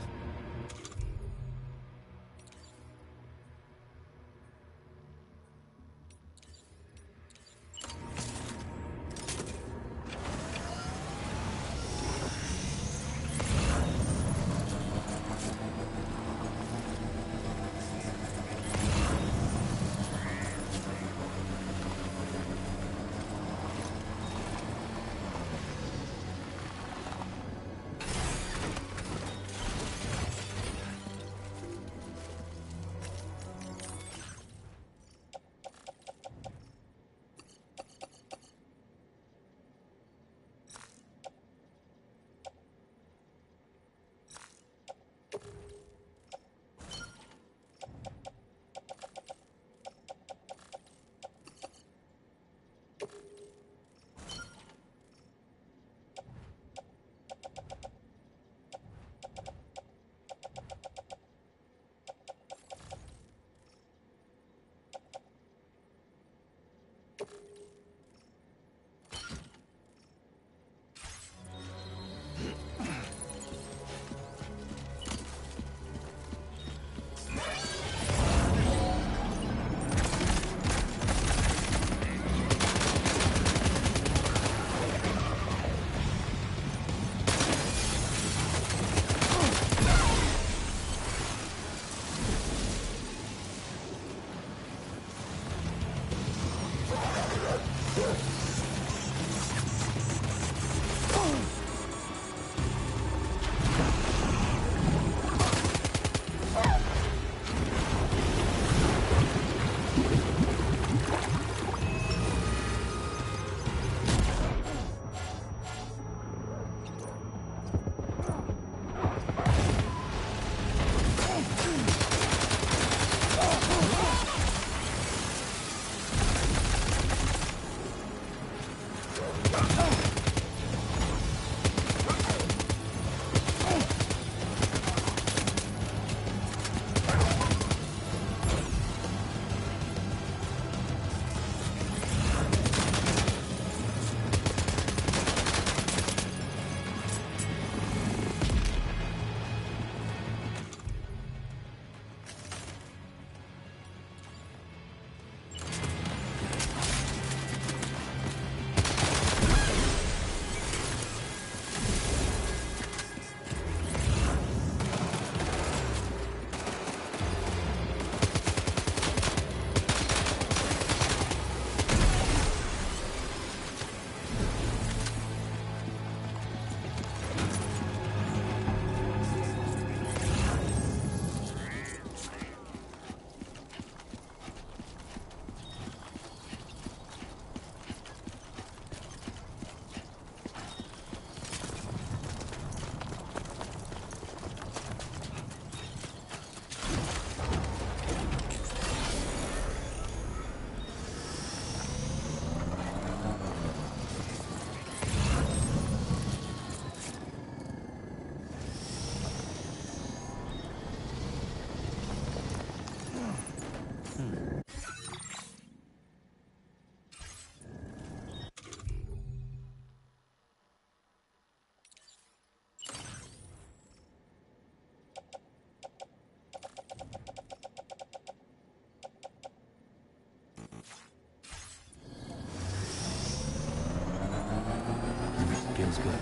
Feels good.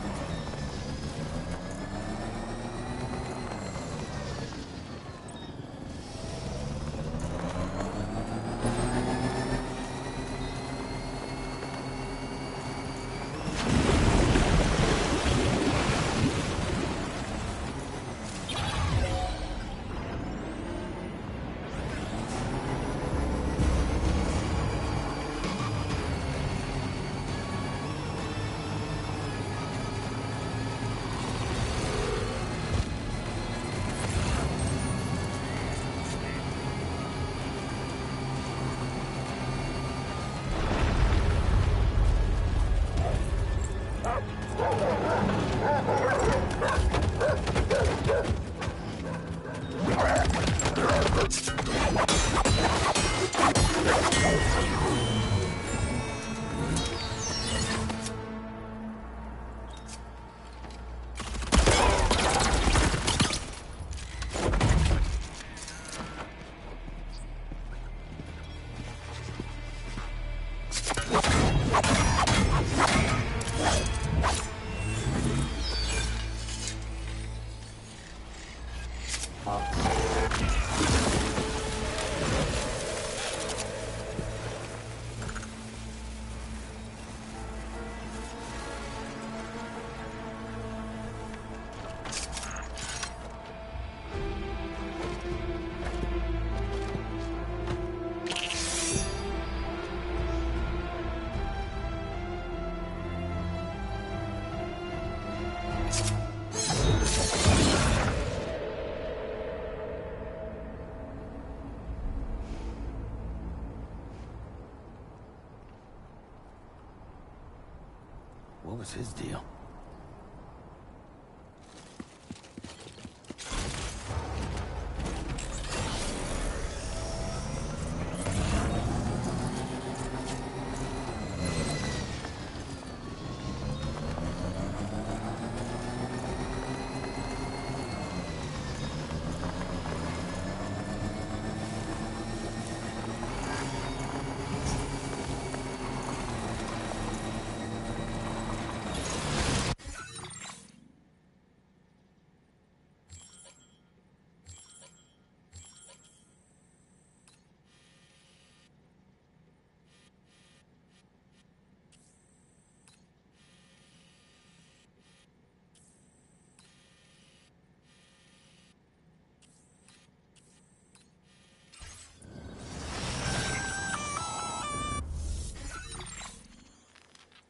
What was his deal?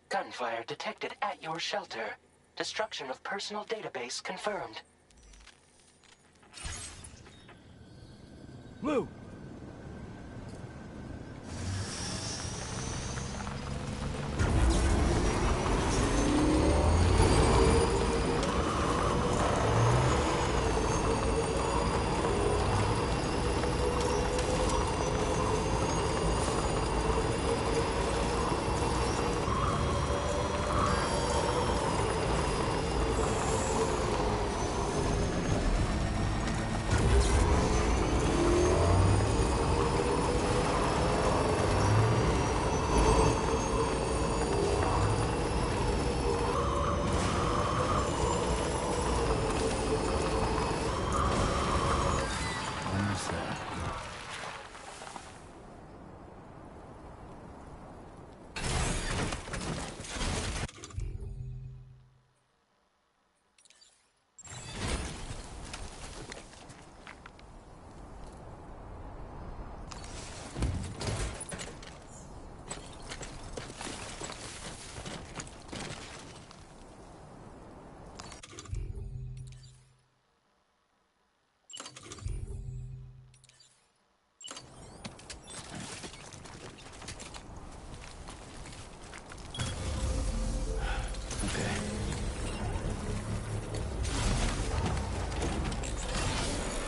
Gunfire detected at your shelter. Destruction of personal database confirmed. Lou!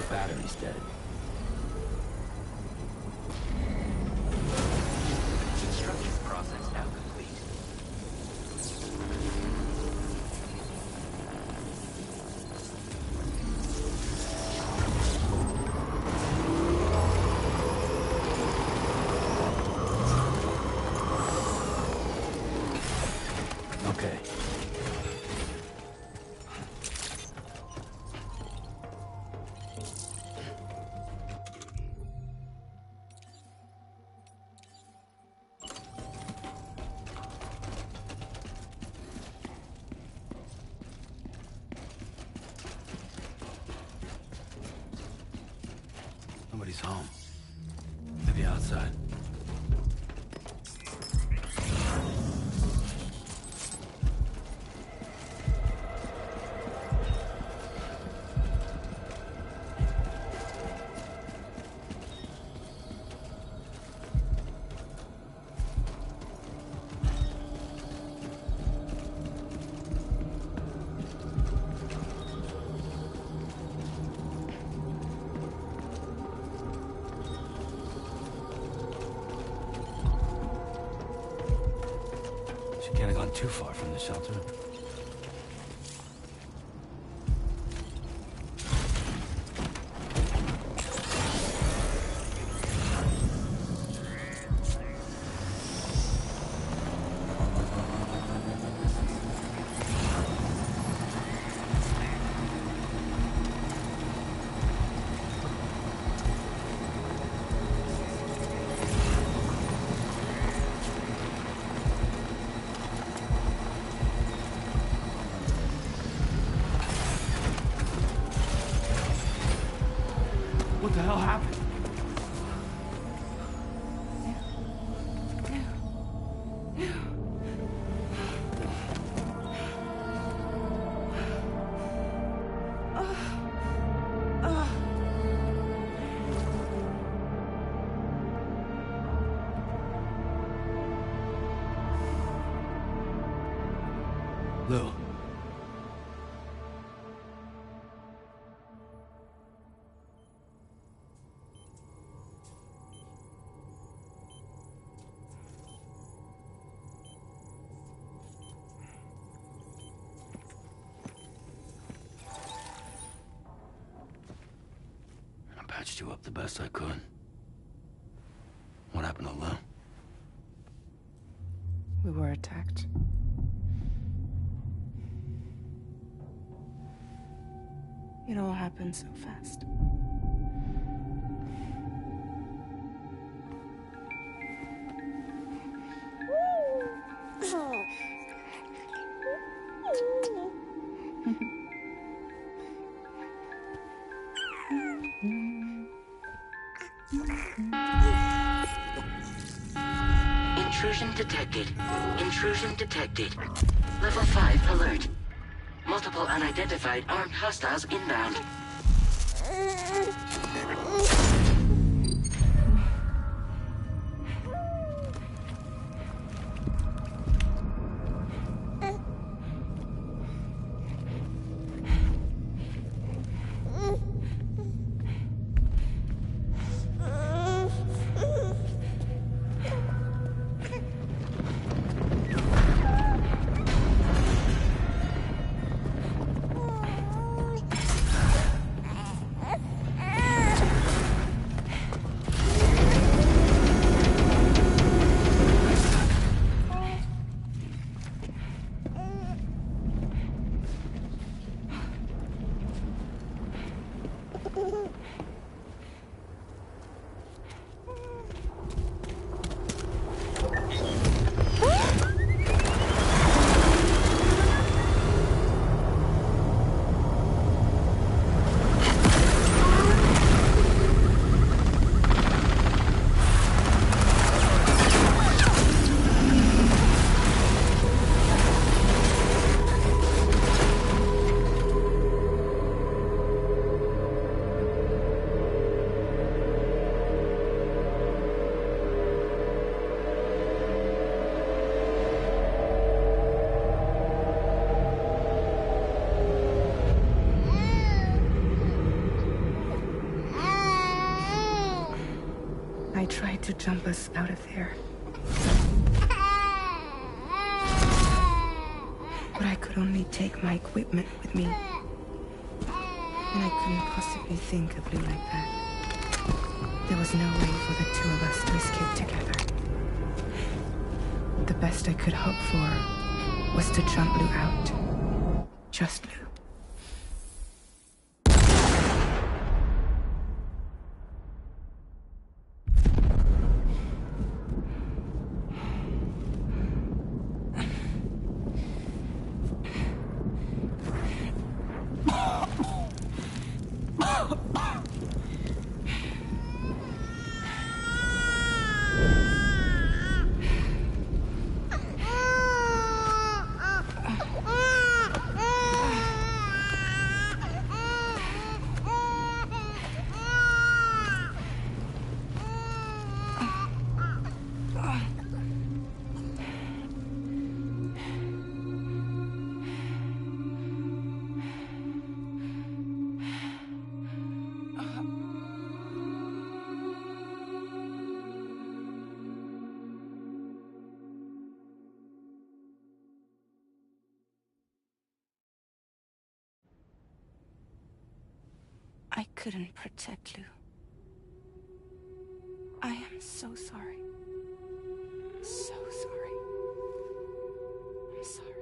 Battery's dead. Construction process now complete. Okay. Nobody's home. Maybe outside. She can't have gone too far from the shelter. What the hell happened? Lou. I patched you up the best I could. What happened to Lou? We were attacked. It all happened so fast. Intrusion detected. Intrusion detected. Level 5 alert. Multiple unidentified armed hostiles inbound. I tried to jump us out of there. But I could only take my equipment with me. And I couldn't possibly think of Lou like that. There was no way for the two of us to escape together. The best I could hope for was to jump Lou out. Just Lou. I couldn't protect Lou. I am so sorry. So sorry. I'm sorry.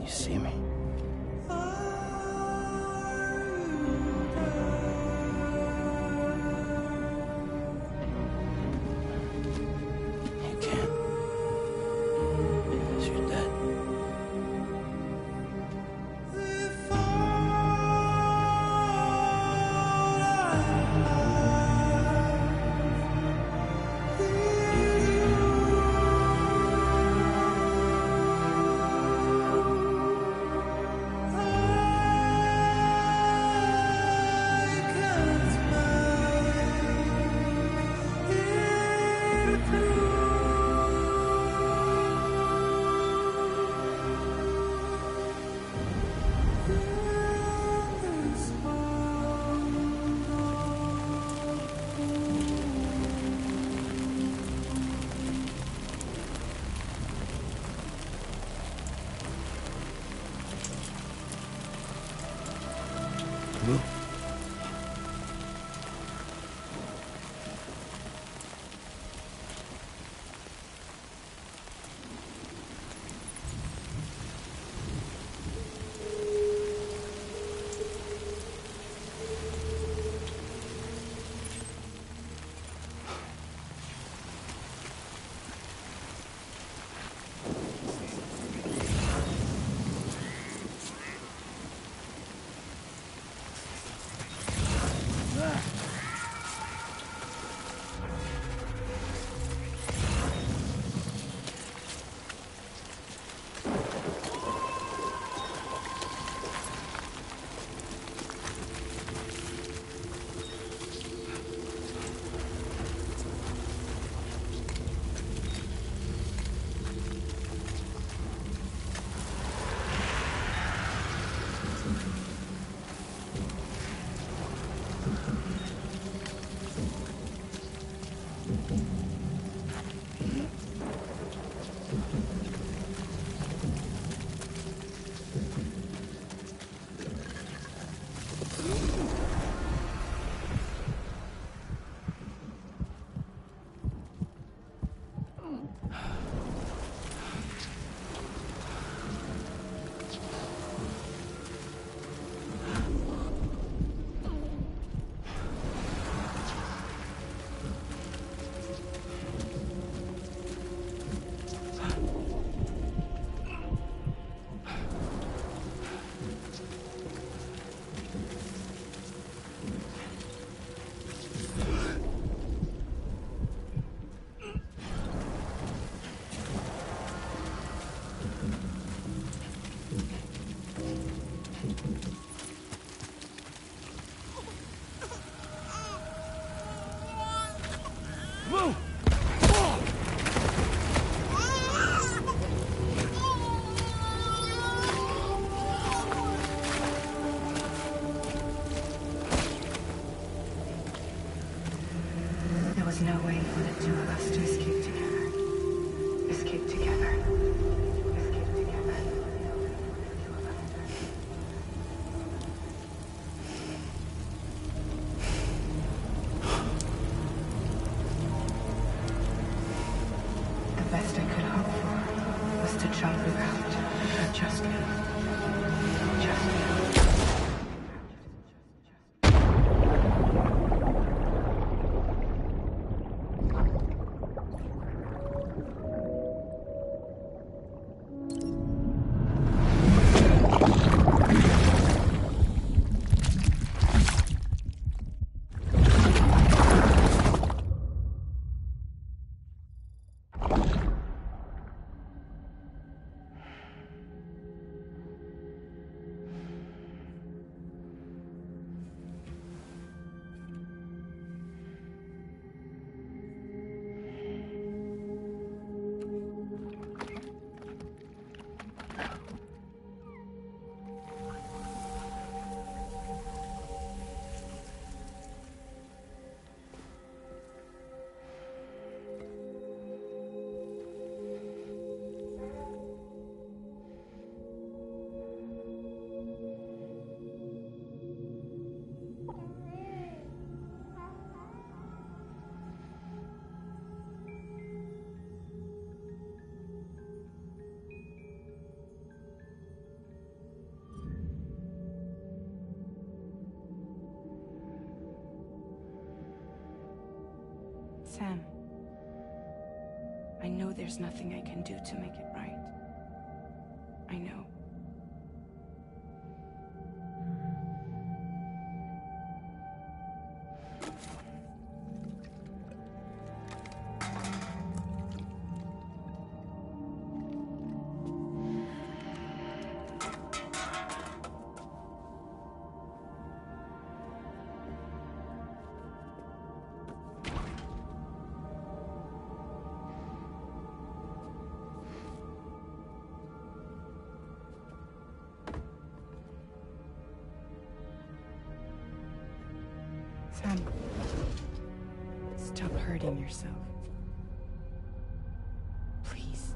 you see me? You can't. Because you're dead. Blue. Sam, I know there's nothing I can do to make it right. I know. Sam, stop hurting yourself. Please.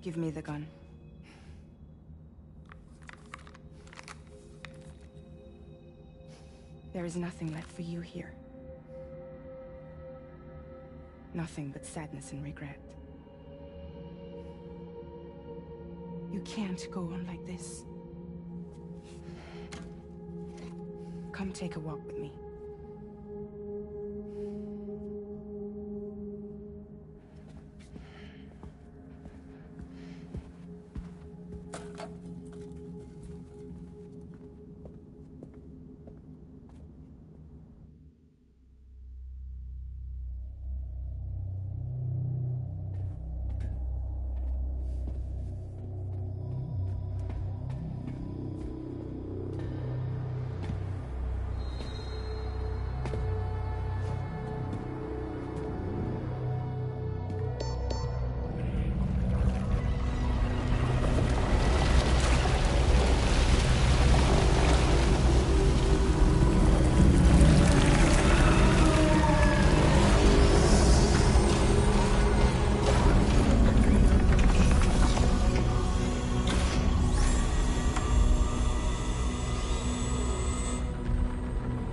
Give me the gun. There is nothing left for you here. Nothing but sadness and regret. You can't go on like this. Come take a walk with me.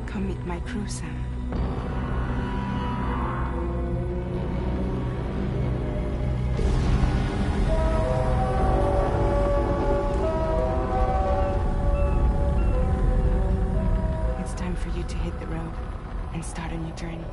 Come meet my crew, Sam. It's time for you to hit the road and start a new journey.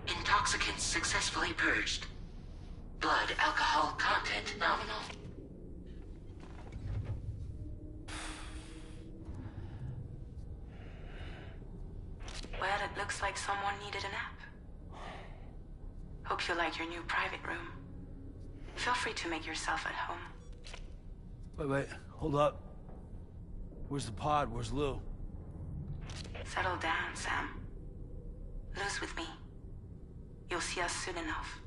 Intoxicants successfully purged. Blood alcohol content nominal. Well, it looks like someone needed a nap. Hope you like your new private room. Feel free to make yourself at home. Wait, hold up. Where's the pod? Where's Lou? Settle down, Sam. Lou's with me. You'll see us soon enough.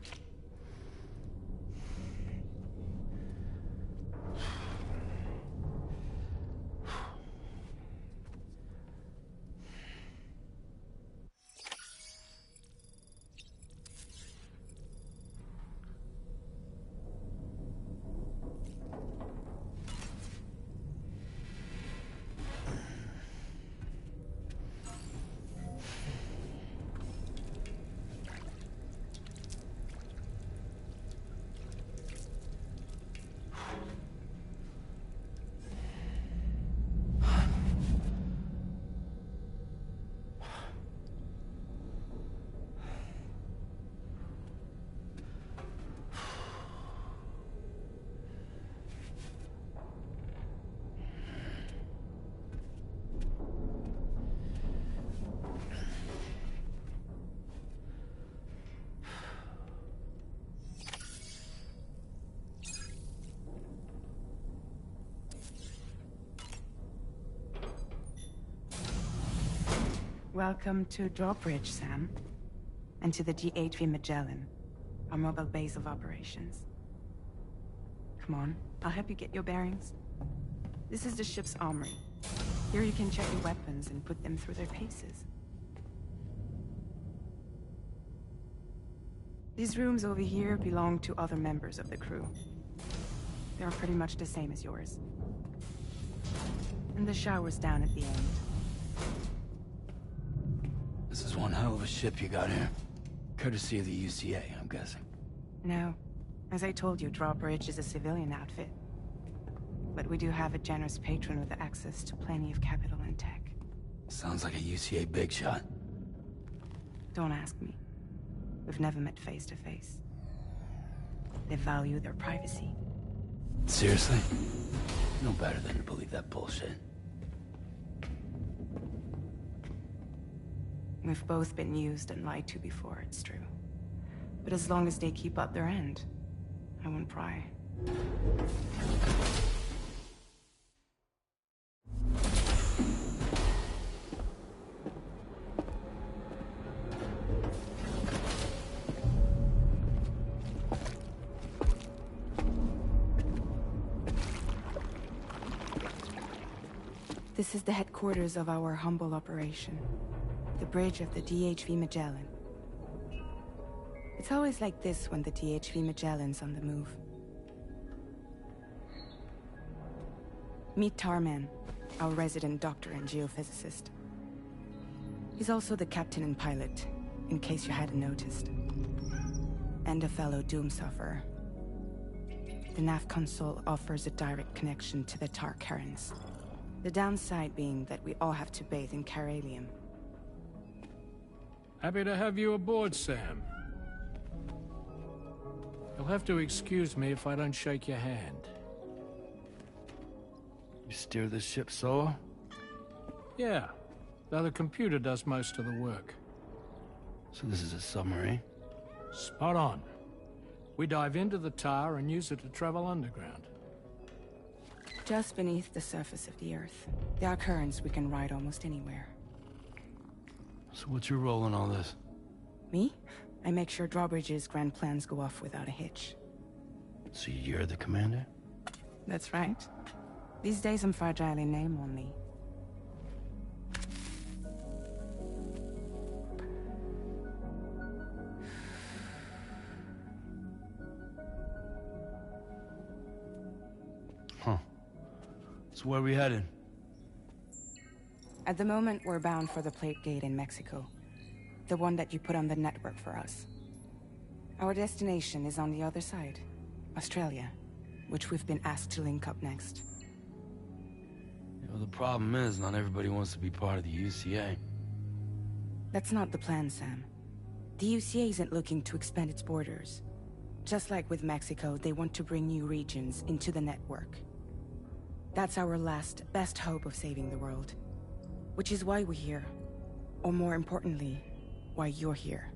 Welcome to Drawbridge, Sam. And to the DHV Magellan, our mobile base of operations. Come on, I'll help you get your bearings. This is the ship's armory. Here you can check your weapons and put them through their paces. These rooms over here belong to other members of the crew. They are pretty much the same as yours. And the shower's down at the end. This is one hell of a ship you got here. Courtesy of the UCA, I'm guessing. No. As I told you, Drawbridge is a civilian outfit. But we do have a generous patron with access to plenty of capital and tech. Sounds like a UCA big shot. Don't ask me. We've never met face to face. They value their privacy. Seriously? No better than to believe that bullshit. We've both been used and lied to before, it's true. But as long as they keep up their end, I won't pry. This is the headquarters of our humble operation. The bridge of the DHV Magellan. It's always like this when the DHV Magellan's on the move. Meet Tarman, our resident doctor and geophysicist. He's also the captain and pilot, in case you hadn't noticed. And a fellow doom sufferer. The nav console offers a direct connection to the Tar currents. The downside being that we all have to bathe in caralium. Happy to have you aboard, Sam. You'll have to excuse me if I don't shake your hand. You steer this ship solo? Yeah, though the computer does most of the work. So this is a submarine? Spot on. We dive into the Tar and use it to travel underground. Just beneath the surface of the Earth, there are currents we can ride almost anywhere. So what's your role in all this? Me? I make sure Drawbridge's grand plans go off without a hitch. So you're the commander? That's right. These days I'm fragile in name only. Huh. So where are we headed? At the moment, we're bound for the Plate Gate in Mexico. The one that you put on the network for us. Our destination is on the other side, Australia, which we've been asked to link up next. You know, the problem is, not everybody wants to be part of the UCA. That's not the plan, Sam. The UCA isn't looking to expand its borders. Just like with Mexico, they want to bring new regions into the network. That's our last, best hope of saving the world. Which is why we're here. Or more importantly, why you're here.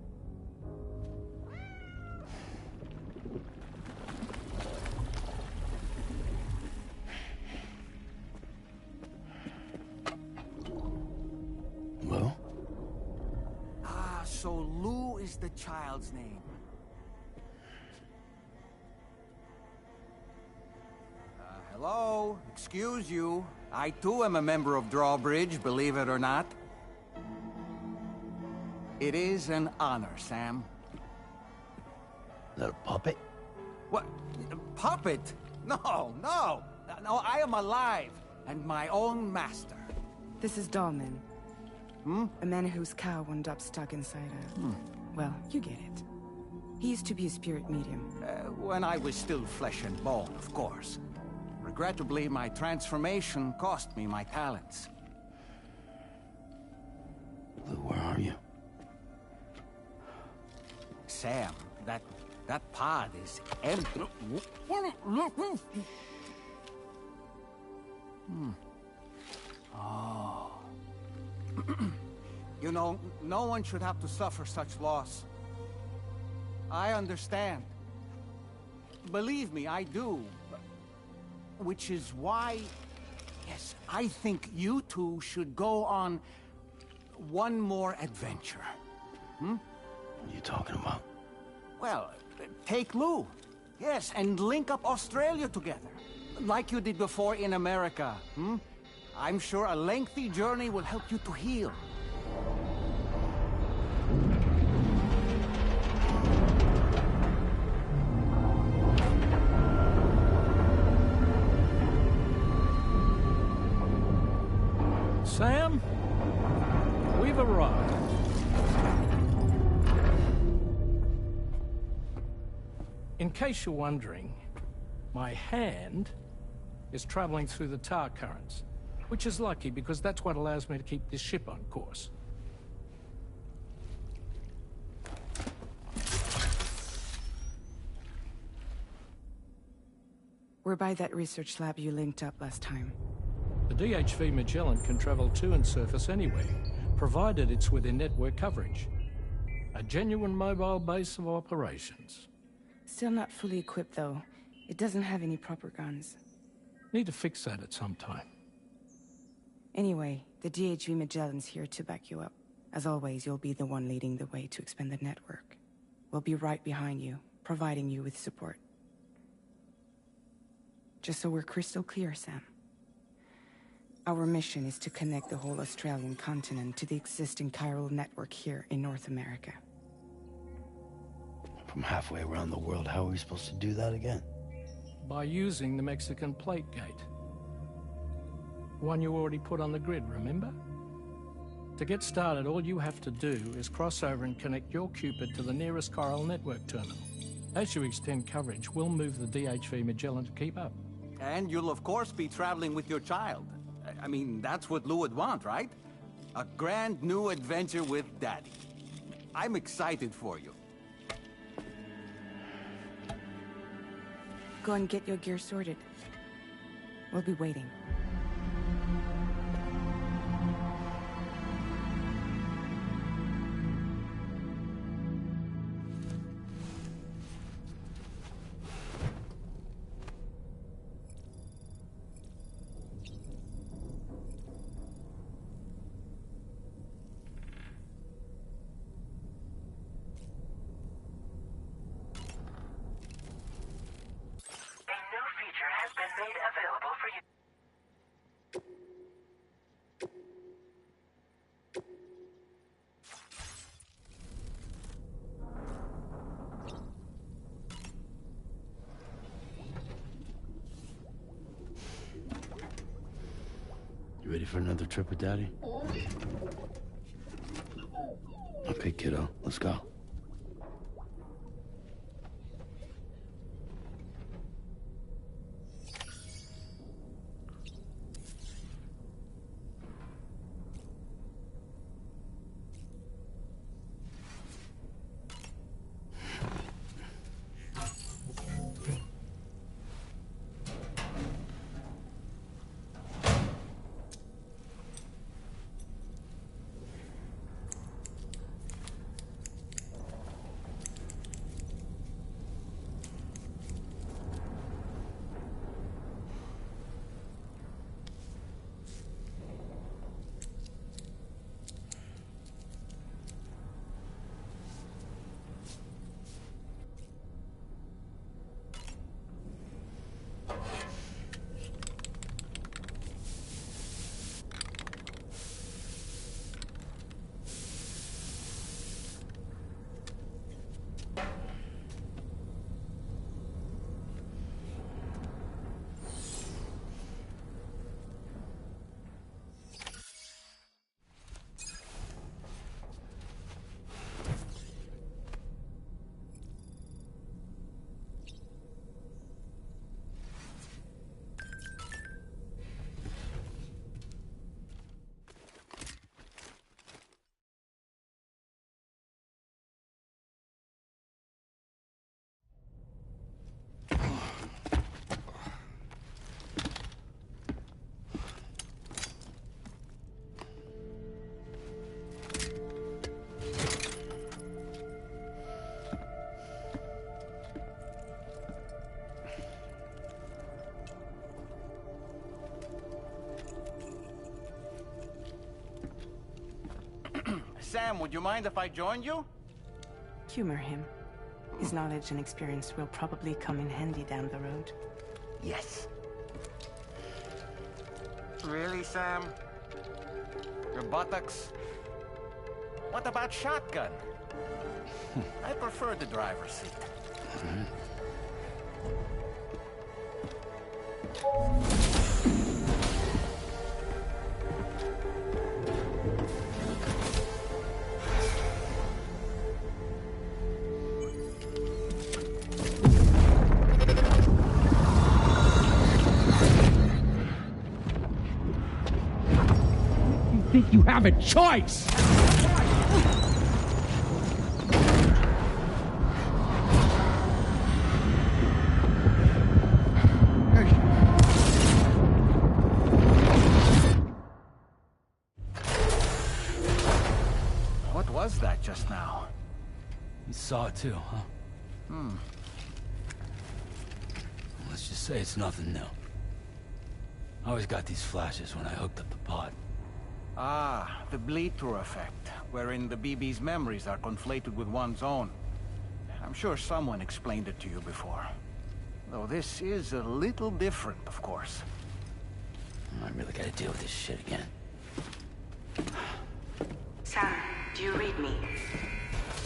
Well? Ah, so Lou is the child's name. Hello? Excuse you. I too am a member of Drawbridge, believe it or not. It is an honor, Sam. Is that a puppet? What? A puppet? No, no! No, I am alive, and my own master. This is Dahlman. A man whose cow wound up stuck inside a... Well, you get it. He used to be a spirit medium. When I was still flesh and bone, of course. Regrettably, my transformation cost me my talents. Lou, where are you? Sam, that pod is empty. Oh. You know, no one should have to suffer such loss. I understand. Believe me, I do. Which is why, yes, I think you two should go on one more adventure. Hmm? What are you talking about? Well, take Lou. Yes, and link up Australia together. Like you did before in America. Hmm? I'm sure a lengthy journey will help you to heal. Sam, we've arrived. In case you're wondering, my hand is traveling through the tar currents, which is lucky because that's what allows me to keep this ship on course. We're by that research lab you linked up last time. The DHV Magellan can travel to and surface anywhere, provided it's within network coverage. A genuine mobile base of operations. Still not fully equipped, though. It doesn't have any proper guns. Need to fix that at some time. Anyway, the DHV Magellan's here to back you up. As always, you'll be the one leading the way to expand the network. We'll be right behind you, providing you with support. Just so we're crystal clear, Sam. Our mission is to connect the whole Australian continent to the existing chiral network here in North America. From halfway around the world, how are we supposed to do that again? By using the Mexican plate gate. One you already put on the grid, remember? To get started, all you have to do is cross over and connect your Cupid to the nearest chiral network terminal. As you extend coverage, we'll move the DHV Magellan to keep up. And you'll of course be traveling with your child. I mean, that's what Lou would want, right? A grand new adventure with Daddy. I'm excited for you. Go and get your gear sorted. We'll be waiting. You ready for another trip with Daddy? Okay, kiddo, let's go. Sam, would you mind if I joined you? Humor him. His knowledge and experience will probably come in handy down the road. Yes. Really, Sam? Your buttocks? What about shotgun? I prefer the driver's seat. Think you have a choice? What was that just now? You saw it too, huh? Let's just say it's nothing new. I always got these flashes when I hooked up the pod. Ah, the bleed-through effect, wherein the BB's memories are conflated with one's own. I'm sure someone explained it to you before. Though this is a little different, of course. I really gotta deal with this shit again. Sam, do you read me?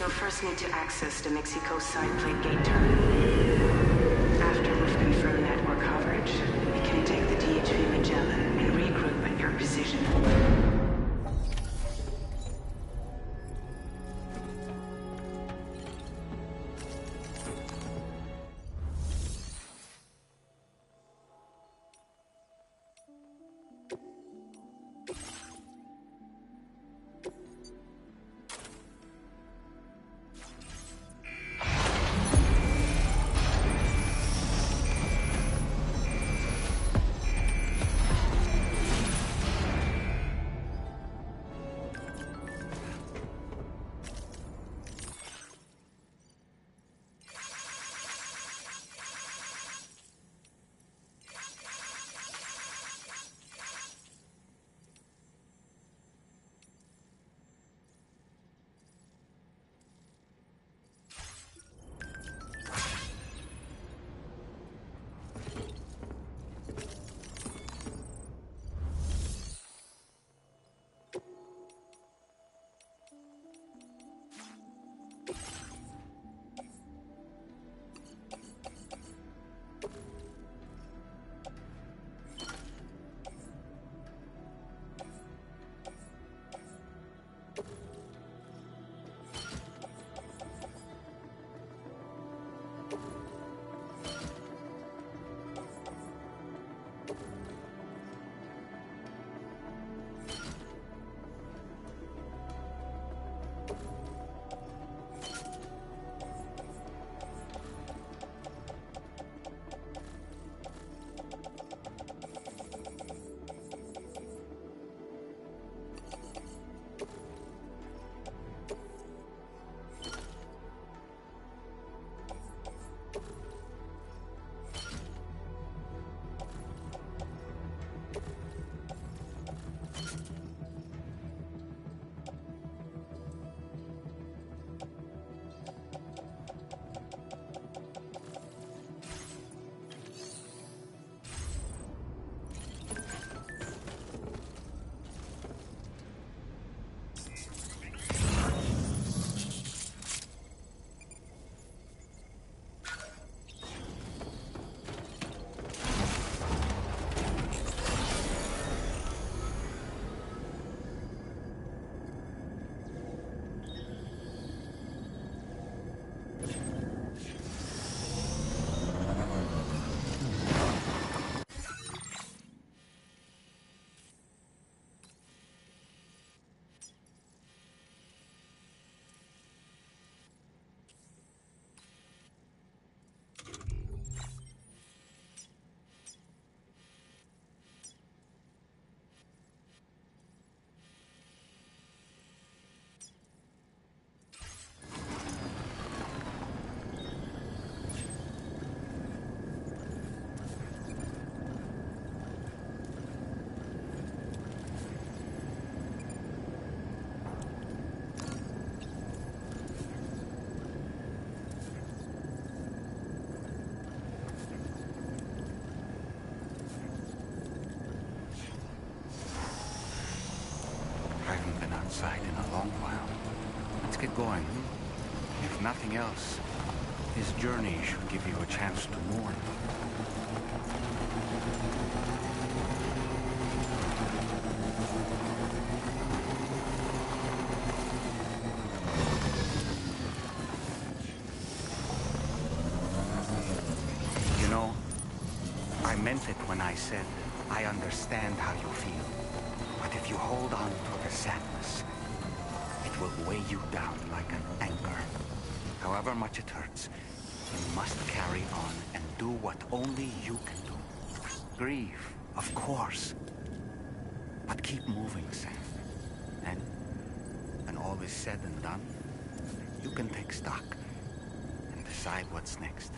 You'll first need to access the Mexico side plate gate terminal. After we've confirmed network coverage, we can take the DHV Magellan and regroup at your position. Let's get going. If nothing else, this journey should give you a chance to mourn. You know, I meant it when I said I understand how you feel. But if you hold on to the sadness, it will weigh you down like an anchor. However much it hurts, you must carry on and do what only you can do. Grieve, of course. But keep moving, Sam. And when all is said and done, you can take stock and decide what's next.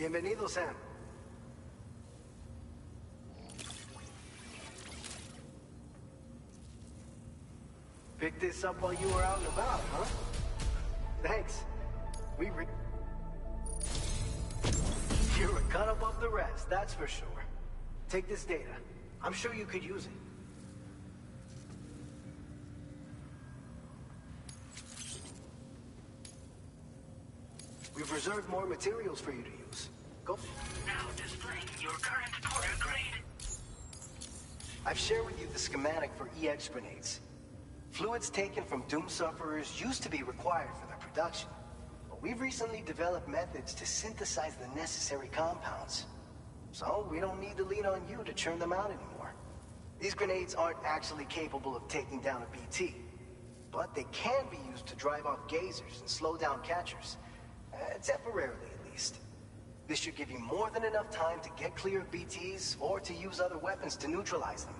Bienvenido, Sam. Picked this up while you were out and about, huh? Thanks. You're a cut above the rest, that's for sure. Take this data. I'm sure you could use it. We've reserved more materials for you to use. Go. Now displaying your current Porter grade. I've shared with you the schematic for EX grenades. Fluids taken from Doom sufferers used to be required for their production. But we've recently developed methods to synthesize the necessary compounds. So we don't need to lean on you to churn them out anymore. These grenades aren't actually capable of taking down a BT, but they can be used to drive off gazers and slow down catchers. Temporarily, at least. This should give you more than enough time to get clear of BTs or to use other weapons to neutralize them.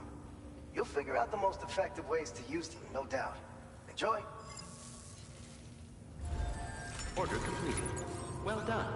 You'll figure out the most effective ways to use them, no doubt. Enjoy. Order completed. Well done.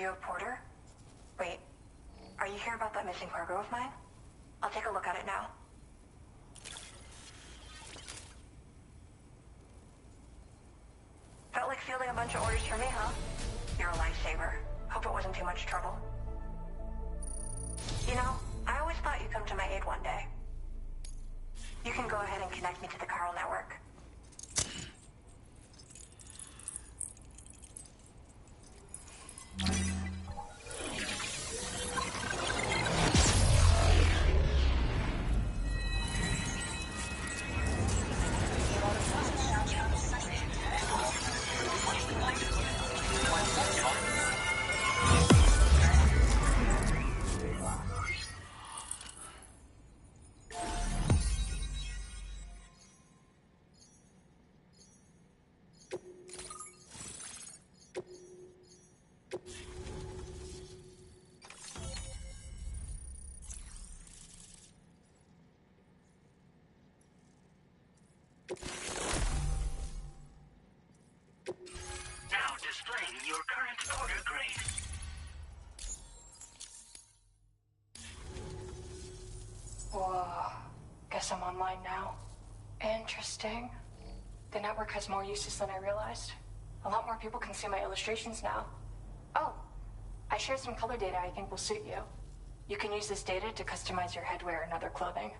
you a Porter? Wait, are you here about that missing cargo of mine? I'll take a look at it now. Felt like fielding a bunch of orders for me, huh? You're a lifesaver. Hope it wasn't too much trouble. You know, I always thought you'd come to my aid one day. You can go ahead and connect me to the Chiral network. Now displaying your current Porter grade. Whoa. Guess I'm online now. Interesting. The network has more uses than I realized. A lot more people can see my illustrations now. Oh, I shared some color data I think will suit you. You can use this data to customize your headwear and other clothing.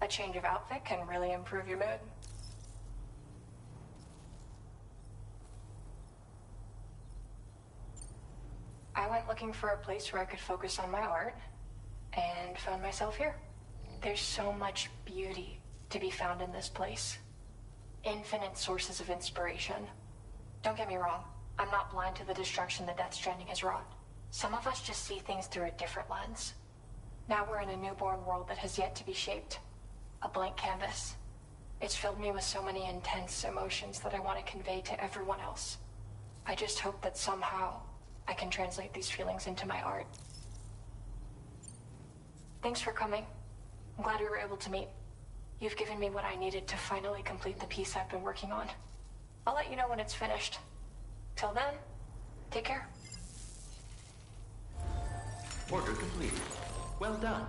A change of outfit can really improve your mood. I went looking for a place where I could focus on my art, and found myself here. There's so much beauty to be found in this place. Infinite sources of inspiration. Don't get me wrong, I'm not blind to the destruction that Death Stranding has wrought. Some of us just see things through a different lens. Now we're in a newborn world that has yet to be shaped. A blank canvas. It's filled me with so many intense emotions that I want to convey to everyone else. I just hope that somehow I can translate these feelings into my art. Thanks for coming. I'm glad we were able to meet. You've given me what I needed to finally complete the piece I've been working on. I'll let you know when it's finished. Till then, take care. Order complete. Well done.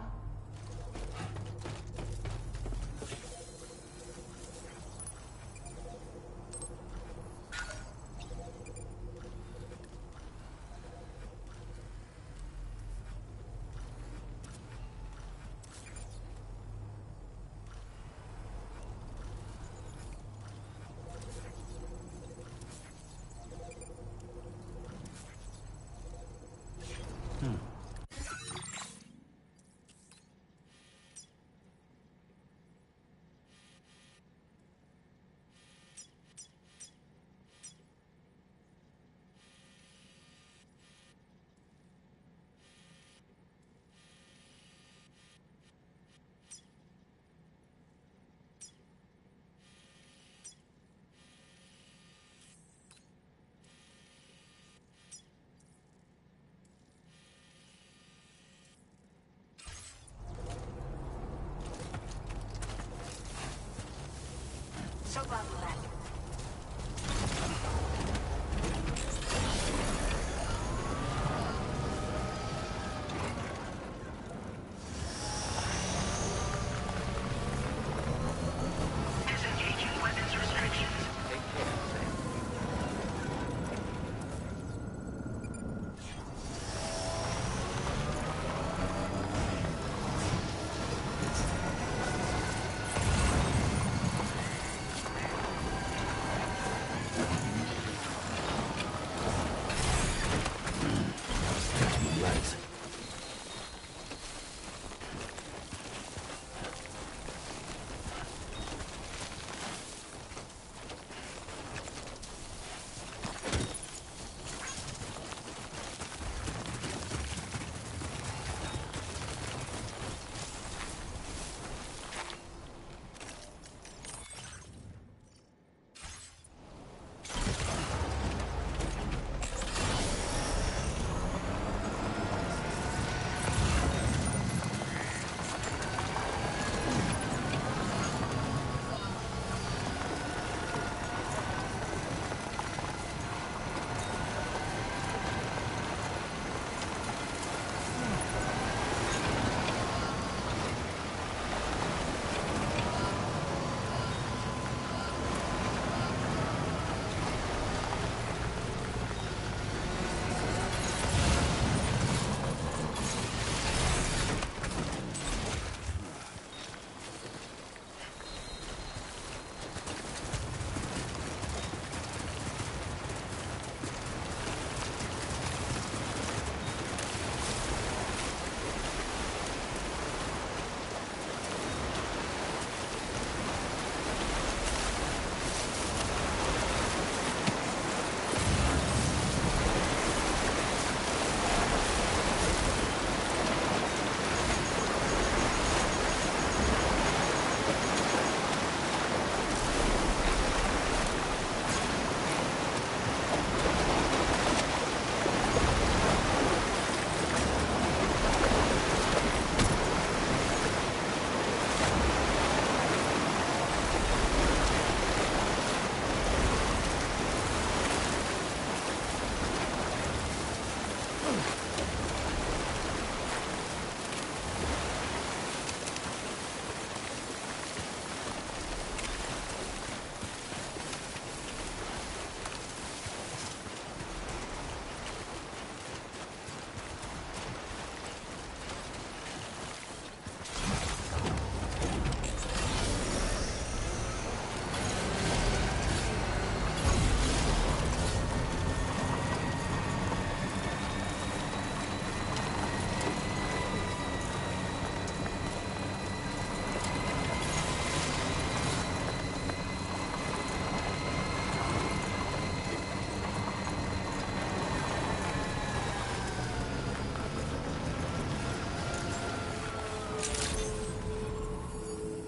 So glad we met. Disengaging weapons restrictions. Take care, Sam.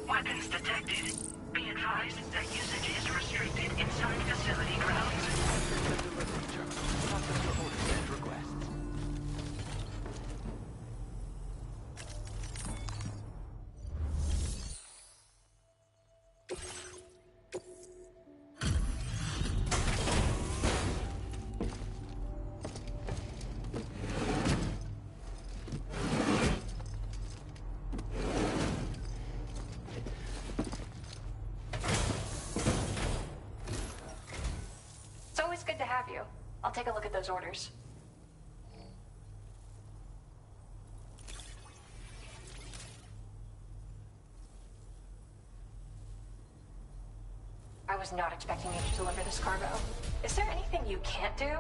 Weapons detected. Be advised that usage is restricted inside facility grounds. Process your orders and requests. It's always good to have you. I'll take a look at those orders. I was not expecting you to deliver this cargo. Is there anything you can't do?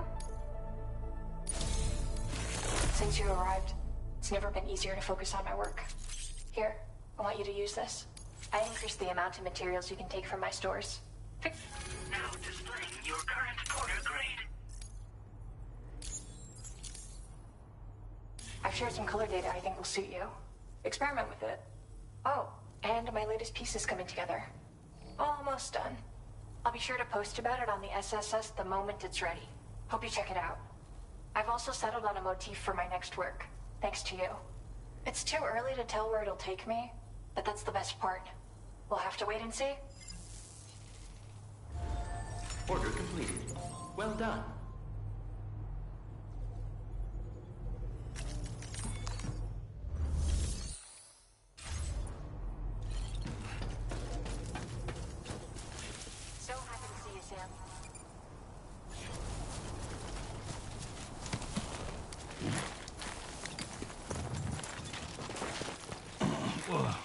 Since you arrived, it's never been easier to focus on my work. Here, I want you to use this. I increased the amount of materials you can take from my stores. Now displaying your current porter grade. I've shared some color data I think will suit you. Experiment with it. Oh, and my latest piece is coming together. Almost done. I'll be sure to post about it on the SSS the moment it's ready. Hope you check it out. I've also settled on a motif for my next work, thanks to you. It's too early to tell where it'll take me, but that's the best part. We'll have to wait and see. Order completed. Well done. So happy to see you, Sam. Whoa.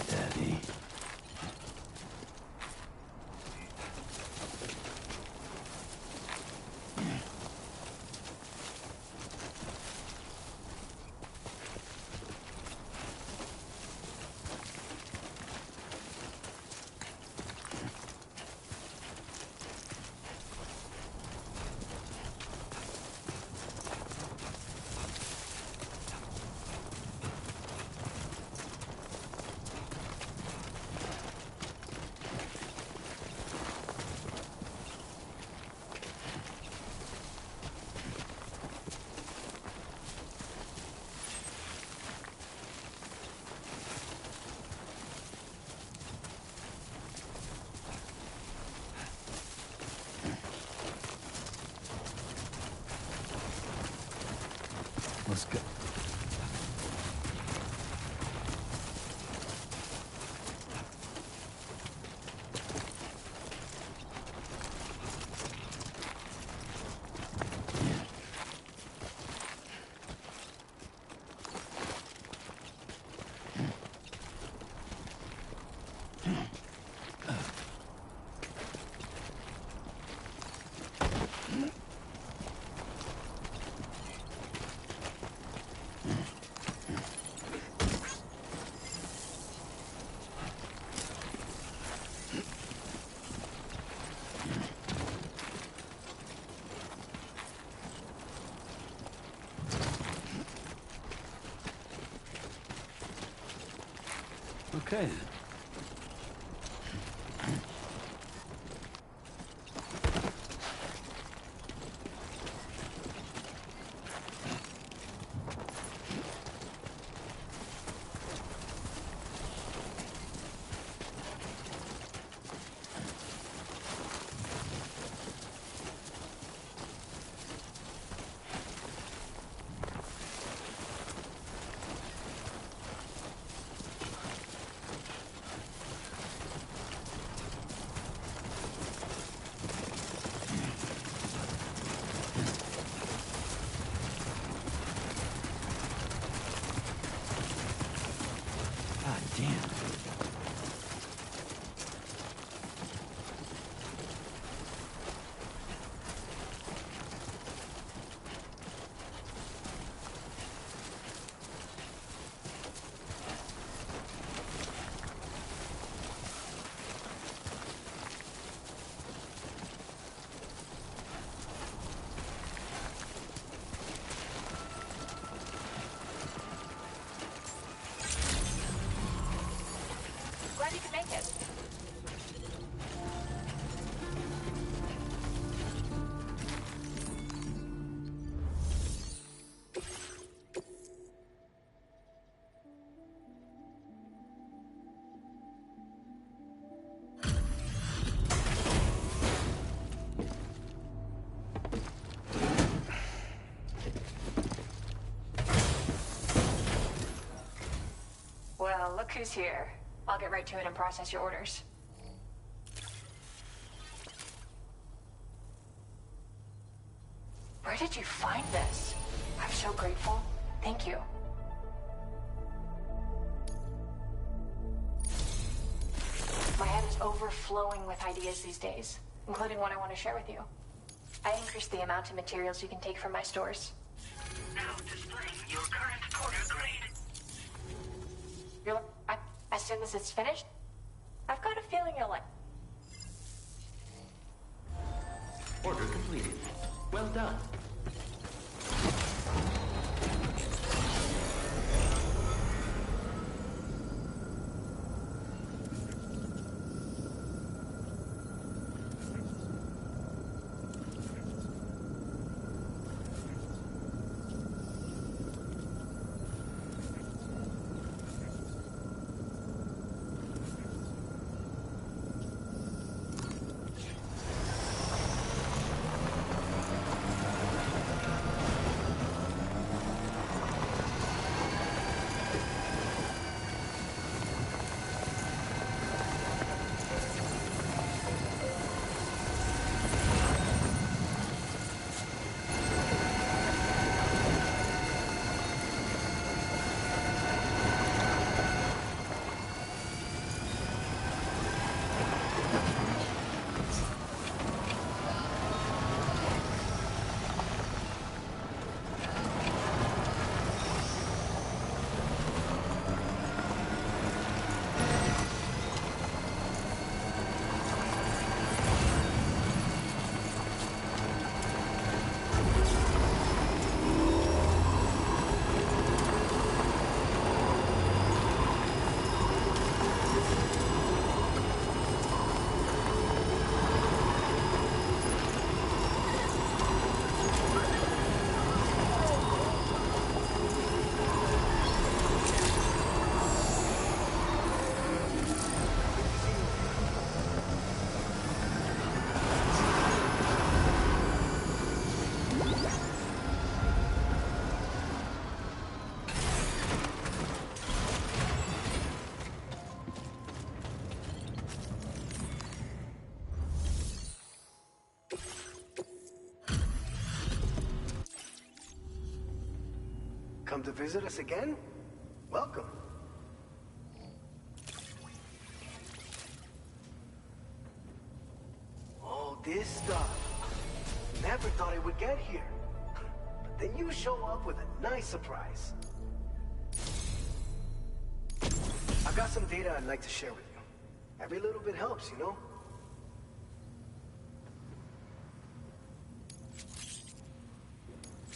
Steady. Let's go. Okay then. Glad you could make it. Well, look who's here. I'll get right to it and process your orders. Where did you find this? I'm so grateful. Thank you. My head is overflowing with ideas these days, including one I want to share with you. I increased the amount of materials you can take from my stores. Now displaying your current porter grade. As soon as it's finished, I've got a feeling you'll like. Order completed. Well done. Come to visit us again? Welcome. All this stuff. Never thought it would get here. But then you show up with a nice surprise. I've got some data I'd like to share with you. Every little bit helps, you know?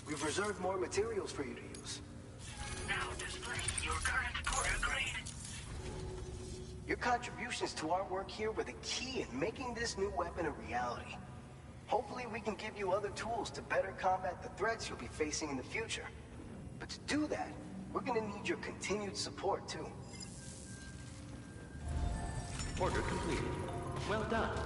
We've reserved more materials for you to use. Now displaying your current porter grade. Your contributions to our work here were the key in making this new weapon a reality. Hopefully we can give you other tools to better combat the threats you'll be facing in the future. But to do that, we're gonna need your continued support too. Order completed. Well done.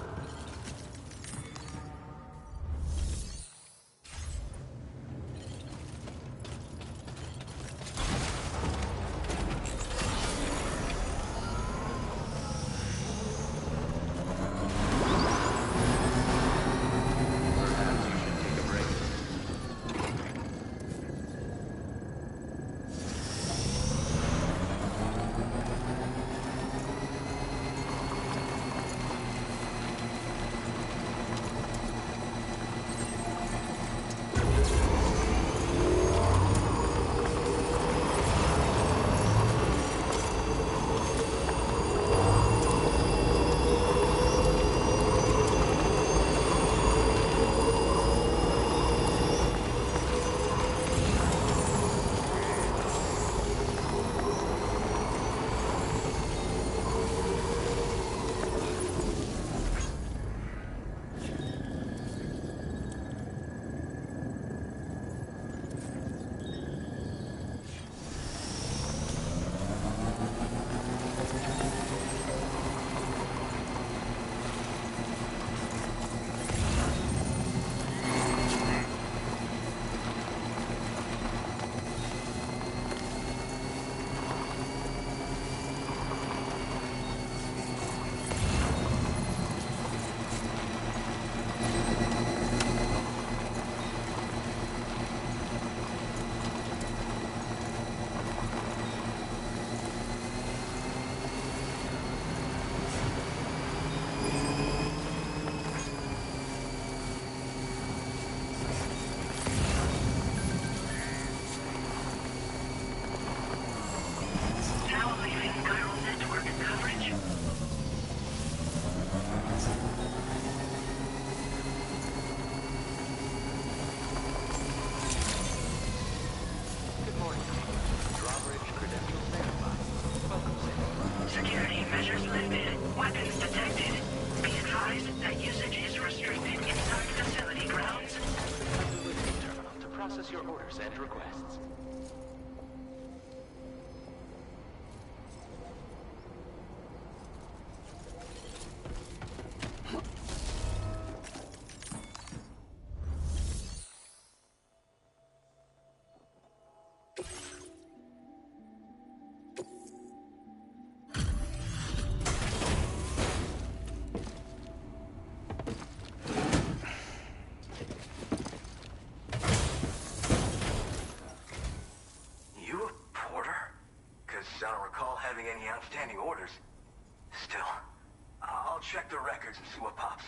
Security measures lifted. Weapons detected. Be advised that usage is restricted inside facility grounds. The listening terminal to process your orders and requests. I don't recall having any outstanding orders. Still, I'll check the records and see what pops.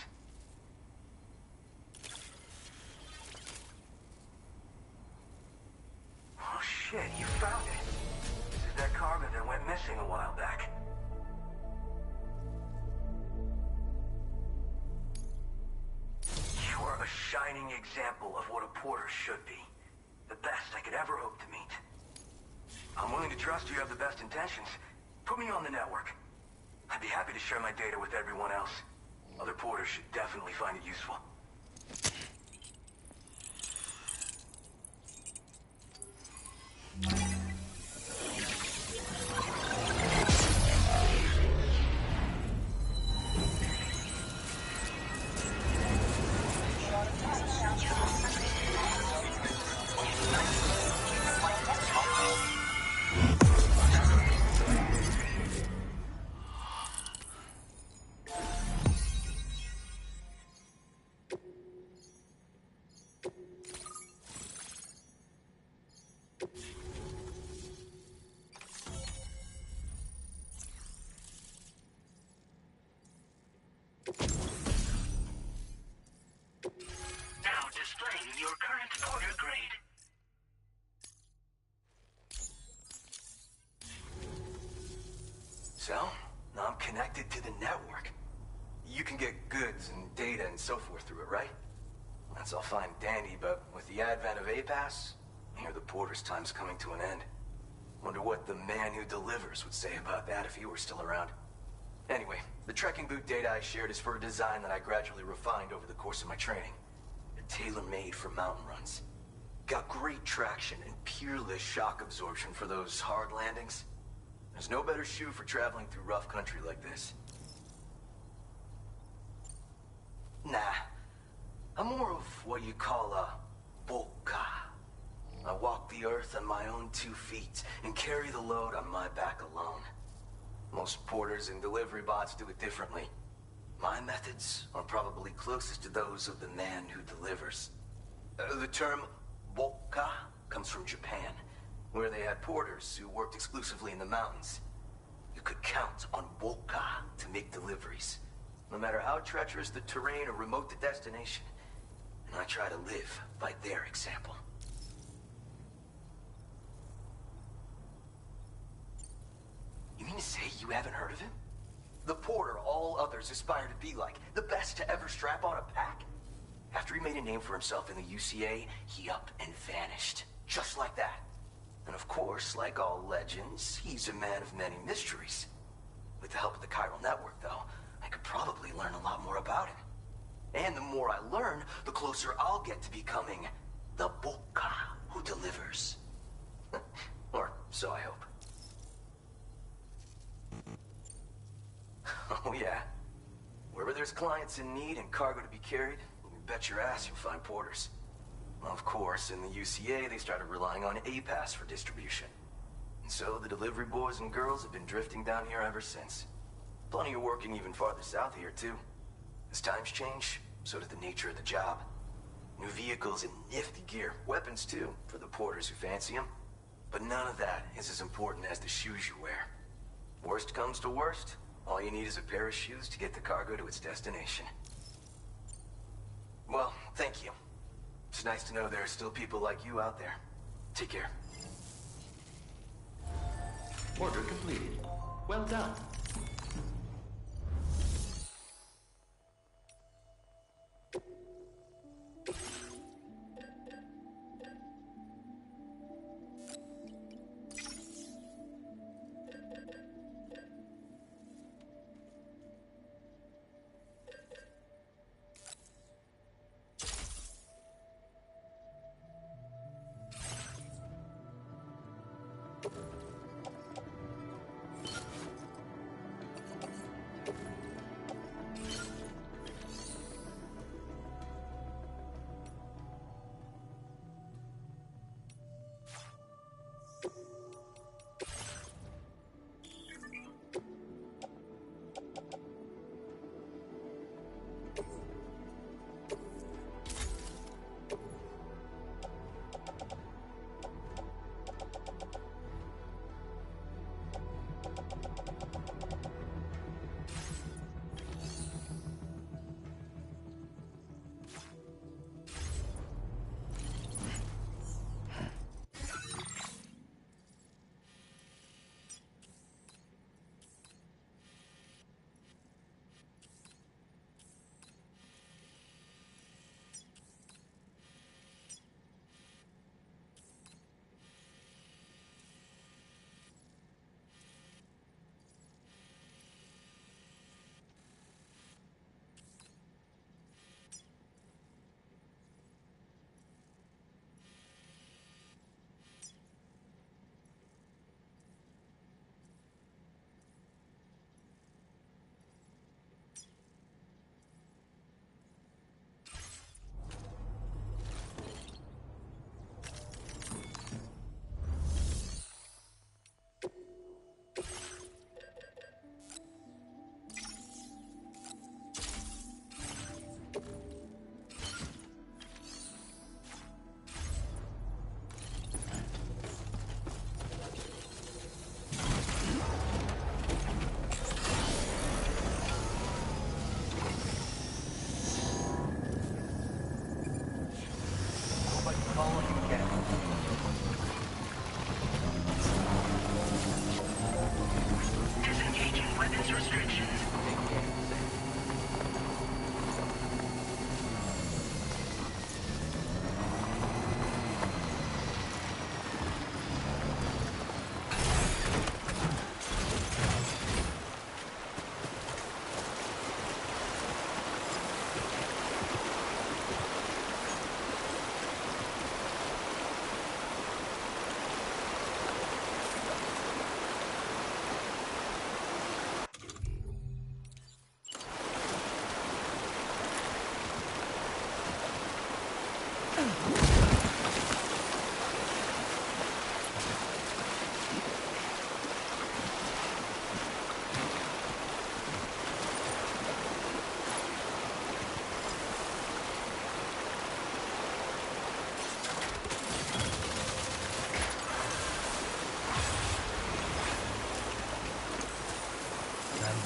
Oh shit, you found it. This is that carbon that went missing a while back. You are a shining example of what a porter should be. The best I could ever hope to meet. I'm willing to trust you have the best intentions. Put me on the network. I'd be happy to share my data with everyone else. Other porters should definitely find it useful. Now displaying your current porter grade. So, now I'm connected to the network. You can get goods and data and so forth through it, right? That's all fine and dandy, but with the advent of A-Pass, I hear the porter's time's coming to an end. Wonder what the man who delivers would say about that if he were still around. Anyway, the trekking boot data I shared is for a design that I gradually refined over the course of my training. They're tailor-made for mountain runs. Got great traction and peerless shock absorption for those hard landings. There's no better shoe for traveling through rough country like this. Nah, I'm more of what you call a boka. I walk the earth on my own 2 feet and carry the load on my back alone. Most porters and delivery bots do it differently. My methods are probably closest to those of the man who delivers. The term boka comes from Japan, where they had porters who worked exclusively in the mountains. You could count on boka to make deliveries, no matter how treacherous the terrain or remote the destination. And I try to live by their example. You mean to say you haven't heard of him? The porter all others aspire to be like, the best to ever strap on a pack? After he made a name for himself in the UCA, he up and vanished. Just like that. And of course, like all legends, he's a man of many mysteries. With the help of the chiral network, though, I could probably learn a lot more about him. And the more I learn, the closer I'll get to becoming the boka who delivers. Or so I hope. Oh yeah. Wherever there's clients in need and cargo to be carried, you bet your ass you'll find porters. Of course, in the UCA, they started relying on A-Pass for distribution. And so the delivery boys and girls have been drifting down here ever since. Plenty of working even farther south here, too. As times change, so does the nature of the job. New vehicles and nifty gear. Weapons, too, for the porters who fancy them. But none of that is as important as the shoes you wear. Worst comes to worst, all you need is a pair of shoes to get the cargo to its destination. Well, thank you. It's nice to know there are still people like you out there. Take care. Order completed. Well done.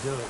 good.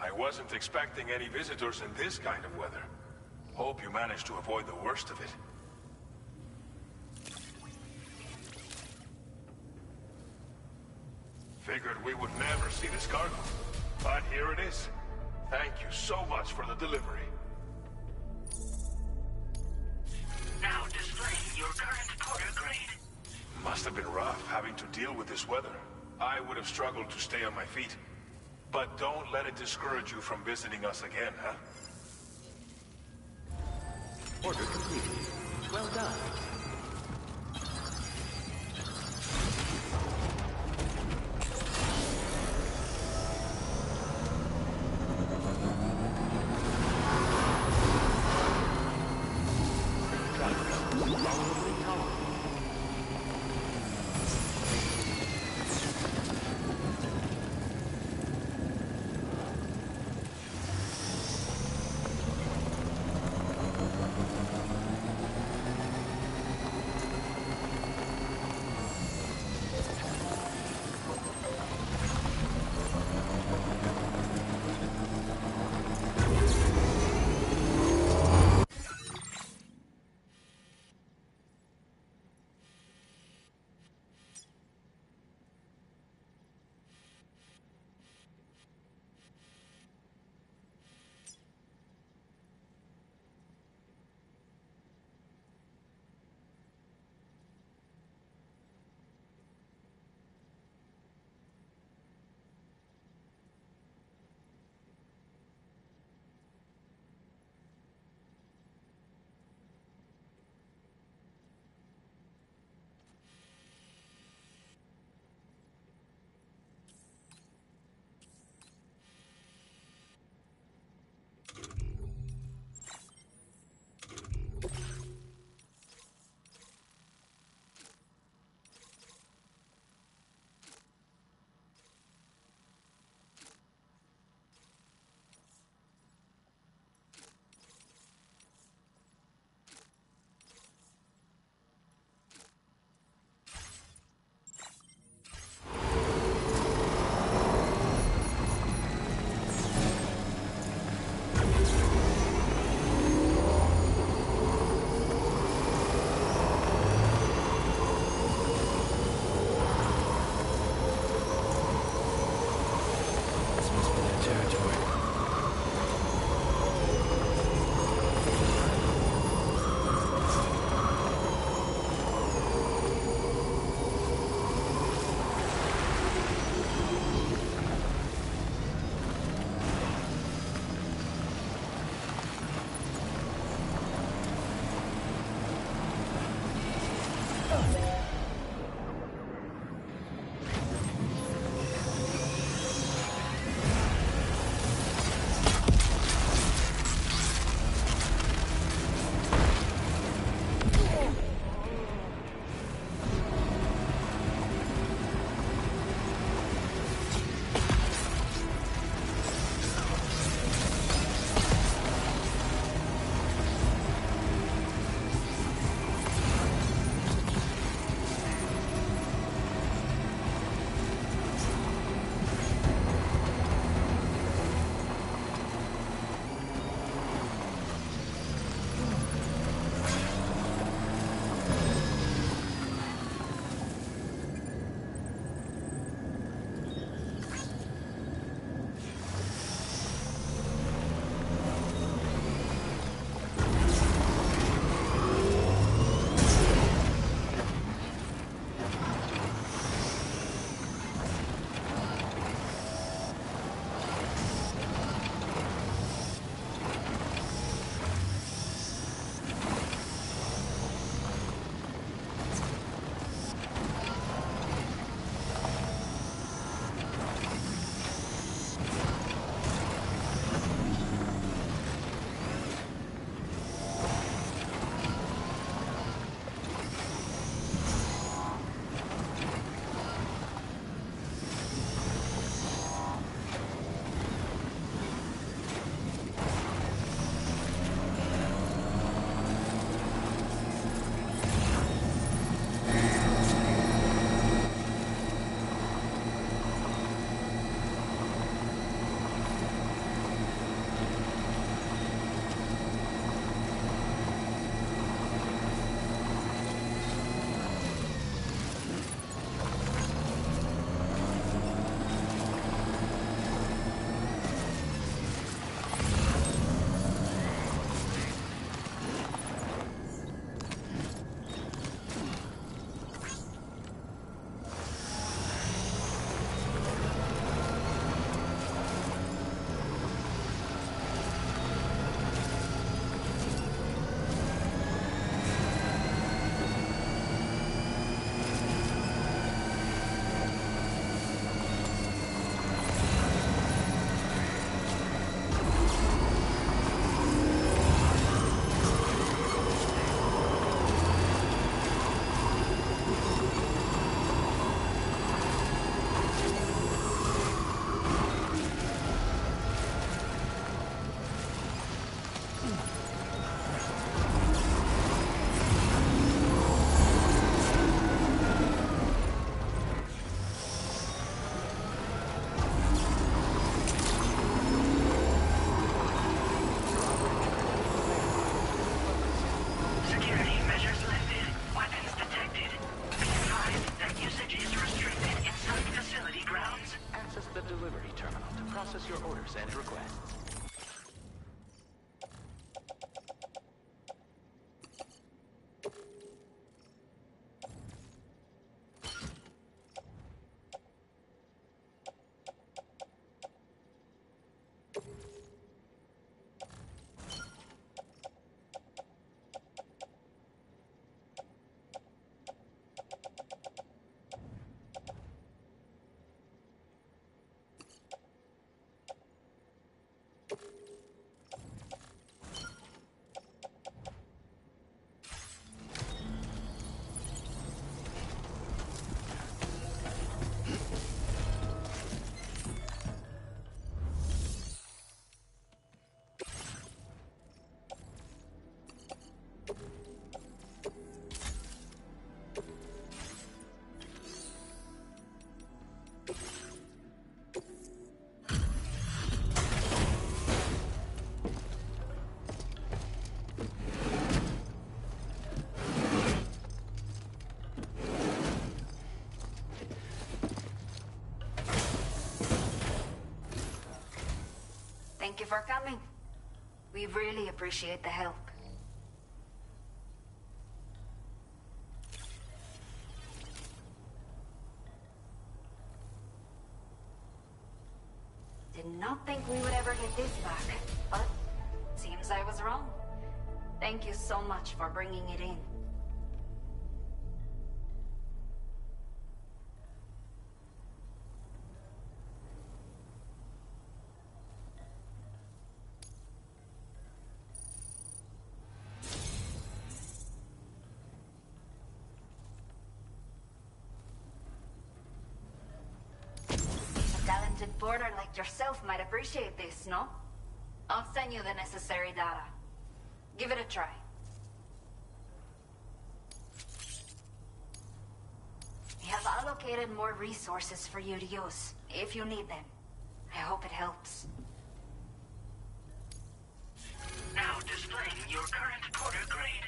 I wasn't expecting any visitors in this kind of weather. Hope you managed to avoid the worst of it. Figured we would never see this cargo. But here it is. Thank you so much for the delivery. Now displaying your current porter grade. Must have been rough having to deal with this weather. I would have struggled to stay on my feet. But don't let it discourage you from visiting us again, huh? Order completed. Well done. process your orders and requests. Thank you for coming. We really appreciate the help. Did not think we would ever get this back, but seems I was wrong. Thank you so much for bringing it in. A porter like yourself might appreciate this, no? I'll send you the necessary data. Give it a try. We have allocated more resources for you to use, if you need them. I hope it helps. Now displaying your current porter grade.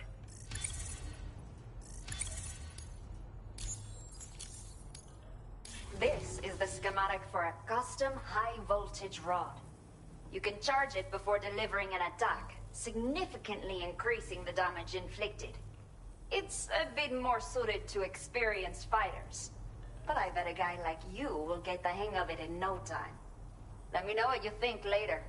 This is the schematic for a custom high-voltage rod. You can charge it before delivering an attack, significantly increasing the damage inflicted. It's a bit more suited to experienced fighters, but I bet a guy like you will get the hang of it in no time. Let me know what you think later.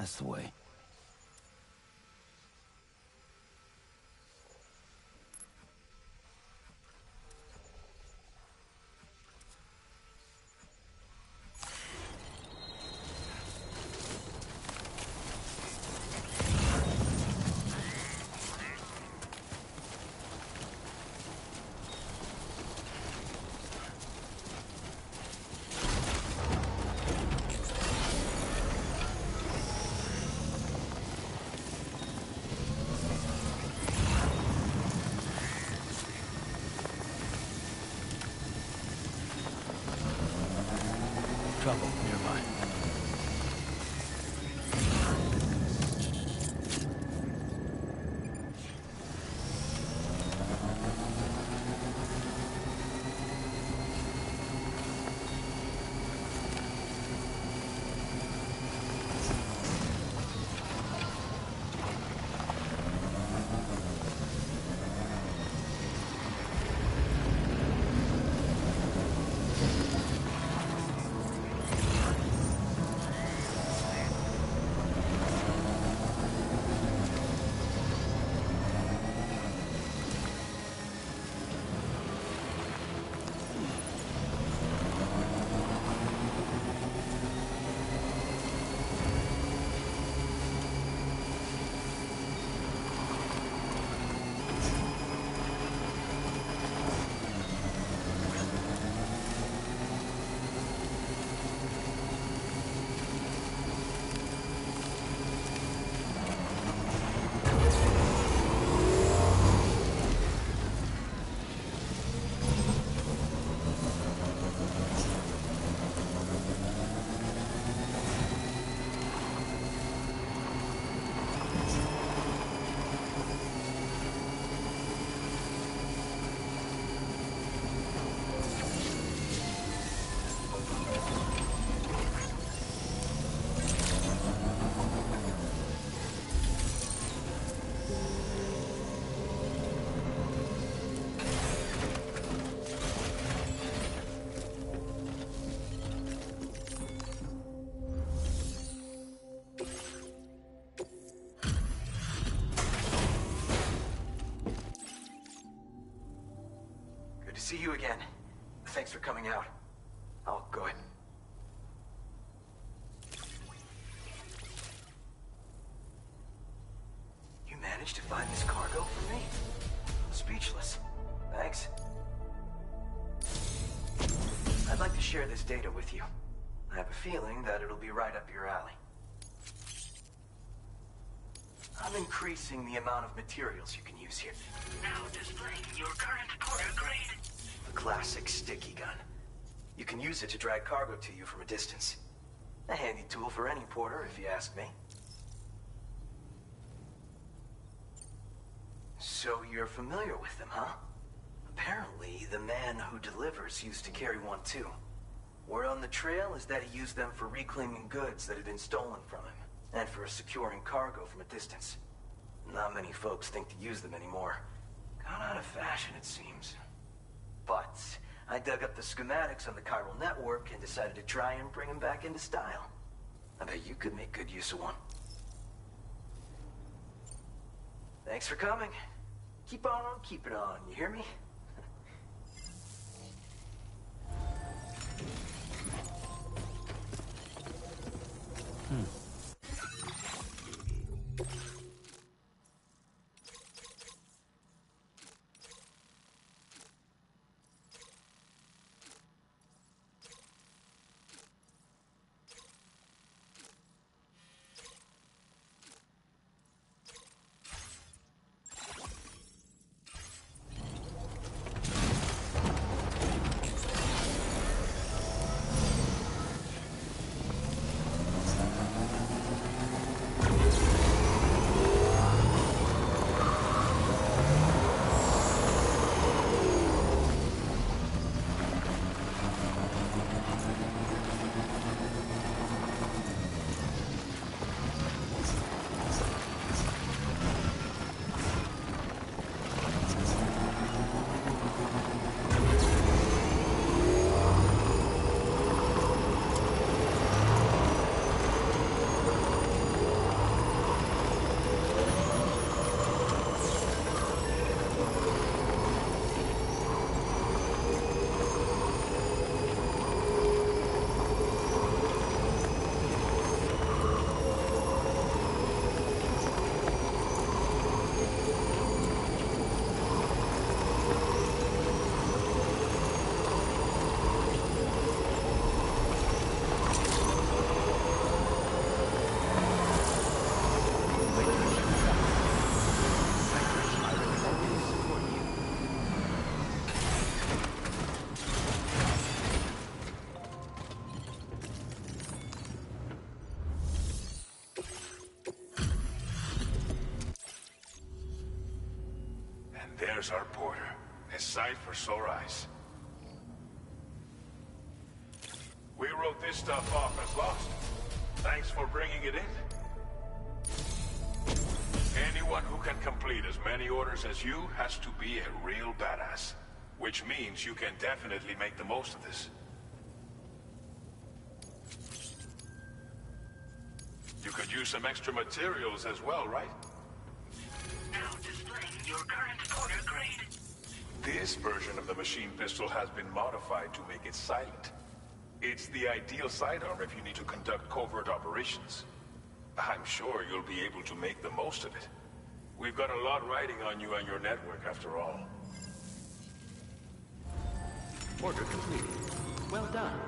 That's the way. Trouble nearby. See you again. Thanks for coming out. I'll go ahead. You managed to find this cargo for me? Speechless. Thanks. I'd like to share this data with you. I have a feeling that it'll be right up your alley. I'm increasing the amount of materials you can use here. Now displaying your current porter grade. The classic sticky gun. You can use it to drag cargo to you from a distance. A handy tool for any porter, if you ask me. So you're familiar with them, huh? Apparently, the man who delivers used to carry one too. Word on the trail is that he used them for reclaiming goods that had been stolen from him, and for securing cargo from a distance. Not many folks think to use them anymore. Gone out of fashion, it seems. But I dug up the schematics on the chiral network and decided to try and bring them back into style. I bet you could make good use of one. Thanks for coming. Keep on keeping on, you hear me? There's our porter. A sight for sore eyes. We wrote this stuff off as lost. Thanks for bringing it in. Anyone who can complete as many orders as you has to be a real badass. Which means you can definitely make the most of this. You could use some extra materials as well, right? Now displaying your current order grade. This version of the machine pistol has been modified to make it silent. It's the ideal sidearm if you need to conduct covert operations. I'm sure you'll be able to make the most of it. We've got a lot riding on you and your network after all. Order complete. Well done.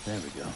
There we go.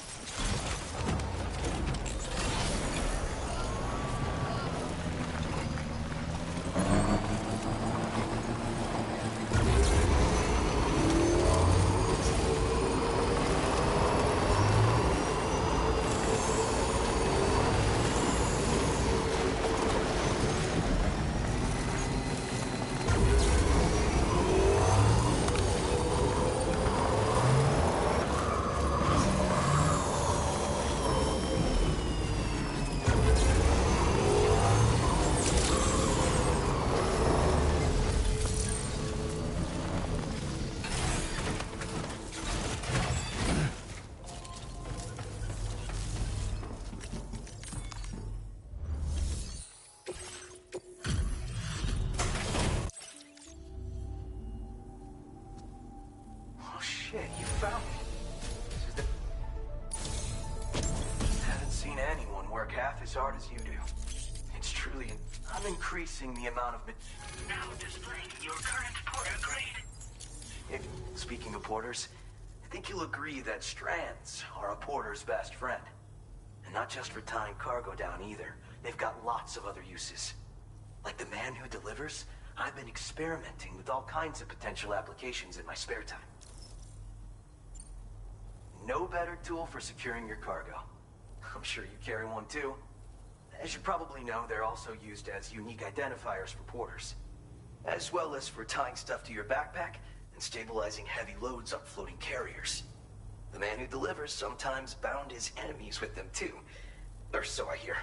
increasing the amount of... Now displaying your current porter grade. Speaking of porters, I think you'll agree that strands are a porter's best friend. And not just for tying cargo down either. They've got lots of other uses. Like the man who delivers, I've been experimenting with all kinds of potential applications in my spare time. No better tool for securing your cargo. I'm sure you carry one too. As you probably know, they're also used as unique identifiers for porters, as well as for tying stuff to your backpack and stabilizing heavy loads on floating carriers. The man who delivers sometimes bound his enemies with them too, or so I hear.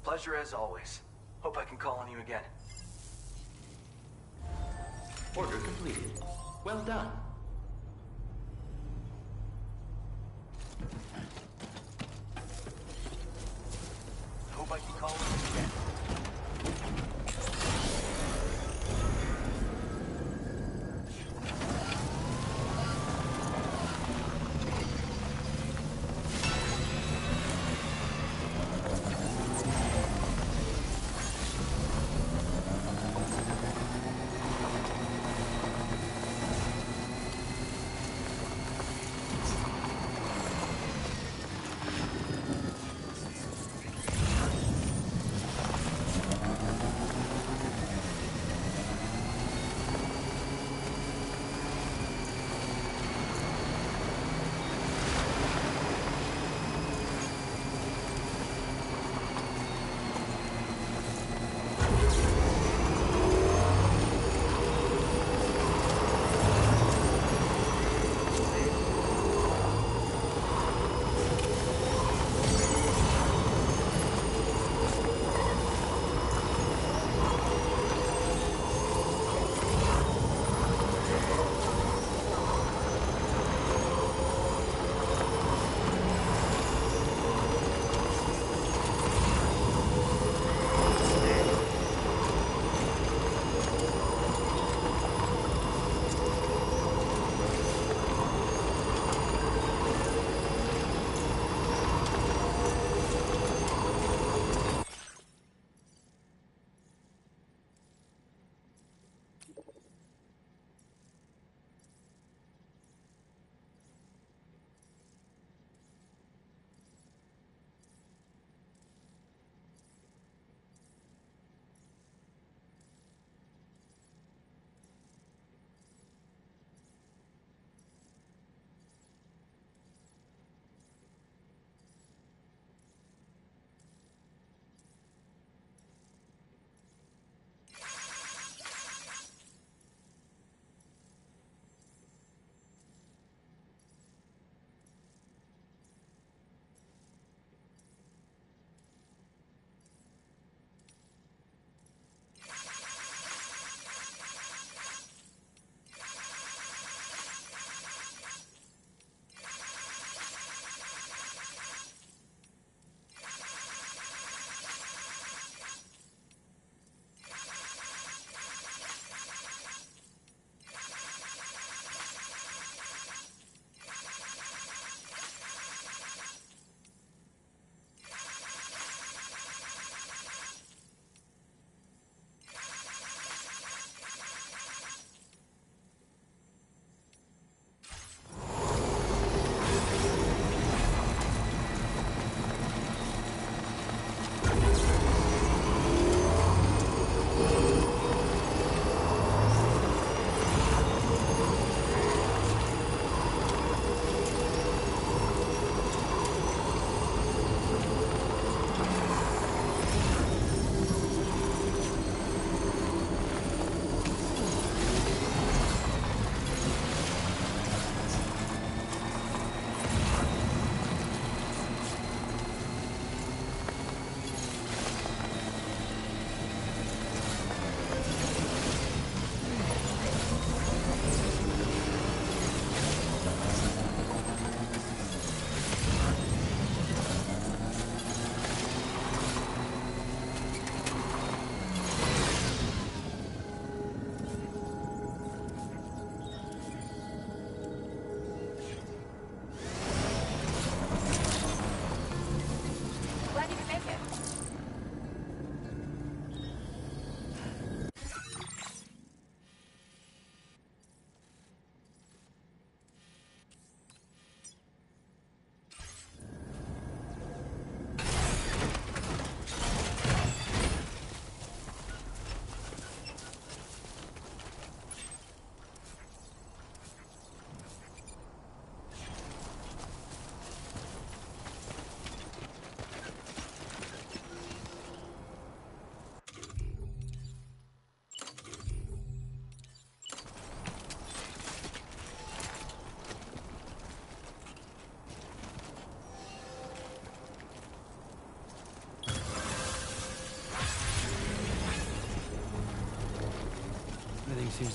Pleasure as always. Hope I can call on you again. Order completed. Well done. Hope I can call on you again.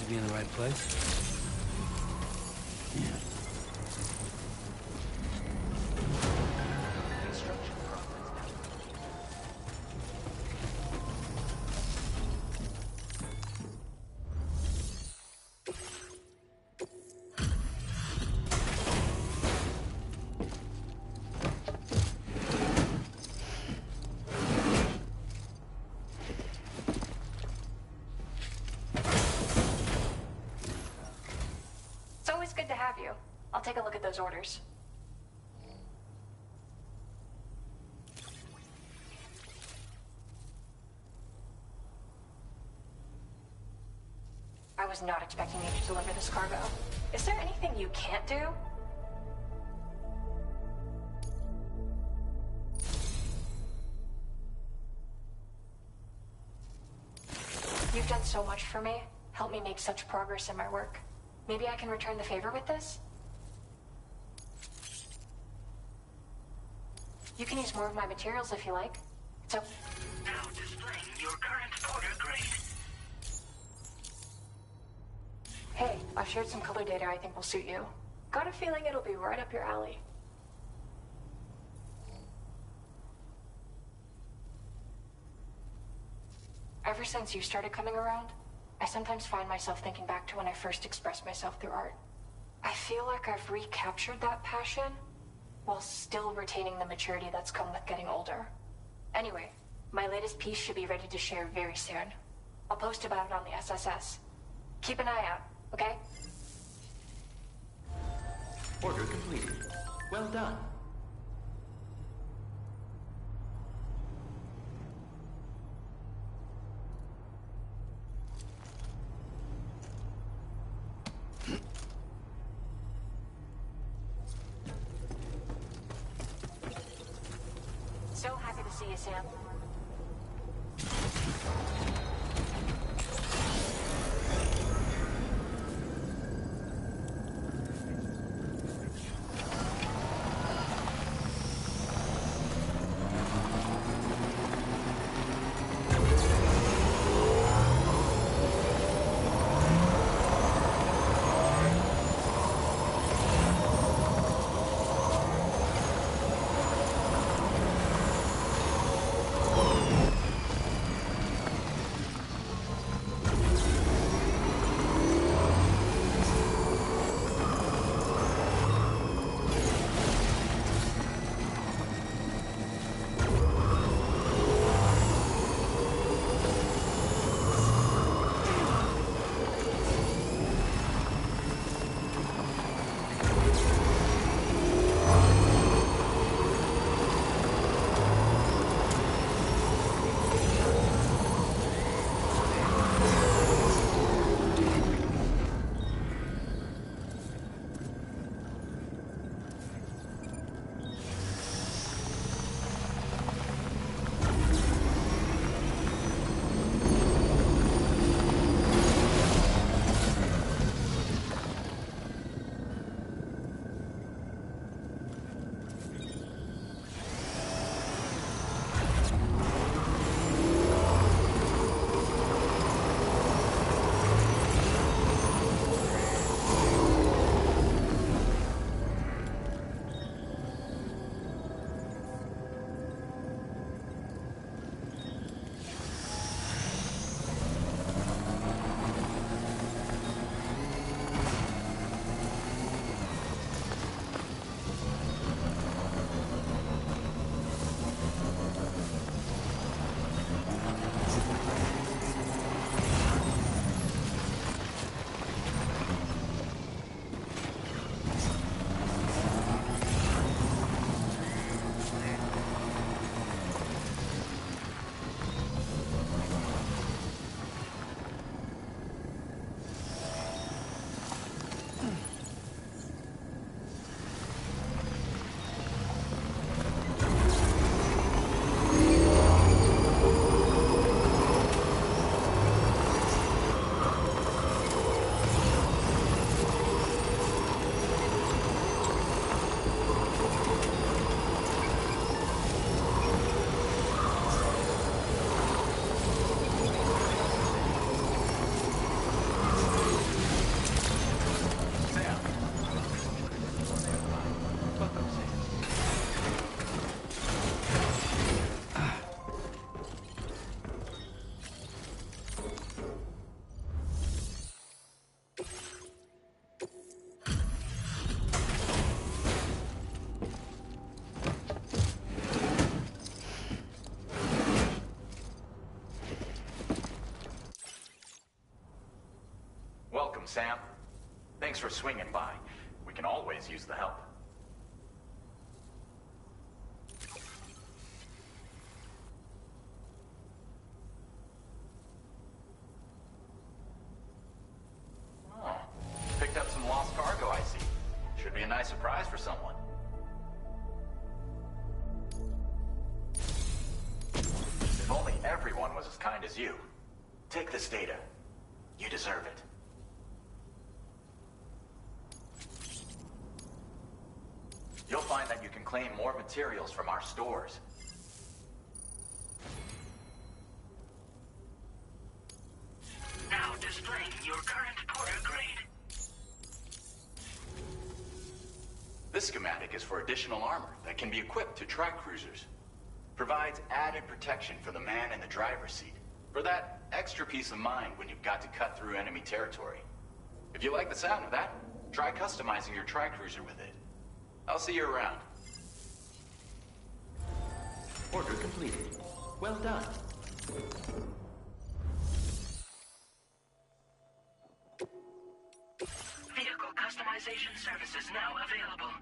to be in the right place? Yeah. It's always good to have you. I'll take a look at those orders. I was not expecting you to deliver this cargo. Is there anything you can't do? You've done so much for me, helped me make such progress in my work. Maybe I can return the favor with this? You can use more of my materials if you like. So Now displaying your current order grade. hey, I've shared some color data I think will suit you. Got a feeling it'll be right up your alley. Ever since you started coming around, I sometimes find myself thinking back to when I first expressed myself through art. I feel like I've recaptured that passion while still retaining the maturity that's come with getting older. Anyway, my latest piece should be ready to share very soon. I'll post about it on the SSS. Keep an eye out, okay? Order completed. Well done. So happy to see you, Sam. Sam, thanks for swinging by. We can always use the help. Oh, picked up some lost cargo, I see. Should be a nice surprise for someone. If only everyone was as kind as you. Take this data. You deserve it. You'll find that you can claim more materials from our stores. Now displaying your current porter grade. This schematic is for additional armor that can be equipped to track cruisers. Provides added protection for the man in the driver's seat. For that extra peace of mind when you've got to cut through enemy territory. If you like the sound of that, try customizing your tri-cruiser with it. I'll see you around. Order completed. Well done. Vehicle customization services now available.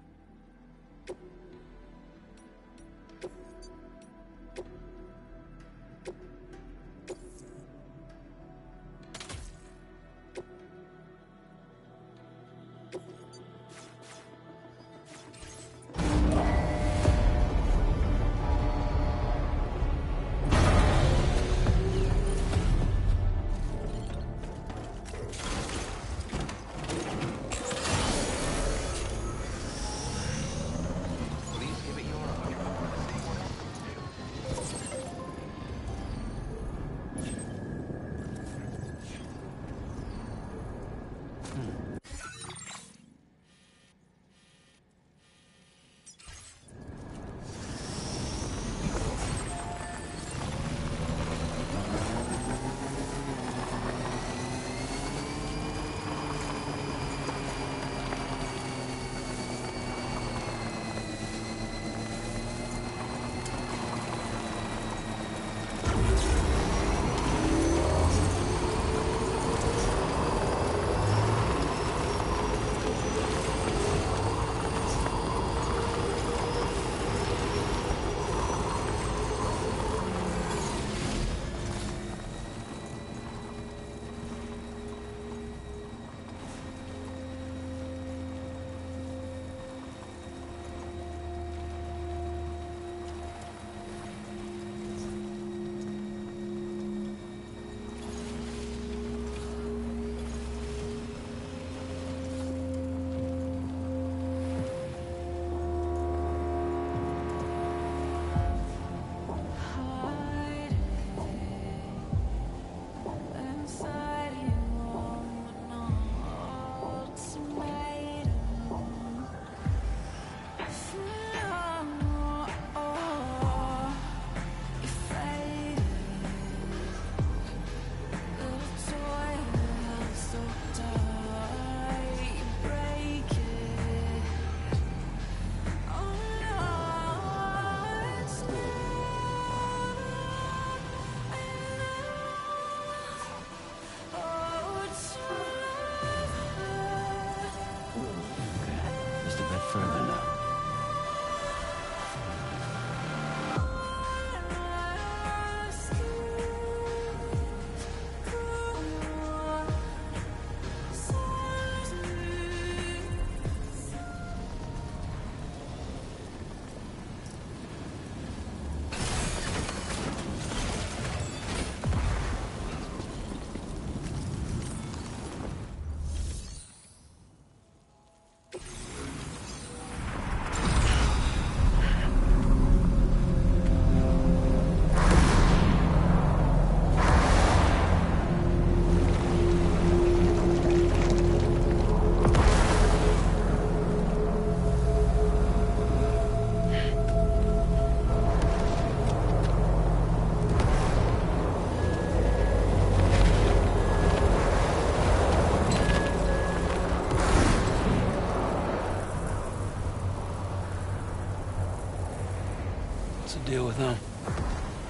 What's the deal with them?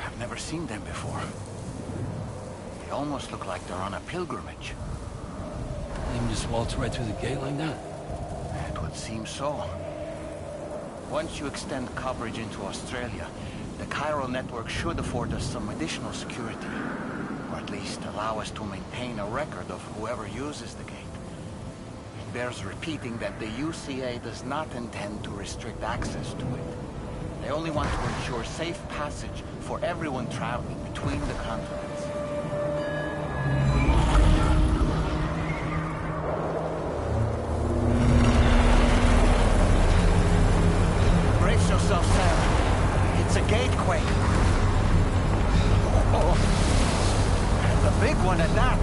I've never seen them before. They almost look like they're on a pilgrimage. They can just waltz right through the gate like that? It would seem so. Once you extend coverage into Australia, the chiral network should afford us some additional security. Or at least allow us to maintain a record of whoever uses the gate. It bears repeating that the UCA does not intend to restrict access to it. They only want to ensure safe passage for everyone traveling between the continents. Brace yourself, Sam. It's a gatequake. Oh, and a big one at that.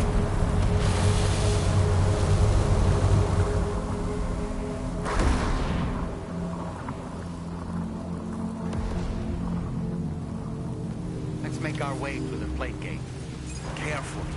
Let's make our way through the plate gate. Carefully.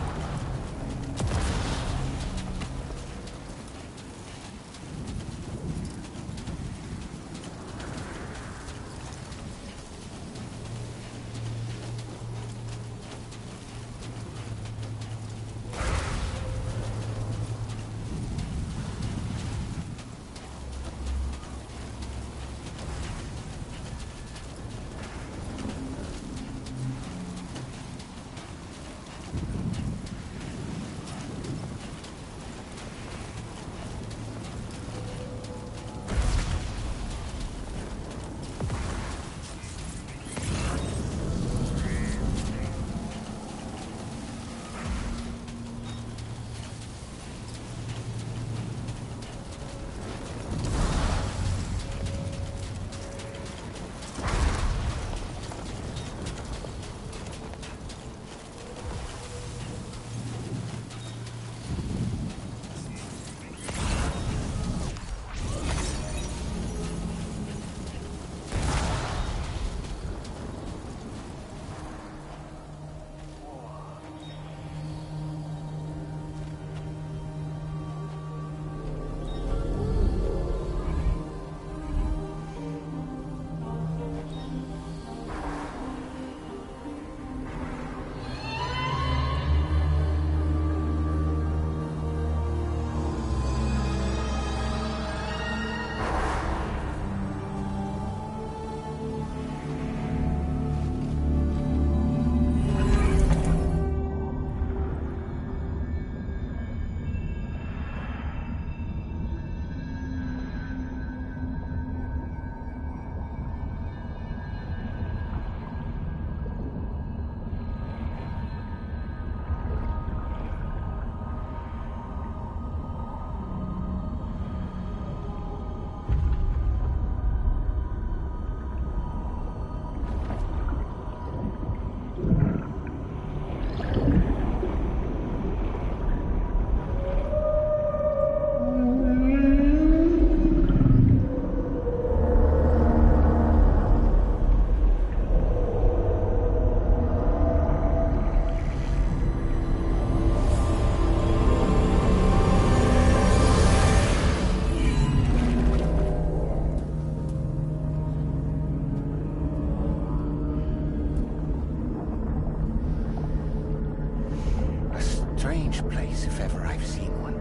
If ever I've seen one.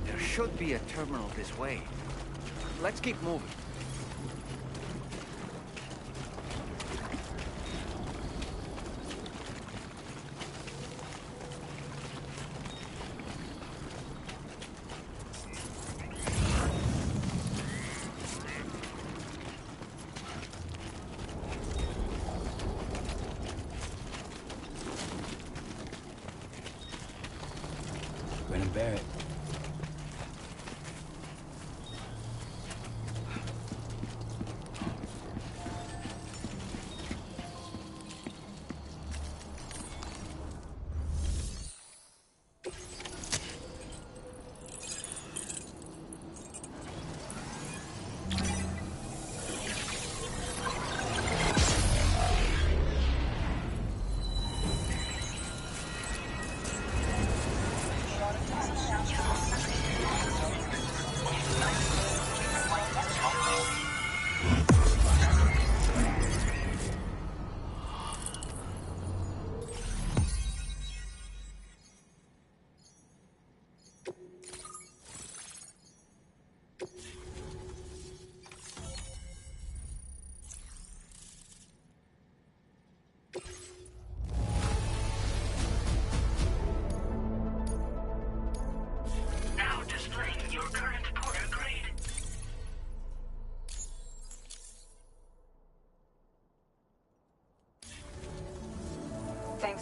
There should be a terminal this way. Let's keep moving. Barrett.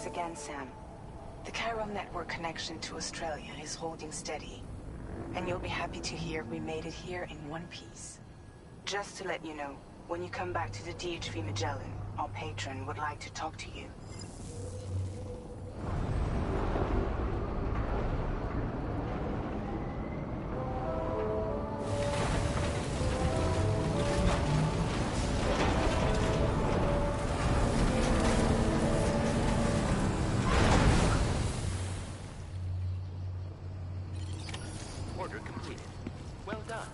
Thanks again, Sam. The chiral network connection to Australia is holding steady. And you'll be happy to hear we made it here in one piece. Just to let you know, when you come back to the DHV Magellan, our patron would like to talk to you. Order completed. Well done.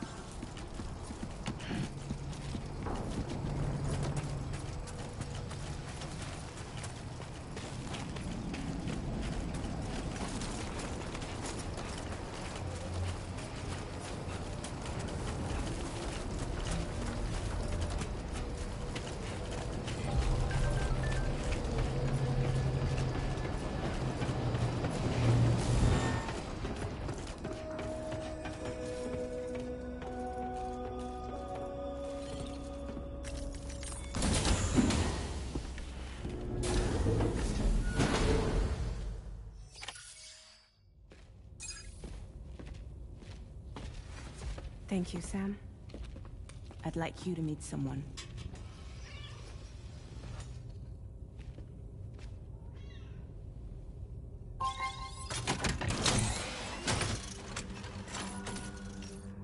Thank you, Sam. I'd like you to meet someone.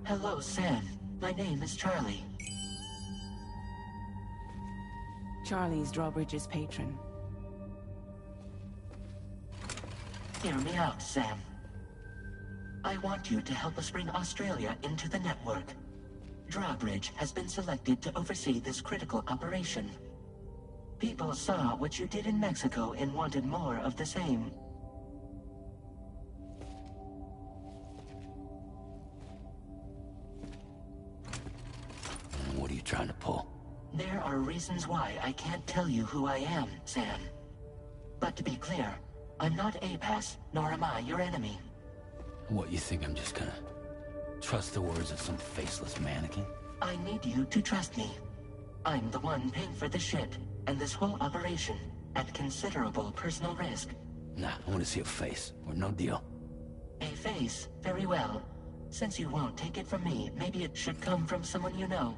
Hello, Sam. My name is Charlie. Charlie's Drawbridge's patron. Hear me out, Sam. I want you to help us bring Australia into the network. Drawbridge has been selected to oversee this critical operation. People saw what you did in Mexico and wanted more of the same. What are you trying to pull? There are reasons why I can't tell you who I am, Sam. But to be clear, I'm not APAS, nor am I your enemy. What, you think I'm just gonna trust the words of some faceless mannequin? I need you to trust me. I'm the one paying for the ship and this whole operation at considerable personal risk. Nah, I want to see a face, or no deal. A face? Very well. Since you won't take it from me, maybe it should come from someone you know.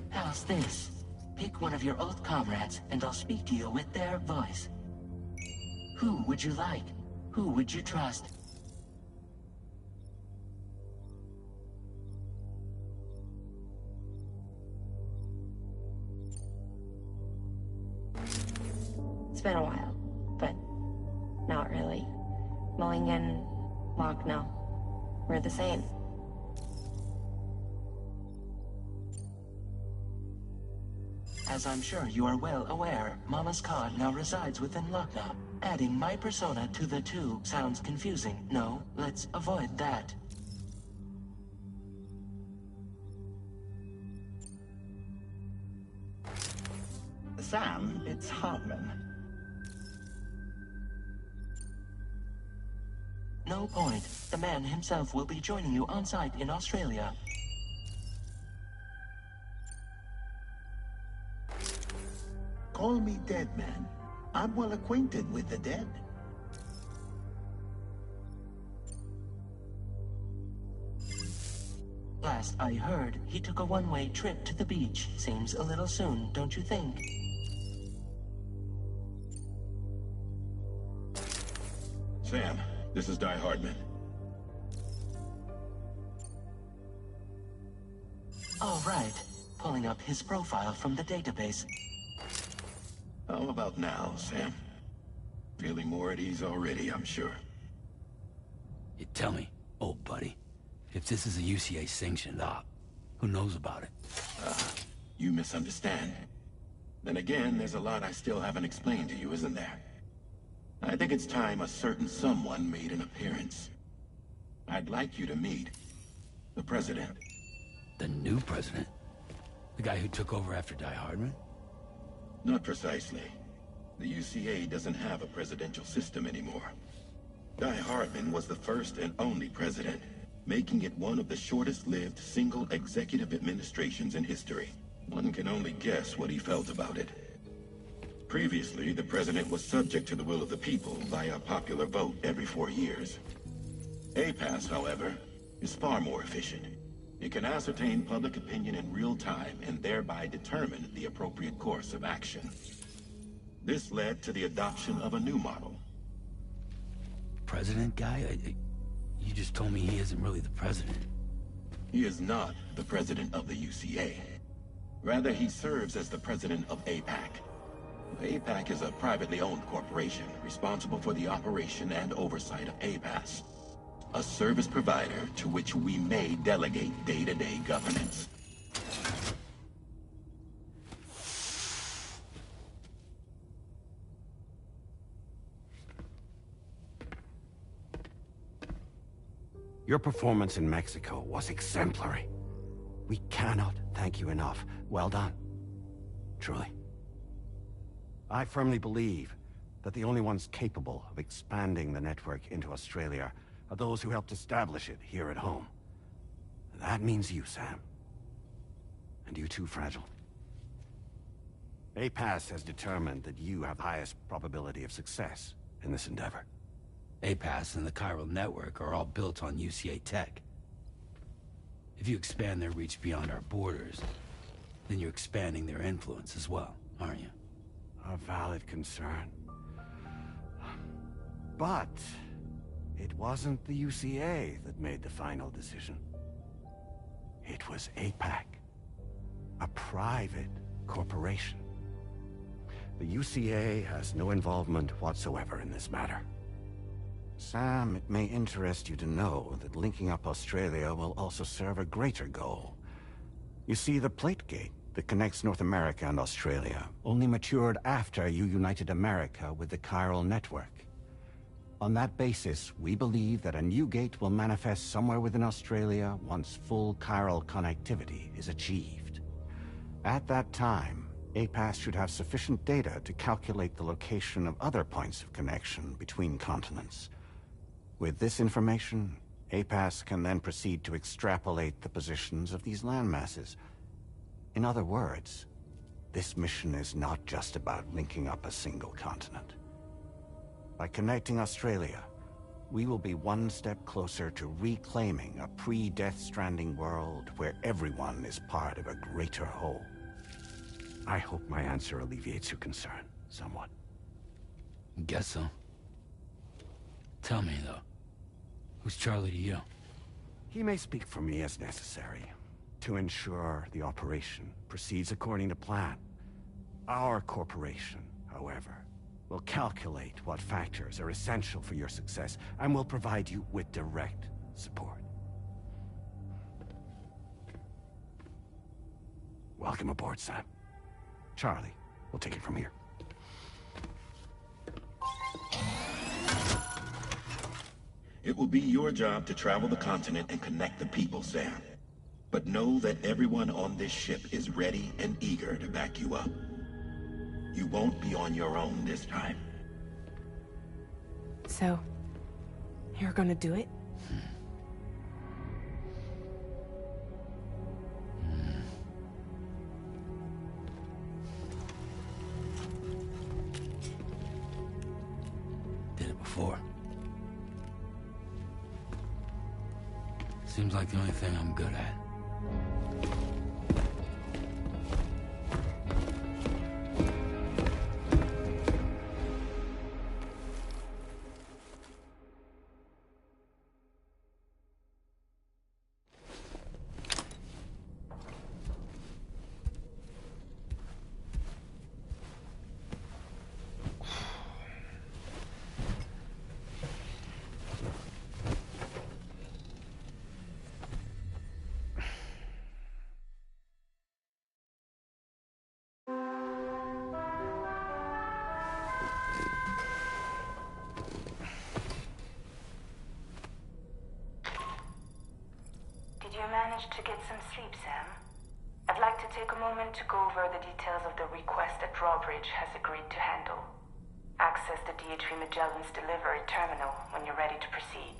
How's this? Pick one of your old comrades, and I'll speak to you with their voice. Who would you like? Who would you trust? It's been a while, but not really. Mulligan, Locke, no. We're the same. As I'm sure you are well aware, Mama's Khan now resides within Lucknow. Adding my persona to the two sounds confusing. No, let's avoid that. Sam, it's Hartman. No point. The man himself will be joining you on site in Australia. Call me Dead Man. I'm well acquainted with the dead. Last I heard, he took a one-way trip to the beach. Seems a little soon, don't you think? Sam, this is Die Hardman. All right. Pulling up his profile from the database. How about now, Sam? Feeling more at ease already, I'm sure. You tell me, old buddy, if this is a UCA-sanctioned op, who knows about it? You misunderstand. Then again, there's a lot I still haven't explained to you, isn't there? I think it's time a certain someone made an appearance. I'd like you to meet the President. The new president? The guy who took over after Die Hardman? Not precisely. The UCA doesn't have a presidential system anymore. Die Hardman was the first and only president, making it one of the shortest-lived single executive administrations in history. One can only guess what he felt about it. Previously, the president was subject to the will of the people via a popular vote every 4 years. APAS, however, is far more efficient. It can ascertain public opinion in real time and thereby determine the appropriate course of action. This led to the adoption of a new model. President guy? You just told me he isn't really the president. He is not the president of the UCA. Rather, he serves as the president of APAC. APAC is a privately owned corporation responsible for the operation and oversight of APAS, a service provider to which we may delegate day-to-day governance. Your performance in Mexico was exemplary. We cannot thank you enough. Well done. Truly. I firmly believe that the only ones capable of expanding the network into Australia are those who helped establish it here at home. That means you, Sam. And you too, Fragile. APAS has determined that you have the highest probability of success in this endeavor. APAS and the chiral network are all built on UCA tech. If you expand their reach beyond our borders, then you're expanding their influence as well, aren't you? A valid concern. But it wasn't the UCA that made the final decision. It was APAC, a private corporation. The UCA has no involvement whatsoever in this matter. Sam, it may interest you to know that linking up Australia will also serve a greater goal. You see, the plate gate that connects North America and Australia only matured after you united America with the chiral network. On that basis, we believe that a new gate will manifest somewhere within Australia once full chiral connectivity is achieved. At that time, APAS should have sufficient data to calculate the location of other points of connection between continents. With this information, APAS can then proceed to extrapolate the positions of these landmasses. In other words, this mission is not just about linking up a single continent. By connecting Australia, we will be one step closer to reclaiming a pre-Death Stranding world where everyone is part of a greater whole. I hope my answer alleviates your concern somewhat. Guess so. Tell me, though. Who's Charlie to you? He may speak for me as necessary to ensure the operation proceeds according to plan. Our corporation, however, will calculate what factors are essential for your success and will provide you with direct support. Welcome aboard, Sam. Charlie, we'll take it from here. It will be your job to travel the continent and connect the people, Sam. But know that everyone on this ship is ready and eager to back you up. You won't be on your own this time. So, you're gonna do it? Did it before. Seems like the only thing I'm good at. Did you manage to get some sleep, Sam? I'd like to take a moment to go over the details of the request that Drawbridge has agreed to handle. Access the DHV Magellan's delivery terminal when you're ready to proceed.